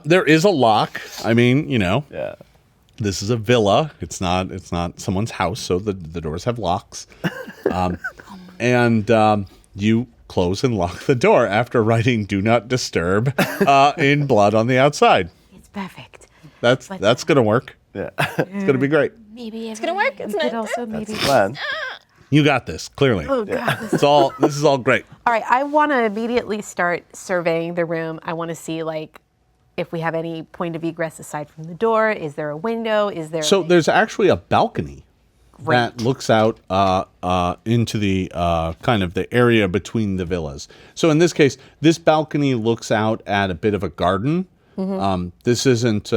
S1: There is a lock. I mean,
S3: Yeah.
S1: this is a villa. It's not someone's house, so the doors have locks. And you close and lock the door after writing "Do not disturb" in blood on the outside.
S4: it's perfect.
S1: That's gonna work.
S9: Yeah.
S1: It's gonna be great.
S7: Maybe it's gonna work. It's
S4: Could
S7: not.
S4: also maybe.
S9: Plan.
S1: You got this. Clearly,
S4: Oh God.
S1: this is all great.
S4: All right, I want to immediately start surveying the room. I want to see like if we have any point of egress aside from the door. Is there a window? Is there?
S1: So there's actually a balcony that looks out into the kind of the area between the villas. So in this case, this balcony looks out at a bit of a garden. This isn't.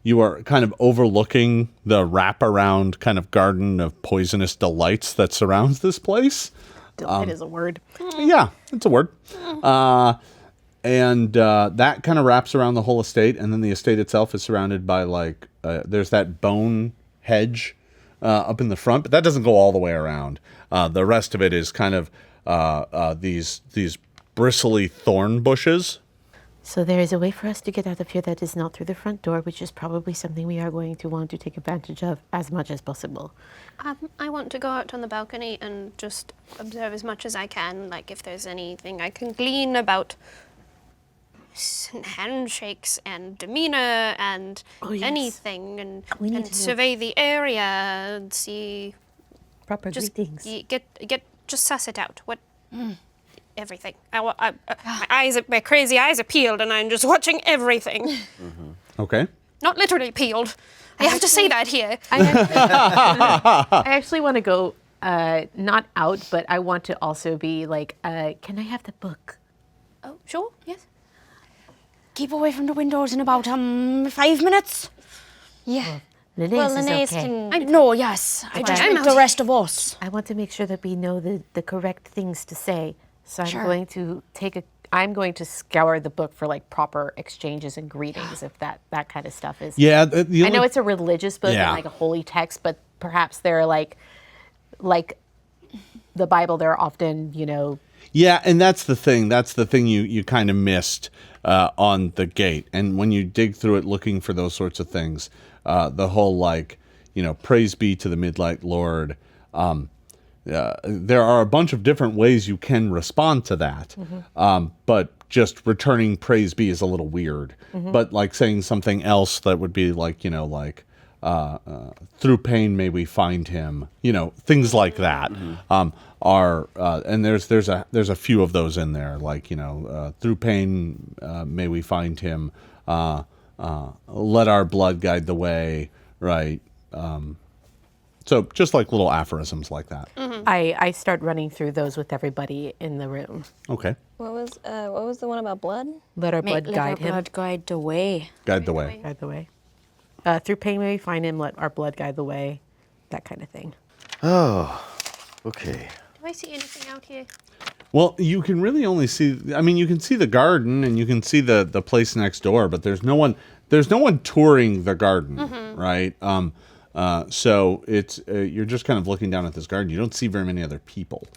S1: You are kind of overlooking the wraparound kind of garden of poisonous delights that surrounds this place.
S4: Delight is a word.
S1: Yeah, it's a word. And that kind of wraps around the whole estate, and then the estate itself is surrounded by like there's that bone hedge up in the front, but that doesn't go all the way around. The rest of it is kind of these bristly thorn bushes.
S4: So there is a way for us to get out of here that is not through the front door, which is probably something we are going to want to take advantage of as much as possible.
S2: I want to go out on the balcony and just observe as much as I can, like if there's anything I can glean about handshakes and demeanor and anything, and
S4: need to
S2: survey the area and see.
S4: Proper
S2: Just
S4: greetings.
S2: just suss it out. What? Everything. My crazy eyes are peeled, and I'm just watching everything.
S1: Okay.
S2: Not literally peeled. I have to say that here.
S4: I actually want to go not out, but I want to also be like, can I have the book?
S2: Oh, sure. Yes.
S6: Keep away from the windows in about 5 minutes.
S7: Yeah.
S4: Linnaeus
S7: Well,
S4: is
S7: Linnaeus
S4: okay.
S7: can.
S6: No, yes. I just
S2: I'm
S6: think the rest of us.
S4: I want to make sure that we know the correct things to say. So I'm
S6: Sure.
S4: going to I'm going to scour the book for like proper exchanges and greetings, if that kind of stuff is.
S1: Yeah.
S4: I know it's a religious book
S1: Yeah.
S4: and like a holy text, but perhaps they're like the Bible. They're often,
S1: Yeah, and that's the thing. That's the thing you kind of missed on the gate. And when you dig through it looking for those sorts of things, the whole praise be to the Midnight Lord. There are a bunch of different ways you can respond to that. But just returning praise be is a little weird. But like saying something else that would be like, through pain may we find him, things like that. Are and there's a few of those in there, like through pain may we find him, let our blood guide the way, right? So just like little aphorisms like that.
S4: I start running through those with everybody in the room.
S1: Okay,
S7: What was the one about blood?
S4: Let our blood
S6: Let
S4: guide
S6: our
S4: him.
S6: blood guide the way.
S1: guide the way.
S4: Guide the way. Through pain may we find him. Let our blood guide the way. That kind of thing.
S9: Oh, okay.
S2: Do I see anything out here?
S1: Well, you can really only see. I mean, you can see the garden and you can see the place next door, but there's no one. There's no one touring the garden, right? So it's you're just kind of looking down at this garden. You don't see very many other people.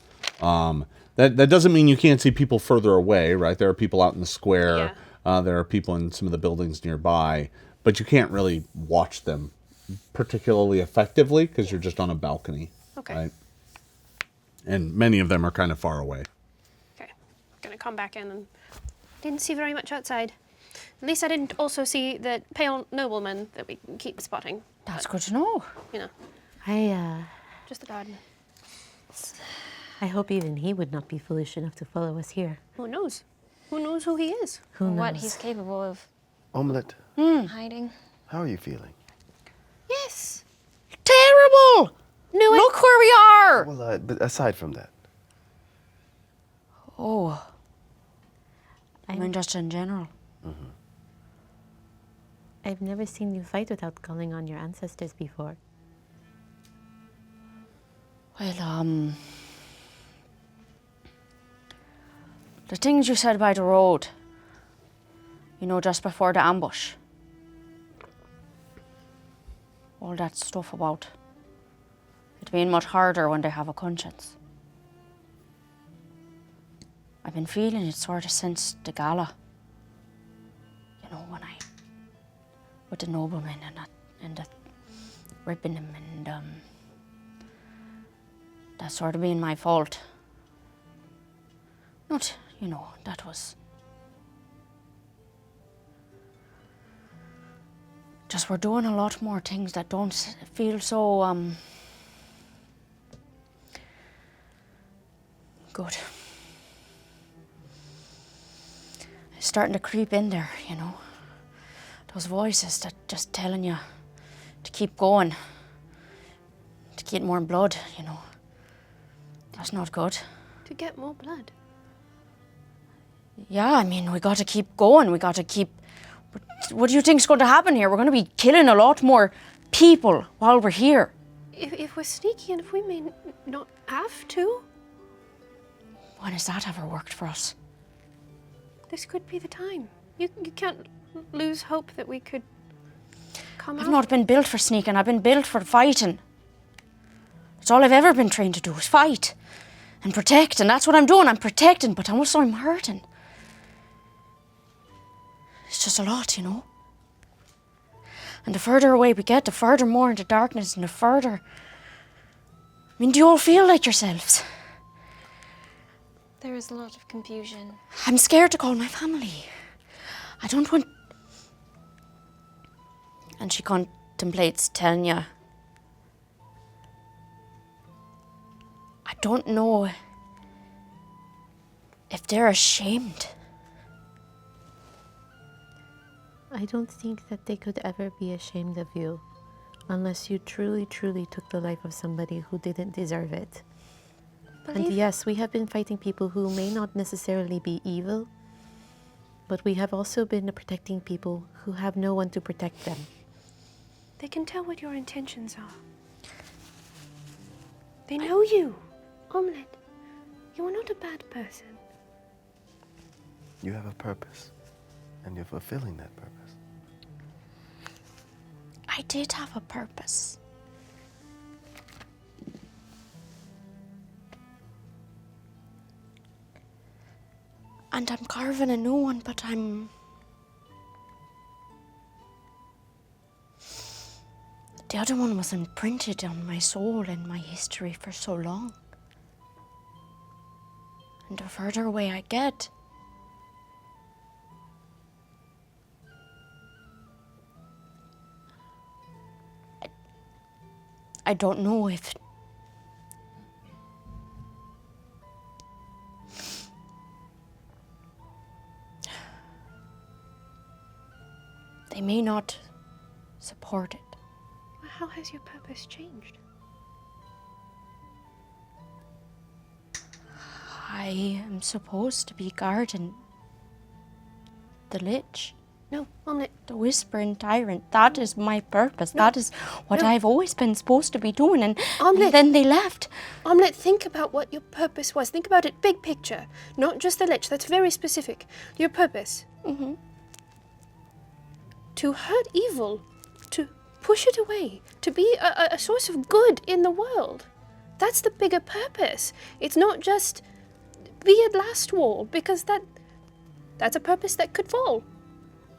S1: That doesn't mean you can't see people further away, right? There are people out in the square. There are people in some of the buildings nearby, but you can't really watch them particularly effectively because you're just on a balcony,
S2: Okay.
S1: right? And many of them are kind of far away.
S2: Okay. Gonna come back in and didn't see very much outside. At least I didn't also see the pale nobleman that we keep spotting.
S6: That's good to know.
S2: Just the garden.
S4: I hope even he would not be foolish enough to follow us here.
S2: Who knows? Who knows who he is?
S4: Who knows?
S7: What he's capable of
S3: Omelette,
S7: hiding.
S3: how are you feeling?
S2: Yes.
S6: Terrible! Look where we are!
S3: Well, but aside from that,
S6: Oh. I mean, just in general.
S4: I've never seen you fight without calling on your ancestors before.
S6: Well, the things you said by the road, just before the ambush. All that stuff about it being much harder when they have a conscience. I've been feeling it sort of since the gala. When with the noblemen and the ripping them and that sort of being my fault. Not, that was Just we're doing a lot more things that don't feel so, good. It's starting to creep in there, you know. Those voices that just telling you to keep going, to get more blood, you know. That's not good.
S2: To get more blood.
S6: Yeah, I mean, we got to keep going. We got to keep... What do you think's going to happen here? We're going to be killing a lot more people while we're here.
S2: If we're sneaky and if we may not have to,
S6: When has that ever worked for us?
S2: this could be the time. You can't lose hope that we could come
S6: I've
S2: out.
S6: not been built for sneaking. I've been built for fighting. That's all I've ever been trained to do is fight and protect. And that's what I'm doing. I'm protecting, but also I'm hurting. It's just a lot, you know. And the further away we get, the further more into darkness and the further... I mean, do you all feel like yourselves?
S7: There is a lot of confusion.
S6: I'm scared to call my family. I don't want... And she contemplates telling you. I don't know if they're ashamed.
S4: I don't think that they could ever be ashamed of you unless you truly, truly took the life of somebody who didn't deserve it. And yes, we have been fighting people who may not necessarily be evil, but we have also been protecting people who have no one to protect them.
S2: They can tell what your intentions are. They know you. Omelette, you are not a bad person.
S3: You have a purpose, and you're fulfilling that purpose.
S6: I did have a purpose. And I'm carving a new one, but the other one was imprinted on my soul and my history for so long. And the further away I get, I don't know if they may not support it.
S2: How has your purpose changed?
S6: I am supposed to be guarding the Lich.
S2: No, Omelette.
S6: The Whispering Tyrant. That is my purpose. That is what I've always been supposed to be doing. And then they left.
S2: Omelette, think about what your purpose was. Think about it big picture, not just the Lich. That's very specific. Your purpose.
S6: Mm-hmm.
S2: To hurt evil, to push it away, to be a source of good in the world. That's the bigger purpose. It's not just be at Lastwall, because that's a purpose that could fall.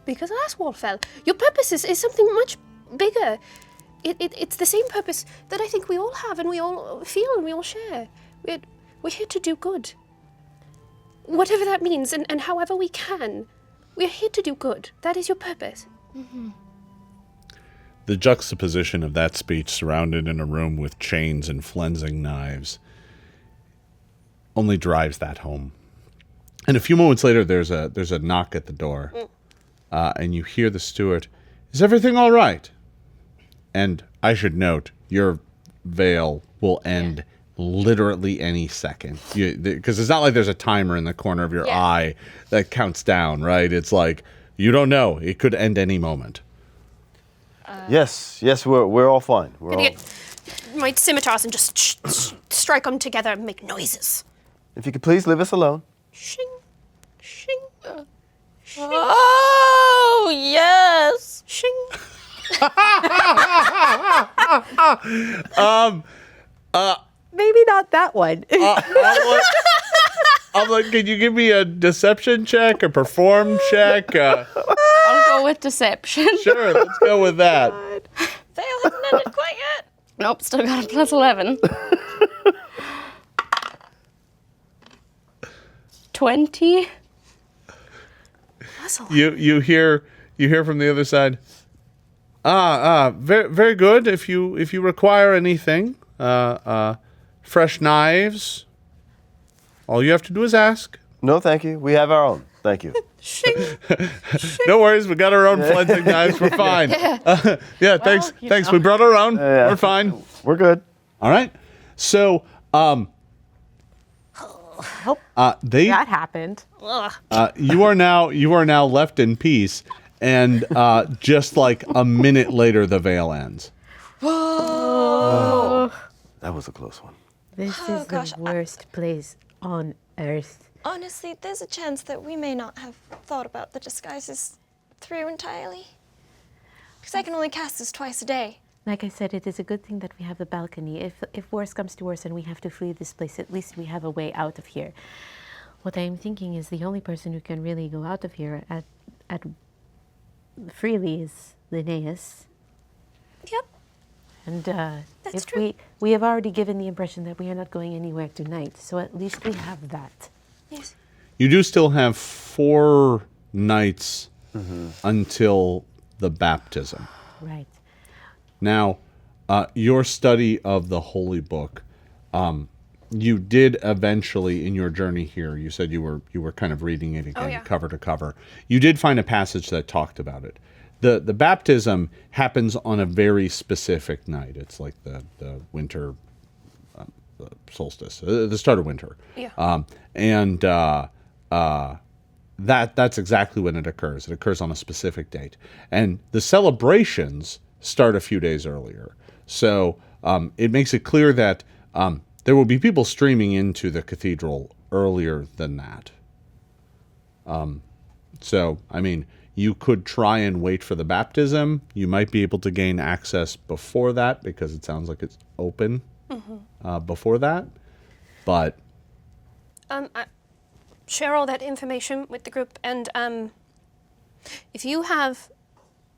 S2: Because Lastwall fell. Your purpose is something much bigger. It's the same purpose that I think we all have and we all feel and we all share. We're here to do good. Whatever that means and however we can. We're here to do good. That is your purpose.
S6: Mm-hmm.
S1: The juxtaposition of that speech surrounded in a room with chains and flensing knives only drives that home. And a few moments later, there's a knock at the door. And you hear the steward, "Is everything all right?" And I should note, your veil will end literally any second. Because it's not like there's a timer in the corner of your eye that counts down, right? It's like, you don't know. It could end any moment.
S3: Yes, we're all fine. We're
S2: Gonna
S3: all...
S2: get my scimitars and just strike them together and make noises.
S3: If you could please leave us alone.
S2: Shing, shing, shing,
S6: Oh, yes.
S2: shing.
S8: Maybe not that one.
S1: I'm like, can you give me a deception check, a perform check?
S6: I'll go with deception.
S1: Sure, let's go with that.
S6: Fail hasn't ended quite yet. Nope, still got a plus 11. 20.
S2: That's a lot.
S1: You hear from the other side, Very, very good. If you require anything, fresh knives, all you have to do is ask.
S9: No, thank you. We have our own. Thank you.
S1: No worries, we got our own flensing knives. We're fine. Thanks. Thanks. We brought our own. We're fine.
S9: We're good.
S1: All right. So,
S4: That happened.
S1: you are now left in peace, and just like a minute later, the veil ends.
S9: That was a close one.
S4: This is
S7: gosh,
S4: the worst place on earth.
S7: Honestly, there's a chance that we may not have thought about the disguises through entirely. Because I can only cast this twice a day.
S4: Like I said, it is a good thing that we have the balcony. If worse comes to worse and we have to flee this place, at least we have a way out of here. What I'm thinking is the only person who can really go out of here at freely is Linnaeus.
S2: Yep.
S4: And
S2: That's
S4: if
S2: true.
S4: we have already given the impression that we are not going anywhere tonight, so at least we have that.
S2: Yes.
S1: You do still have 4 nights until the baptism.
S4: Right.
S1: Now, your study of the Holy Book, you did eventually, in your journey here, you said you were kind of reading it again, cover to cover. You did find a passage that talked about it. The baptism happens on a very specific night. It's like the winter the solstice, the start of winter.
S2: Yeah.
S1: That's exactly when it occurs. It occurs on a specific date. And the celebrations start a few days earlier. So it makes it clear that there will be people streaming into the cathedral earlier than that. So, I mean, you could try and wait for the baptism. You might be able to gain access before that because it sounds like it's open before that. But
S2: I share all that information with the group, and if you have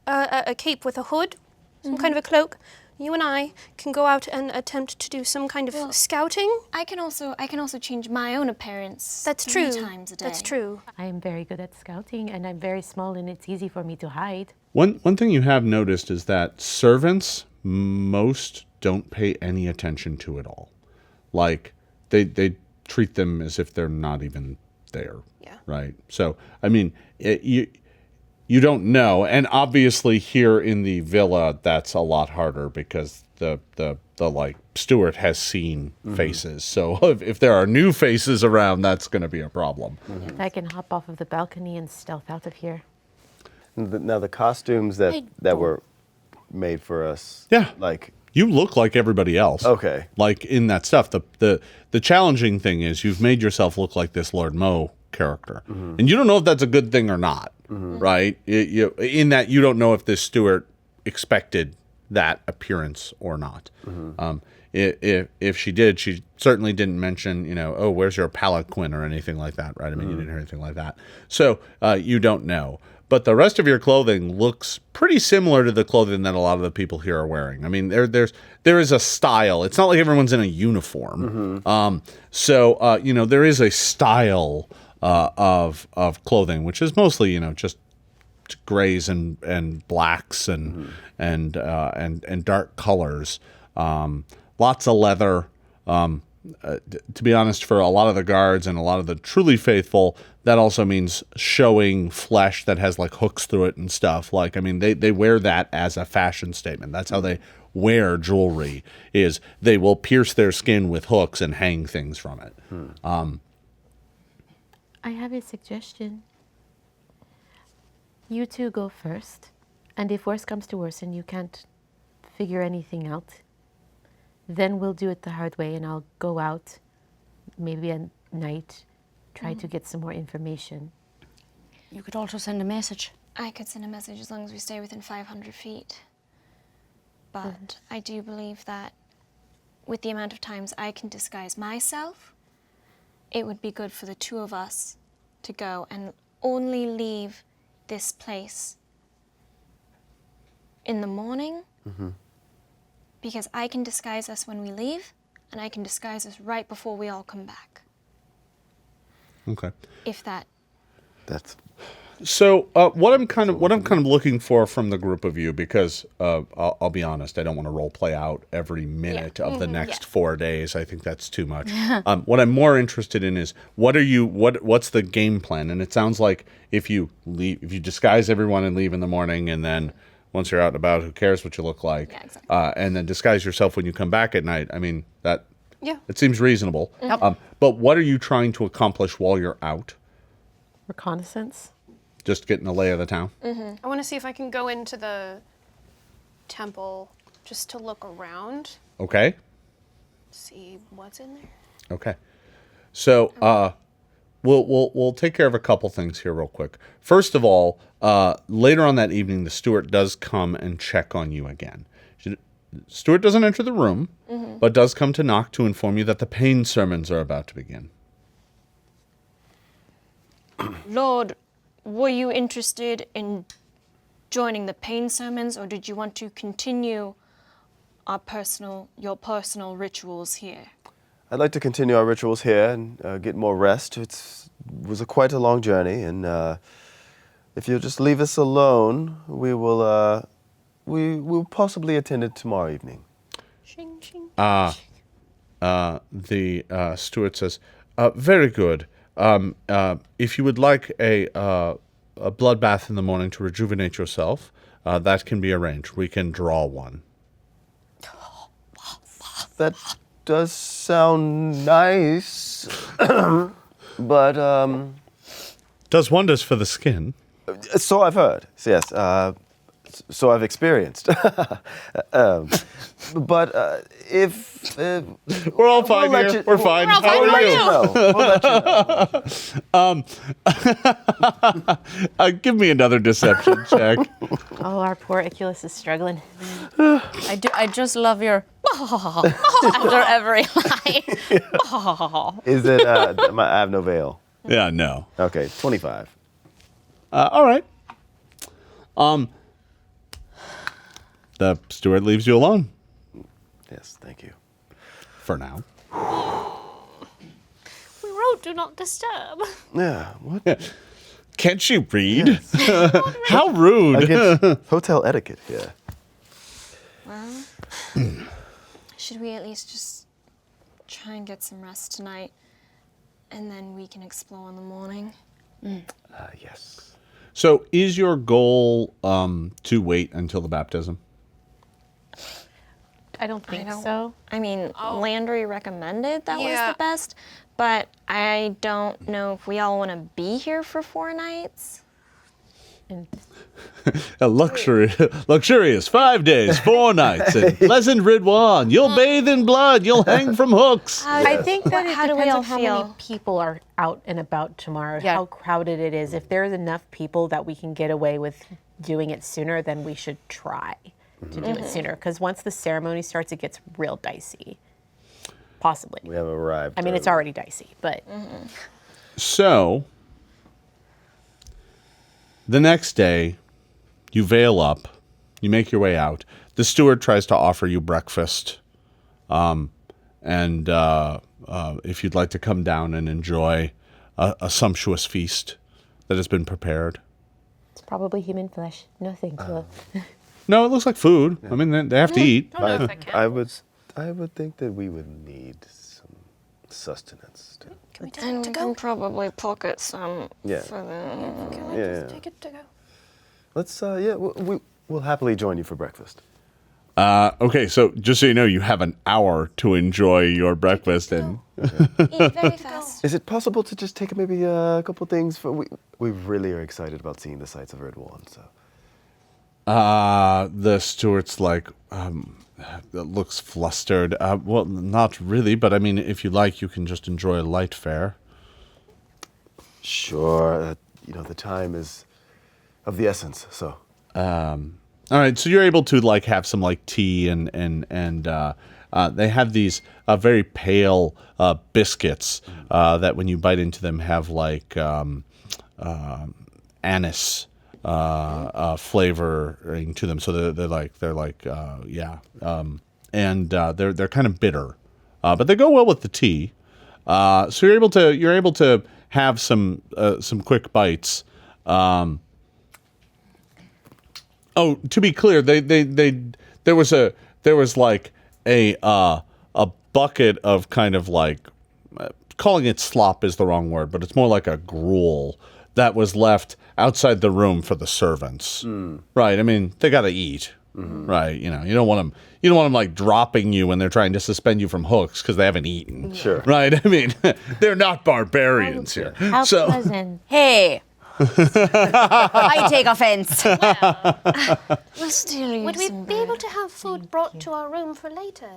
S2: a cape with a hood, some kind of a cloak, you and I can go out and attempt to do some kind of scouting.
S7: I can also change my own appearance.
S2: That's
S7: 3
S2: true.
S7: times a day.
S2: That's true.
S4: I am very good at scouting, and I'm very small, and it's easy for me to hide.
S1: one thing you have noticed is that servants, most don't pay any attention to it all. Like, they treat them as if they're not even there.
S2: Yeah.
S1: Right? So, I mean, you don't know, and obviously here in the villa, that's a lot harder because the like steward has seen faces. So if there are new faces around, that's going to be a problem.
S4: If I can hop off of the balcony and stealth out of here.
S9: Now the costumes that were made for us.
S1: Yeah.
S9: Like,
S1: You look like everybody else.
S9: Okay.
S1: Like in that stuff. The challenging thing is you've made yourself look like this Lord Mo character, and you don't know if that's a good thing or not. Right? In that you don't know if this steward expected that appearance or not. If she did, she certainly didn't mention, oh, where's your palanquin or anything like that, right? I mean, you didn't hear anything like that. So you don't know. But the rest of your clothing looks pretty similar to the clothing that a lot of the people here are wearing. I mean, there is a style. It's not like everyone's in a uniform. So there is a style of clothing, which is mostly, just grays and blacks and dark colors. Lots of leather. To be honest, for a lot of the guards and a lot of the truly faithful, that also means showing flesh that has like hooks through it and stuff. Like, I mean, they wear that as a fashion statement. That's how they wear jewelry, is they will pierce their skin with hooks and hang things from it.
S4: I have a suggestion. You two go first, and if worse comes to worse and you can't figure anything out, then we'll do it the hard way, and I'll go out, maybe at night, try to get some more information.
S6: You could also send a message.
S7: I could send a message as long as we stay within 500 feet. But I do believe that with the amount of times I can disguise myself, it would be good for the two of us to go and only leave this place in the morning. Because I can disguise us when we leave, and I can disguise us right before we all come back.
S1: Okay.
S7: If that...
S1: So what I'm kind of looking for from the group of you, because I'll be honest, I don't want to role play out every minute of the next 4 days. I think that's too much. What I'm more interested in is what's the game plan? And it sounds like if you disguise everyone and leave in the morning, and then once you're out and about, who cares what you look like?
S7: Yeah, exactly.
S1: And then disguise yourself when you come back at night. I mean that.
S5: Yeah.
S1: It seems reasonable. But what are you trying to accomplish while you're out?
S4: Reconnaissance.
S1: Just getting a lay of the town?
S5: I want to see if I can go into the temple just to look around,
S1: Okay.
S5: see what's in there.
S1: Okay. So we'll take care of a couple things here real quick. First of all, later on that evening, the steward does come and check on you again. Steward doesn't enter the room, but does come to knock to inform you that the pain sermons are about to begin.
S7: Lord, were you interested in joining the pain sermons, or did you want to continue your personal rituals here?
S3: I'd like to continue our rituals here and get more rest. It was quite a long journey, and if you'll just leave us alone, we will possibly attend it tomorrow evening.
S5: Shing, shing.
S1: The steward says, very good. If you would like a bloodbath in the morning to rejuvenate yourself, that can be arranged. We can draw one.
S3: That does sound nice, but
S1: Does wonders for the skin.
S3: so I've heard. Yes, so I've experienced. But if
S1: We're all fine
S3: let
S1: here.
S3: you-
S1: We're fine.
S5: We're all
S1: How
S5: fine.
S1: are
S5: How are
S1: you?
S5: you?
S3: We'll let you know.
S1: Give me another deception check.
S4: Oh, our poor Iculus is struggling.
S6: I just love your after every line.
S3: Is it? I have no veil.
S1: Yeah, no.
S3: Okay, 25.
S1: All right. The steward leaves you alone
S3: Yes, thank you.
S1: for now.
S5: We wrote "Do not disturb."
S3: Yeah. What?
S1: Can't she read? How rude.
S3: Against hotel etiquette here.
S7: Well, should we at least just try and get some rest tonight, and then we can explore in the morning?
S3: Yes.
S1: So is your goal to wait until the baptism?
S4: I don't think
S7: don't-
S4: so.
S7: I mean, Landry recommended that
S5: Yeah.
S7: was the best, but I don't know if we all want to be here for 4 nights.
S4: And
S1: A luxurious 5 days, 4 nights in pleasant Ridwan. You'll bathe in blood. You'll hang from hooks.
S4: I think that it
S7: How do we
S4: depends
S7: all
S4: on how many
S7: feel?
S4: people are out and about tomorrow,
S6: Yeah.
S4: how crowded it is. If there's enough people that we can get away with doing it sooner, then we should try to do it sooner. Because once the ceremony starts, it gets real dicey. Possibly.
S3: We have arrived.
S4: I mean, it's already dicey, but
S1: So, the next day, you veil up, you make your way out. The steward tries to offer you breakfast, and if you'd like to come down and enjoy a sumptuous feast that has been prepared.
S4: it's probably human flesh. No thank you.
S1: No, it looks like food. I mean, they have to eat.
S5: Don't know if I can.
S3: I would think that we would need some sustenance.
S5: Can we
S7: And
S5: take it
S7: we
S5: to
S7: can
S5: go?
S7: probably pocket some
S3: Yeah.
S7: for the...
S5: Can we
S3: Yeah.
S5: just take it to go?
S3: Let's. We'll happily join you for breakfast.
S1: Okay, so just so you know, you have an hour to enjoy your breakfast, and
S7: Eat very fast.
S3: Is it possible to just take maybe a couple things? We really are excited about seeing the sights of Ridwan. So
S1: the steward's like, looks flustered. Well, not really, but I mean, if you like, you can just enjoy a light fare.
S3: sure, the time is of the essence. So
S1: All right, so you're able to like have some like tea and they have these very pale biscuits that when you bite into them have like anise flavoring to them. So they're kind of bitter, but they go well with the tea. So you're able to have some quick bites. Oh, to be clear, there was like a bucket of kind of like calling it slop is the wrong word, but it's more like a gruel that was left outside the room for the servants. Right? I mean, they got to eat. Right? You know, you don't want them like dropping you when they're trying to suspend you from hooks because they haven't eaten.
S9: Sure.
S1: Right? I mean, they're not barbarians here.
S4: How pleasant.
S6: Hey. I take offense.
S7: We'll steal you
S2: Would we
S7: some
S2: be able to have food brought to our room for later?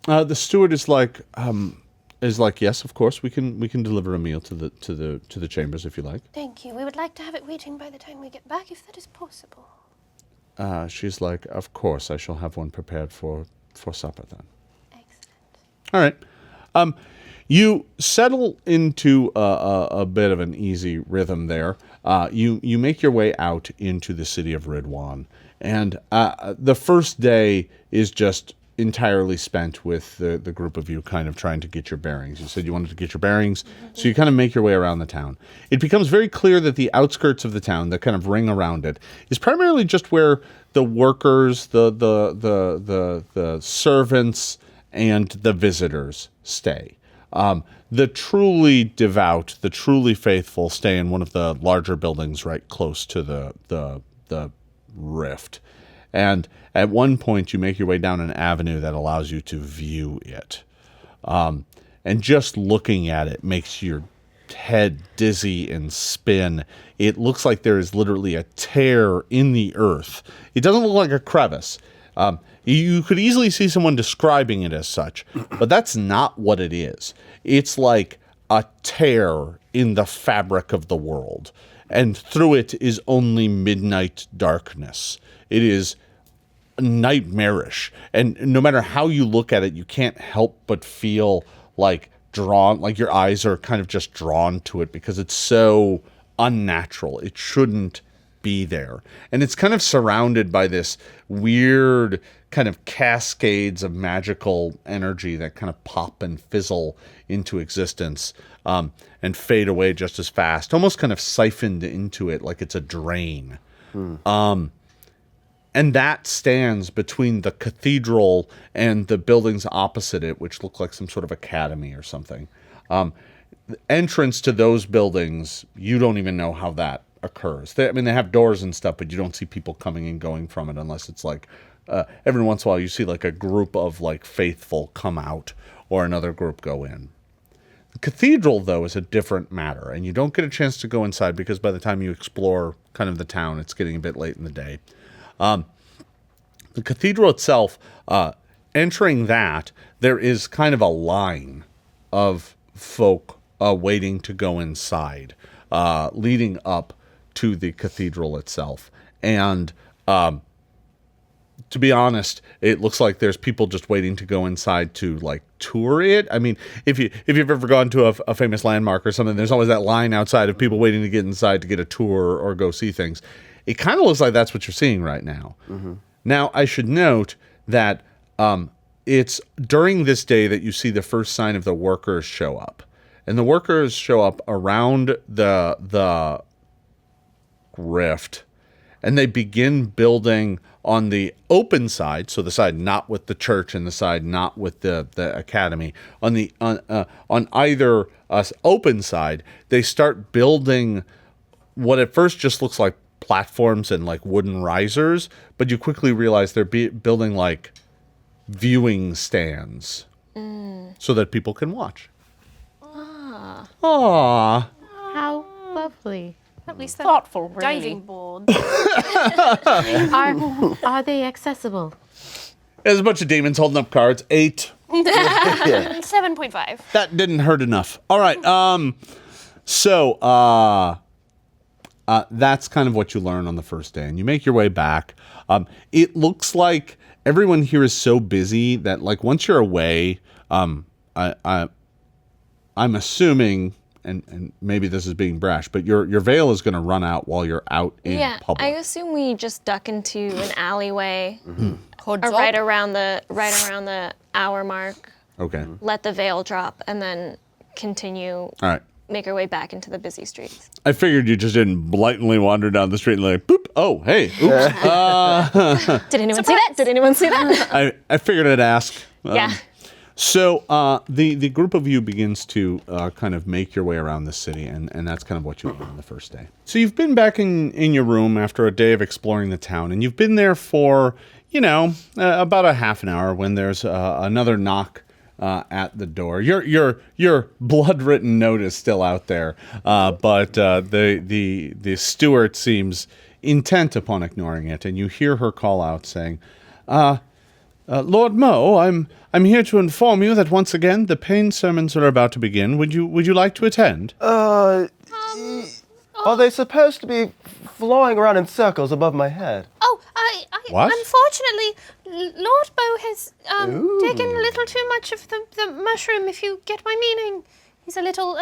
S1: The steward is like, yes, of course, we can deliver a meal to the chambers if you like.
S2: Thank you. We would like to have it waiting by the time we get back, if that is possible.
S1: She's like, of course, I shall have one prepared for supper then.
S2: Excellent.
S1: All right. You settle into a bit of an easy rhythm there. You make your way out into the city of Ridwan, and the first day is just entirely spent with the group of you kind of trying to get your bearings. You said you wanted to get your bearings, so you kind of make your way around the town. It becomes very clear that the outskirts of the town, the kind of ring around it, is primarily just where the workers, the servants, and the visitors stay. The truly devout, the truly faithful stay in one of the larger buildings right close to the rift. And at one point, you make your way down an avenue that allows you to view it. And just looking at it makes your head dizzy and spin. It looks like there is literally a tear in the earth. It doesn't look like a crevice. You could easily see someone describing it as such, but that's not what it is. It's like a tear in the fabric of the world, and through it is only midnight darkness. It is nightmarish, and no matter how you look at it, you can't help but feel like drawn, like your eyes are kind of just drawn to it because it's so unnatural. It shouldn't be there. And it's kind of surrounded by this weird kind of cascades of magical energy that kind of pop and fizzle into existence and fade away just as fast, almost kind of siphoned into it like it's a drain. And that stands between the cathedral and the buildings opposite it, which look like some sort of academy or something. The entrance to those buildings, you don't even know how that occurs. They have doors and stuff, but you don't see people coming and going from it unless it's like every once in a while you see like a group of like faithful come out or another group go in. The cathedral, though, is a different matter, and you don't get a chance to go inside because by the time you explore kind of the town, it's getting a bit late in the day. The cathedral itself, entering that, there is kind of a line of folk waiting to go inside, leading up to the cathedral itself. And to be honest, it looks like there's people just waiting to go inside to like tour it. I mean, if you've ever gone to a famous landmark or something, there's always that line outside of people waiting to get inside to get a tour or go see things. It kind of looks like that's what you're seeing right now. Mm-hmm. Now, I should note that it's during this day that you see the first sign of the workers show up. And the workers show up around the rift, and they begin building on the open side, so the side not with the church and the side not with the academy. On either open side, they start building what at first just looks like platforms and like wooden risers, but you quickly realize they're building like viewing stands so that people can watch. Aww.
S4: How lovely.
S2: At least
S6: Thoughtful, really.
S2: diving board.
S4: Are they accessible?
S1: There's a bunch of demons holding up cards. 8.
S2: 7.5.
S1: That didn't hurt enough. All right. So that's kind of what you learn on the first day, and you make your way back. It looks like everyone here is so busy that, like, once you're away, I'm assuming, and maybe this is being brash, but your veil is going to run out while you're out in public.
S7: I assume we just duck into an alleyway,
S6: Hoods
S7: or
S6: up.
S7: right around the hour mark.
S1: Okay.
S7: Let the veil drop, and then continue.
S1: All right.
S7: make our way back into the busy streets.
S1: I figured you just didn't blatantly wander down the street and like, boop, oh, hey, oops.
S7: Did anyone see that? Did anyone see that?
S1: I figured I'd ask.
S7: Yeah.
S1: So the group of you begins to kind of make your way around the city, and that's kind of what you do on the first day. So you've been back in your room after a day of exploring the town, and you've been there for, about a half an hour when there's another knock at the door. Your blood-written note is still out there, but the steward seems intent upon ignoring it, and you hear her call out saying, Lord Mo, I'm here to inform you that once again the pain sermons are about to begin. Would you like to attend?
S9: Are they supposed to be flying around in circles above my head?
S2: Oh,
S1: What?
S2: unfortunately, Lord Bo has taken a little too much of the mushroom, if you get my meaning. He's a little,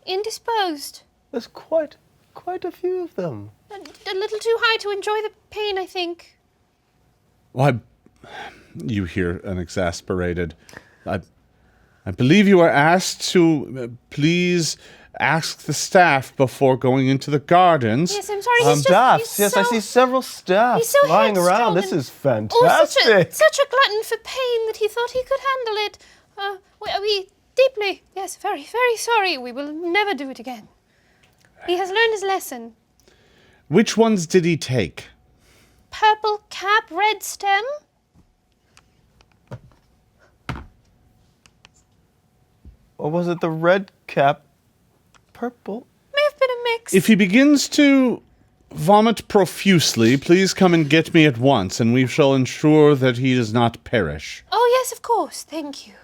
S2: indisposed.
S9: There's quite a few of them.
S2: A little too high to enjoy the pain, I think.
S1: Why, you hear an exasperated, I believe you are asked to please ask the staff before going into the gardens.
S2: Yes, I'm sorry, he's
S9: Staffs,
S2: just...
S9: yes, I see several staffs
S2: he's so
S9: flying around.
S2: headstrong
S9: This
S2: and-
S9: is fantastic.
S2: Such a glutton for pain that he thought he could handle it. We deeply, yes, very, very sorry. We will never do it again. He has learned his lesson.
S1: Which ones did he take?
S2: Purple cap, red stem.
S9: Or was it the red cap, purple?
S2: May have been a mix.
S1: If he begins to vomit profusely, please come and get me at once, and we shall ensure that he does not perish.
S2: Oh, yes, of course. Thank you.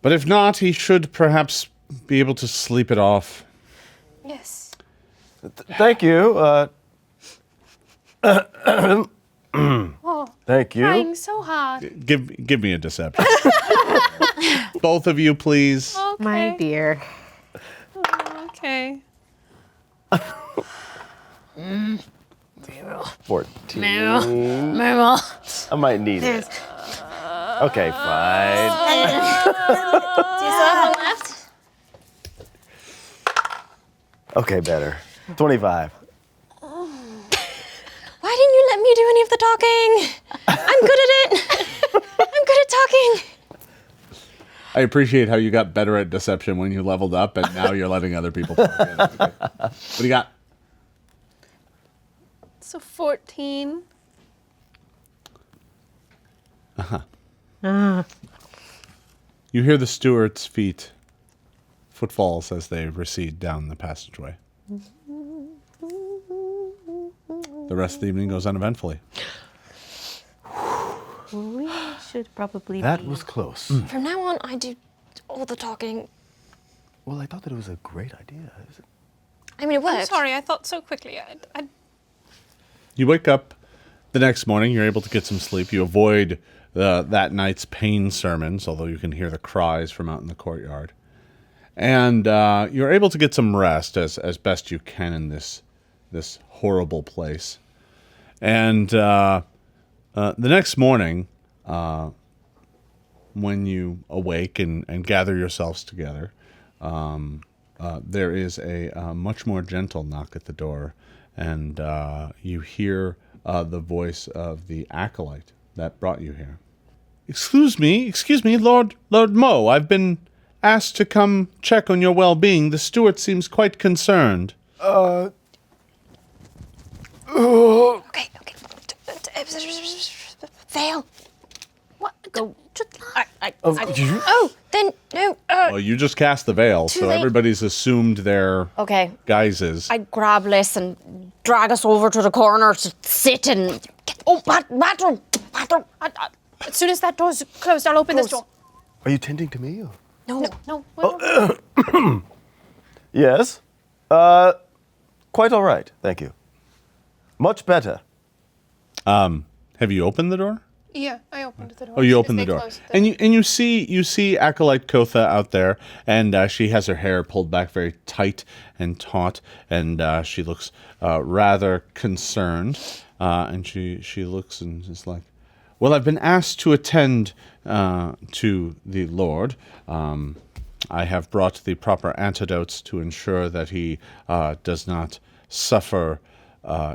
S1: But if not, he should perhaps be able to sleep it off.
S2: Yes.
S9: Thank you.
S2: Oh,
S9: Thank you.
S2: trying so hard.
S1: Give me a deception. Both of you, please.
S2: Okay.
S4: My dear.
S2: Okay.
S9: 14.
S6: Mama.
S9: I might need it. Okay, fine.
S7: Do you still have one left?
S9: Okay, better. 25.
S7: Why didn't you let me do any of the talking? I'm good at it. I'm good at talking.
S1: I appreciate how you got better at deception when you leveled up, and now you're letting other people talk. Yeah, that's okay. What do you got?
S2: So 14.
S1: You hear the steward's footfalls as they recede down the passageway. The rest of the evening goes uneventfully.
S4: We should probably
S9: That
S4: be...
S9: was close.
S7: From now on, I do all the talking.
S9: Well, I thought that it was a great idea.
S7: I mean, it worked.
S2: I'm sorry, I thought so quickly.
S1: You wake up the next morning. You're able to get some sleep. You avoid that night's pain sermons, although you can hear the cries from out in the courtyard. And you're able to get some rest as best you can in this horrible place. And the next morning, when you awake and gather yourselves together, there is a much more gentle knock at the door, and you hear the voice of the acolyte that brought you here. Excuse me, Lord Mo. I've been asked to come check on your well-being. The steward seems quite concerned.
S7: Okay. Fail.
S2: What?
S6: Go.
S7: Then no.
S1: Well, you just cast the veil, so
S7: late.
S1: everybody's assumed their
S6: Okay.
S1: guises.
S6: I grab Liz and drag us over to the corner to sit and... bathroom.
S2: As soon as that door's closed, I'll open this door.
S9: Are you tending to me? Or?
S2: No.
S9: Yes. Quite all right. Thank you. Much better.
S1: Have you opened the door?
S2: Yeah, I opened the door.
S1: Oh, you
S2: as
S1: opened the
S2: they
S1: door,
S2: closed
S1: and you see Acolyte Kotha out there, and she has her hair pulled back very tight and taut, and she looks rather concerned, and she looks and is like, "Well, I've been asked to attend to the Lord. I have brought the proper antidotes to ensure that he does not suffer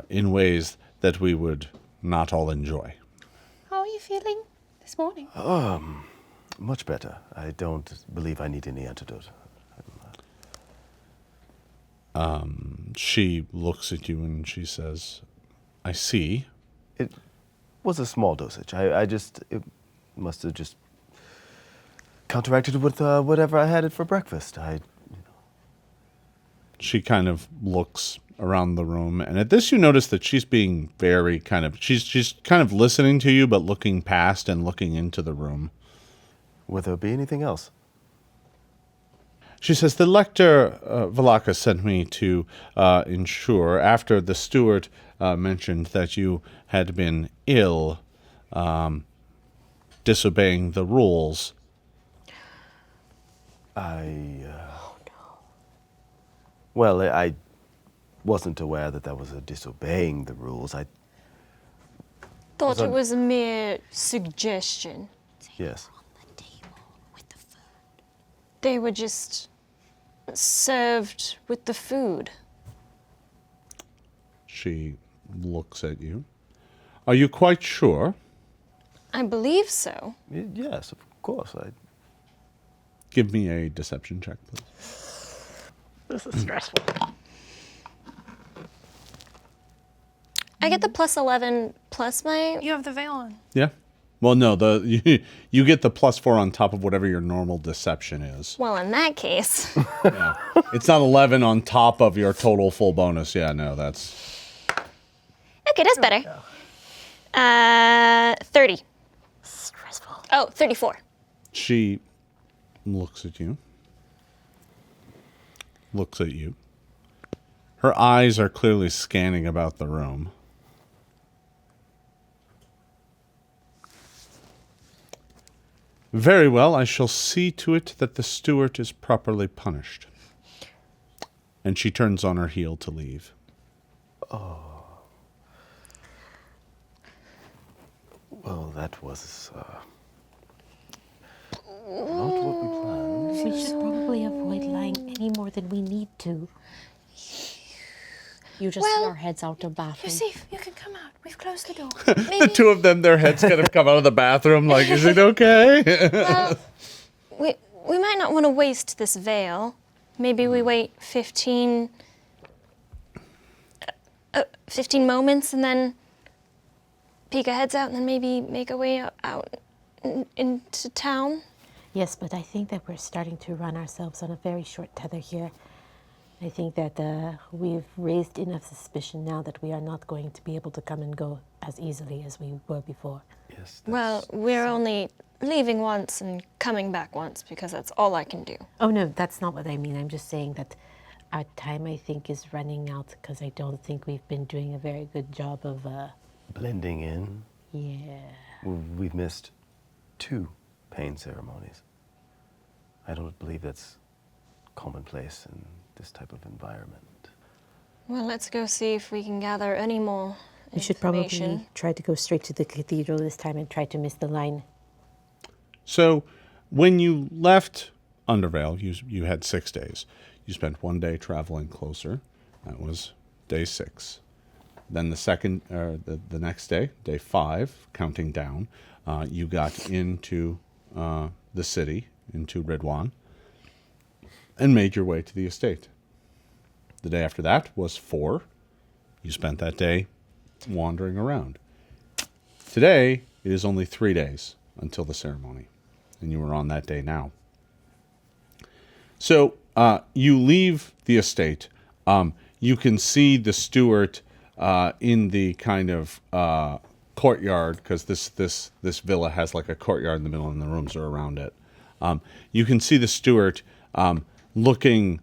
S1: in ways that we would not all enjoy.
S2: How are you feeling this morning?
S9: Much better. I don't believe I need any antidote.
S1: She looks at you and she says, I see.
S9: It was a small dosage. It must have just counteracted with whatever I had it for breakfast.
S1: She kind of looks around the room, and at this you notice that she's being very she's kind of listening to you, but looking past and looking into the room.
S9: Will there be anything else?
S1: She says, the lector Valaka sent me to ensure, after the steward mentioned that you had been ill, disobeying the rules.
S9: Well, I wasn't aware that was a disobeying the rules. I
S7: Thought it was a mere suggestion.
S9: Yes.
S7: They were just served with the food.
S1: She looks at you. Are you quite sure?
S7: I believe so.
S9: Yes, of course.
S1: Give me a deception check, please.
S8: This is stressful.
S7: I get the plus 11 plus my...
S2: You have the veil on.
S1: Yeah. Well, no, you get the +4 on top of whatever your normal deception is.
S7: Well, in that case...
S1: Yeah. It's not 11 on top of your total full bonus. Yeah, no, that's...
S7: Okay, that's better. 30.
S8: Stressful.
S7: Oh, 34.
S1: She looks at you. Looks at you. Her eyes are clearly scanning about the room. Very well, I shall see to it that the steward is properly punished. And she turns on her heel to leave.
S9: Oh. Well, that was not what we planned.
S4: We should probably avoid lying any more than we need to.
S6: You just see our heads out the bathroom.
S2: You're safe. You can come out. We've closed the door.
S1: The two of them, their heads kind of come out of the bathroom like, is it okay?
S7: Well, we might not want to waste this veil. Maybe we wait 15 moments and then peek our heads out and then maybe make our way out into town.
S4: Yes, but I think that we're starting to run ourselves on a very short tether here. I think that we've raised enough suspicion now that we are not going to be able to come and go as easily as we were before.
S9: Yes.
S7: Well, we're only leaving once and coming back once because that's all I can do.
S4: Oh, no, that's not what I mean. I'm just saying that our time, I think, is running out because I don't think we've been doing a very good job of...
S9: blending in.
S4: Yeah.
S9: We've missed 2 pain ceremonies. I don't believe that's commonplace in this type of environment.
S7: Well, let's go see if we can gather any more
S4: We should probably try to go straight to the cathedral this time and try to miss the line.
S1: So, when you left Undervale, you had 6 days. You spent 1 day traveling closer. That was day 6. Then the next day, day 5, counting down, you got into the city, into Ridwan, and made your way to the estate. The day after that was 4. You spent that day wandering around. Today, it is only 3 days until the ceremony, and you are on that day now. So, you leave the estate. You can see the steward in the kind of courtyard, because this villa has like a courtyard in the middle and the rooms are around it. You can see the steward looking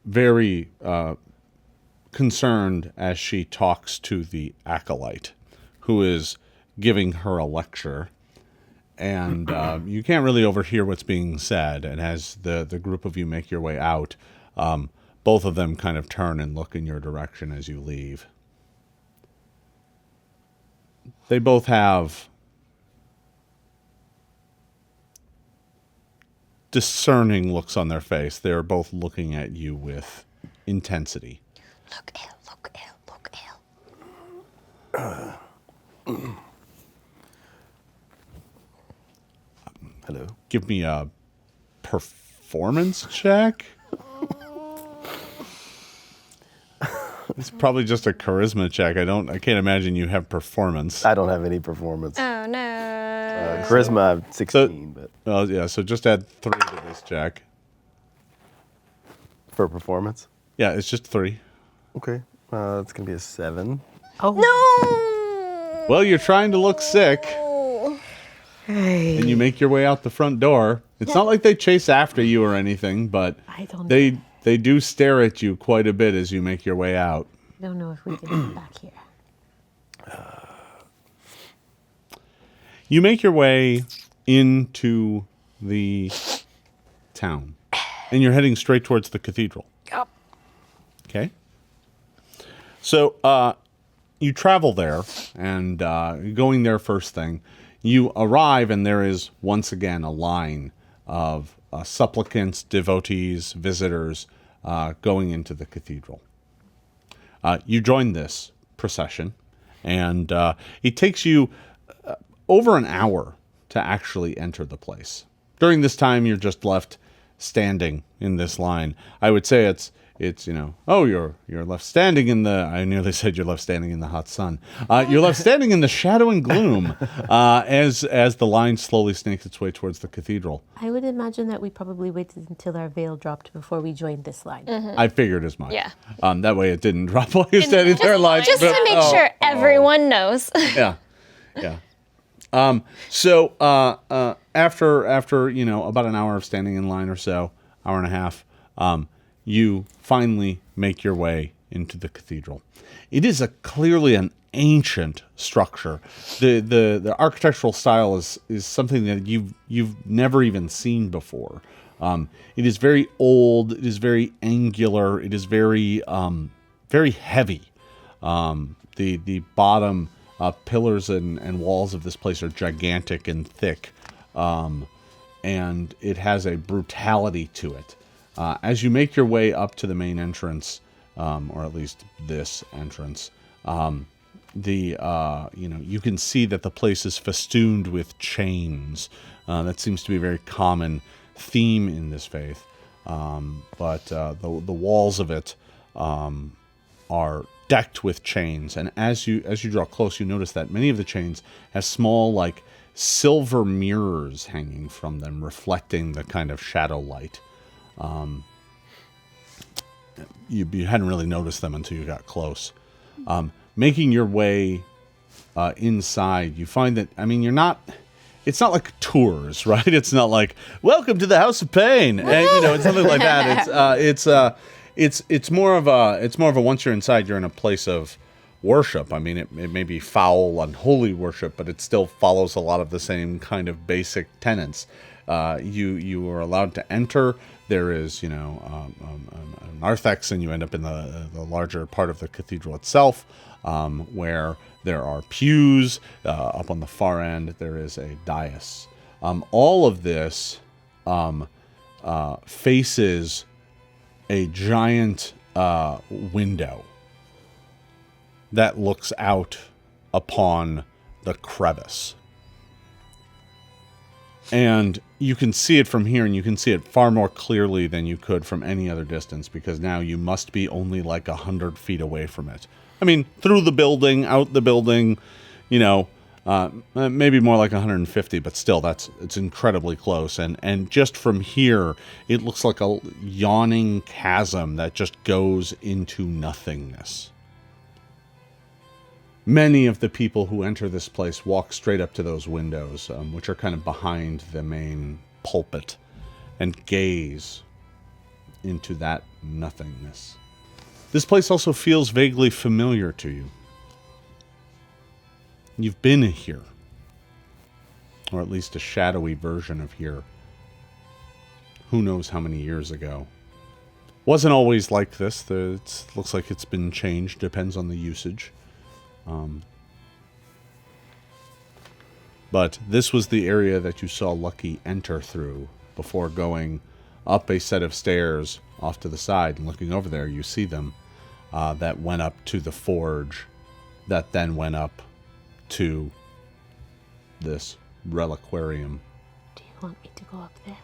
S1: very concerned as she talks to the acolyte, who is giving her a lecture. And you can't really overhear what's being said. And as the group of you make your way out, both of them kind of turn and look in your direction as you leave. They both have discerning looks on their face. They're both looking at you with intensity.
S7: Look ill, look ill, look ill.
S3: Hello.
S1: Give me a performance check. It's probably just a charisma check. I can't imagine you have performance.
S3: I don't have any performance.
S7: Oh no.
S3: Charisma, I have 16, but
S1: Well, yeah, so just add 3 to this check.
S3: for performance.
S1: Yeah, it's just 3.
S3: Okay. It's going to be a 7.
S4: Oh.
S7: No.
S1: Well, you're trying to look sick, and you make your way out the front door. It's not like they chase after you or anything, but
S4: I don't
S1: they do stare at you quite a bit as you make your way out.
S4: don't know if we can get back here.
S1: You make your way into the town, and you're heading straight towards the cathedral.
S7: Yup.
S1: Okay. So you travel there, and going there first thing, you arrive, and there is once again a line of supplicants, devotees, visitors going into the cathedral. You join this procession, and it takes you over an hour to actually enter the place. During this time, you're just left standing in this line. I would say it's you're left standing in the, I nearly said you're left standing in the hot sun. You're left standing in the shadow and gloom as the line slowly snakes its way towards the cathedral.
S4: I would imagine that we probably waited until our veil dropped before we joined this line.
S1: I figured as much.
S7: Yeah.
S1: That way it didn't drop while you're standing there in line.
S7: Just to make sure everyone knows.
S1: Yeah. Yeah. So after about an hour of standing in line or so, hour and a half, you finally make your way into the cathedral. It is clearly an ancient structure. The architectural style is something that you've never even seen before. It is very old. It is very angular. It is very very heavy. The bottom pillars and walls of this place are gigantic and thick, and it has a brutality to it. As you make your way up to the main entrance, or at least this entrance, you can see that the place is festooned with chains. That seems to be a very common theme in this faith. But the walls of it are decked with chains, and as you draw close, you notice that many of the chains have small, like, silver mirrors hanging from them, reflecting the kind of shadow light. You hadn't really noticed them until you got close. Making your way inside, you find that, it's not like tours, right? It's not like, welcome to the House of Pain, and it's something like that. It's more of a once you're inside, you're in a place of worship. It may be foul, unholy worship, but it still follows a lot of the same kind of basic tenets. You are allowed to enter. There is, a narthex, and you end up in the larger part of the cathedral itself, where there are pews. Up on the far end, there is a dais. All of this faces a giant window that looks out upon the crevice. And you can see it from here, and you can see it far more clearly than you could from any other distance, because now you must be only like 100 feet away from it. Through the building, out the building, maybe more like 150, but still, it's incredibly close. And just from here, it looks like a yawning chasm that just goes into nothingness. Many of the people who enter this place walk straight up to those windows, which are kind of behind the main pulpit, and gaze into that nothingness. This place also feels vaguely familiar to you. You've been here, or at least a shadowy version of here. Who knows how many years ago. Wasn't always like this. It looks like it's been changed, depends on the usage. But this was the area that you saw Lucky enter through before going up a set of stairs off to the side and looking over there. You see them that went up to the forge, that then went up to this reliquarium.
S4: Do you want me to go up there?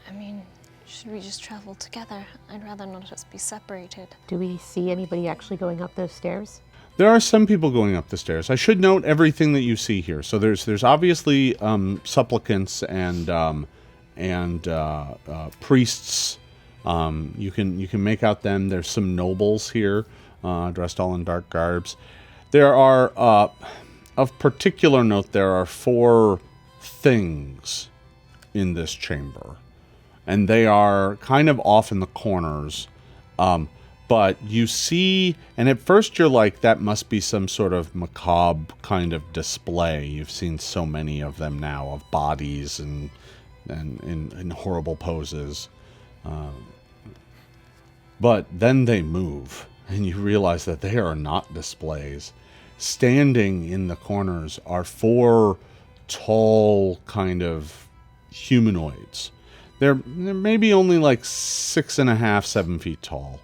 S7: I mean, should we just travel together? I'd rather not just be separated.
S4: Do we see anybody actually going up those stairs?
S1: There are some people going up the stairs. I should note everything that you see here. So there's obviously supplicants and priests. You can make out them. There's some nobles here, dressed all in dark garbs. There are, of particular note, there are 4 things in this chamber, and they are kind of off in the corners. But you see, and at first you're like, that must be some sort of macabre kind of display. You've seen so many of them now, of bodies and in horrible poses. But then they move, and you realize that they are not displays. Standing in the corners are 4 tall kind of humanoids. They're maybe only like 6.5, 7 feet tall.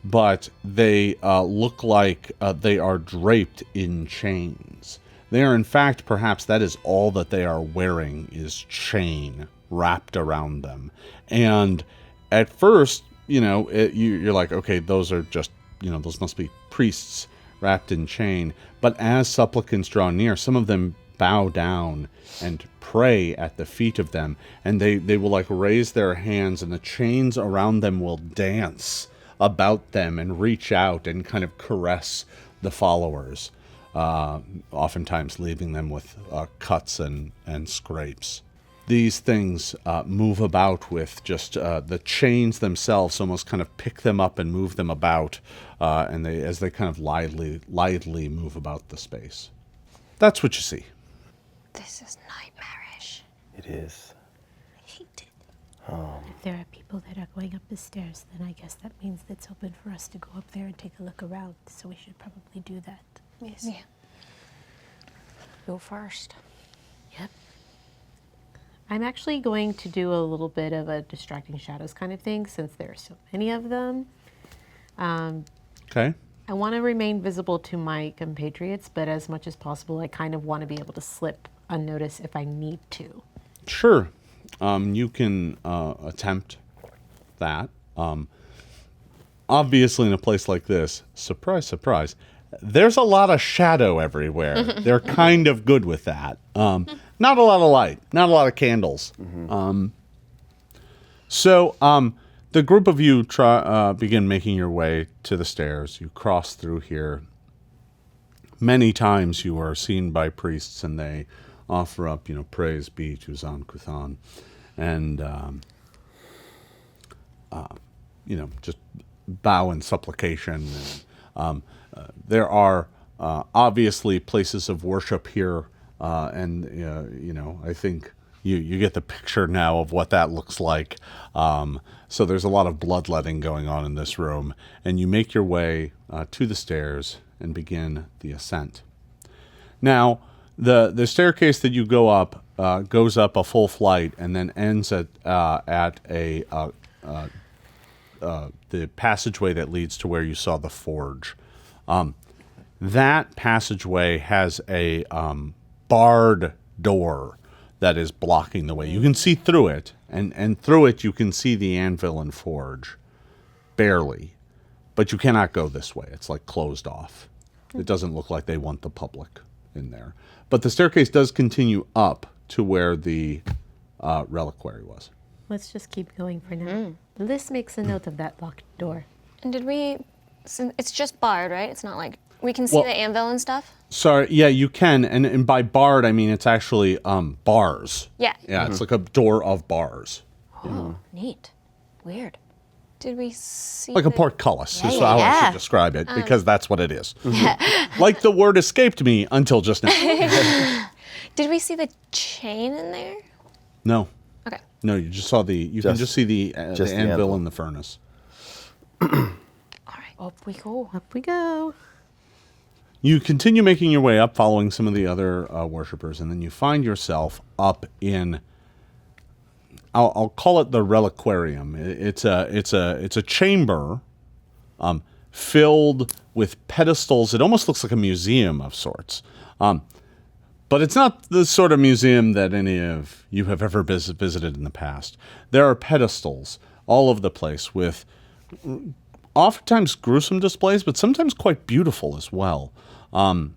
S1: But they look like they are draped in chains. They are, in fact, perhaps that is all that they are wearing is chain wrapped around them. And at first, you're like, okay, those are just, those must be priests wrapped in chain. But as supplicants draw near, some of them bow down and pray at the feet of them. And they will like raise their hands, and the chains around them will dance about them and reach out and kind of caress the followers, oftentimes leaving them with cuts and scrapes. These things move about with just the chains themselves almost kind of pick them up and move them about, and as they kind of lithely move about the space. That's what you see.
S7: This is nightmarish.
S9: It is.
S7: I hate it.
S4: If there are people that are going up the stairs, then I guess that means it's open for us to go up there and take a look around. So we should probably do that.
S7: Yes. Yeah.
S6: Go first.
S4: Yep. I'm actually going to do a little bit of a distracting shadows kind of thing, since there are so many of them.
S1: Okay.
S4: I want to remain visible to my compatriots, but as much as possible, I kind of want to be able to slip unnoticed if I need to.
S1: Sure. You can attempt that. Obviously, in a place like this, surprise, surprise, there's a lot of shadow everywhere. They're kind of good with that. Not a lot of light, not a lot of candles. So the group of you begin making your way to the stairs. You cross through here. Many times you are seen by priests, and they offer up, praise be to Zon Kuthon, and just bow in supplication. And there are obviously places of worship here, and I think you get the picture now of what that looks like. So there's a lot of bloodletting going on in this room, and you make your way to the stairs and begin the ascent. Now, the staircase that you go up goes up a full flight and then ends at the passageway that leads to where you saw the forge. That passageway has a barred door that is blocking the way. You can see through it, and through it you can see the anvil and forge, barely. But you cannot go this way. It's like closed off. It doesn't look like they want the public in there. But the staircase does continue up to where the reliquary was.
S4: Let's just keep going for now. This makes a note of that locked door.
S7: And it's just barred, right? It's not like we can see the anvil and stuff?
S1: Sorry, yeah, you can. And by barred, I mean it's actually bars.
S7: Yeah.
S1: Yeah, it's like a door of bars.
S6: Oh, neat. Weird.
S7: Did we see
S1: Like a portcullis is how I should describe it, because that's what it is.
S7: Mm-hmm.
S1: Like the word escaped me until just now.
S7: Did we see the chain in there?
S1: No.
S7: Okay.
S1: No, you just saw you can just see the anvil in the furnace.
S6: All right. Up we go.
S4: Up we go.
S1: You continue making your way up, following some of the other worshippers, and then you find yourself up in. I'll call it the reliquarium. It's a chamber, filled with pedestals. It almost looks like a museum of sorts, but it's not the sort of museum that any of you have ever visited in the past. There are pedestals all over the place with oftentimes gruesome displays, but sometimes quite beautiful as well. In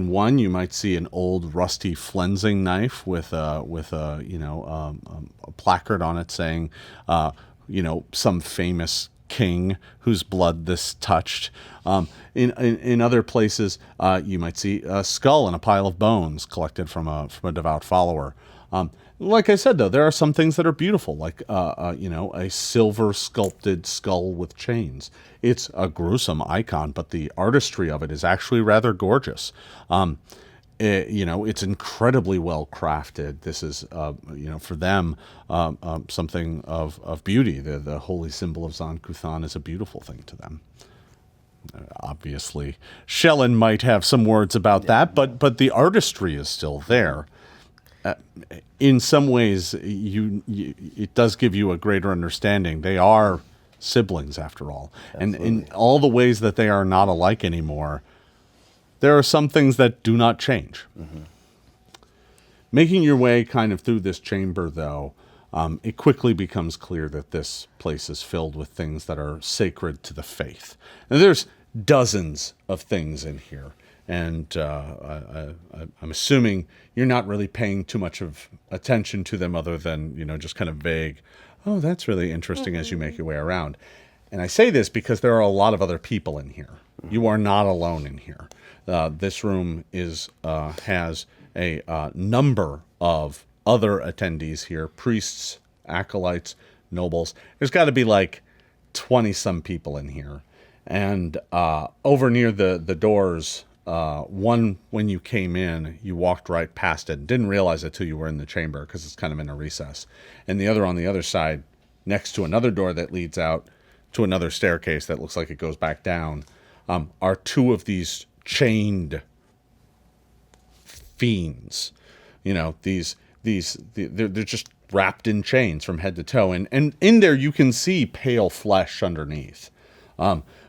S1: one you might see an old rusty flensing knife with a placard on it saying, some famous king whose blood this touched. In other places, you might see a skull and a pile of bones collected from a devout follower. Like I said, though, there are some things that are beautiful, like a silver sculpted skull with chains. It's a gruesome icon, but the artistry of it is actually rather gorgeous. It's incredibly well crafted. This is, for them, something of beauty. The holy symbol of Zon Kuthon is a beautiful thing to them. Obviously, Shellen might have some words about that, but the artistry is still there. In some ways, it does give you a greater understanding. They are siblings, after all. Absolutely. And in all the ways that they are not alike anymore, there are some things that do not change. Mm-hmm. Making your way kind of through this chamber, though, it quickly becomes clear that this place is filled with things that are sacred to the faith. And there's dozens of things in here. And I'm assuming you're not really paying too much of attention to them other than, just kind of vague, oh, that's really interesting as you make your way around. And I say this because there are a lot of other people in here. You are not alone in here. This room has a number of other attendees here, priests, acolytes, nobles. There's got to be like 20-some people in here. And over near the doors... one, when you came in, you walked right past it and didn't realize it till you were in the chamber because it's kind of in a recess. And the other on the other side, next to another door that leads out to another staircase that looks like it goes back down, are two of these chained fiends. They're just wrapped in chains from head to toe. And in there you can see pale flesh underneath.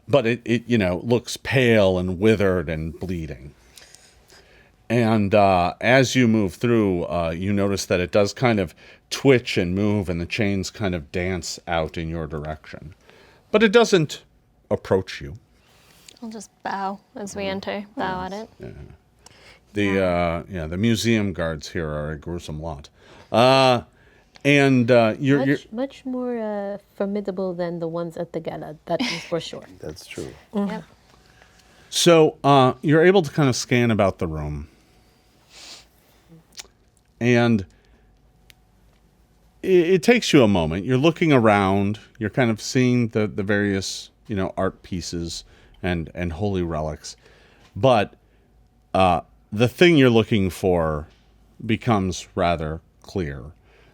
S1: But it looks pale and withered and bleeding. And as you move through, you notice that it does kind of twitch and move, and the chains kind of dance out in your direction. But it doesn't approach you.
S7: I'll just bow as we enter, bow at it.
S1: Yeah. The museum guards here are a gruesome lot. You're
S4: much more formidable than the ones at the gala. That is for sure.
S3: That's true.
S7: Mm-hmm. Yep.
S1: So you're able to kind of scan about the room, and it takes you a moment. You're looking around. You're kind of seeing the various art pieces and holy relics, but the thing you're looking for becomes rather clear.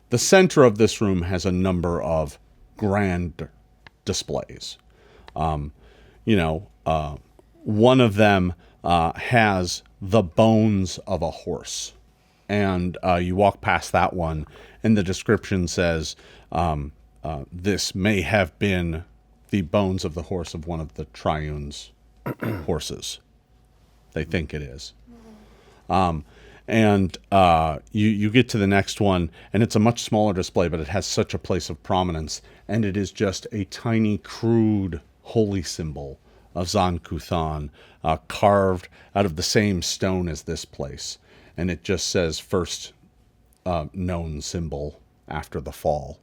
S1: The center of this room has a number of grand displays. One of them has the bones of a horse. And you walk past that one, and the description says, this may have been the bones of the horse of one of the Triune's horses. They think it is. You get to the next one, and it's a much smaller display, but it has such a place of prominence, and it is just a tiny, crude, holy symbol of Zon Kuthon, carved out of the same stone as this place, and it just says first known symbol after the fall.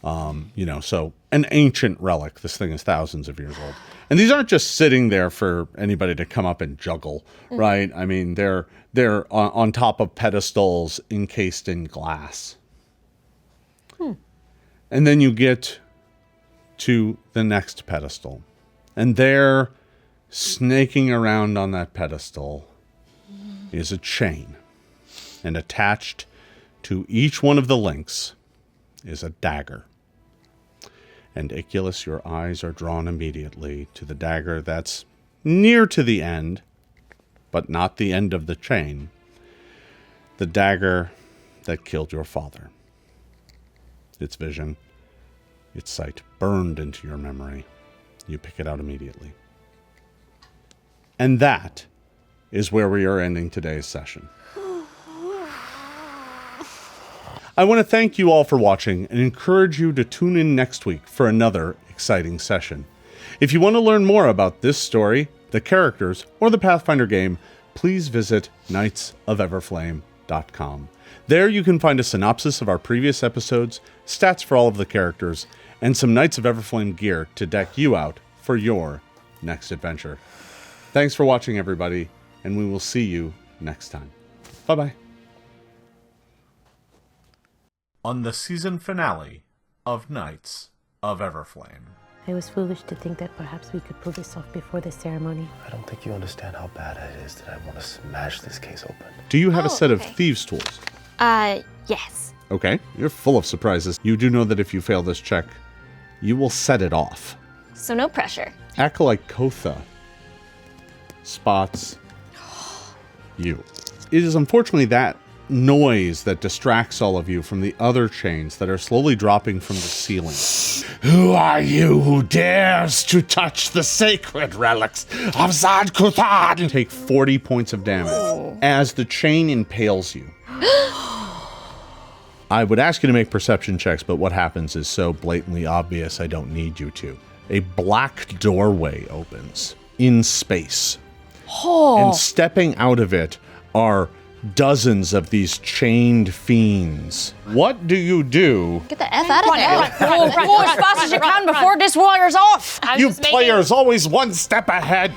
S1: So an ancient relic. This thing is thousands of years old. And these aren't just sitting there for anybody to come up and juggle, right? I mean, they're on top of pedestals encased in glass. And then you get to the next pedestal. And there, snaking around on that pedestal, is a chain. And attached to each one of the links is a dagger. And Iculus, your eyes are drawn immediately to the dagger that's near to the end, but not the end of the chain, the dagger that killed your father. Its vision, its sight burned into your memory. You pick it out immediately. And that is where we are ending today's session. I want to thank you all for watching and encourage you to tune in next week for another exciting session. If you want to learn more about this story, the characters, or the Pathfinder game, please visit knightsofeverflame.com. There you can find a synopsis of our previous episodes, stats for all of the characters, and some Knights of Everflame gear to deck you out for your next adventure. Thanks for watching, everybody, and we will see you next time. Bye-bye. On the season finale of Knights of Everflame.
S4: I was foolish to think that perhaps we could pull this off before the ceremony.
S9: I don't think you understand how bad it is that I want to smash this case open.
S1: Do you have a set of thieves' tools?
S7: Yes.
S1: Okay, you're full of surprises. You do know that if you fail this check, you will set it off.
S7: So no pressure.
S1: Acolyte Kotha spots you. It is unfortunately that noise that distracts all of you from the other chains that are slowly dropping from the ceiling. Who are you who dares to touch the sacred relics of Zon Kuthon? Take 40 points of damage as the chain impales you. I would ask you to make perception checks, but what happens is so blatantly obvious I don't need you to. A black doorway opens in space. And stepping out of it are dozens of these chained fiends. What do you do?
S6: Get the F out of there. Go as fast as you can before this wire's off.
S1: You players always one step ahead.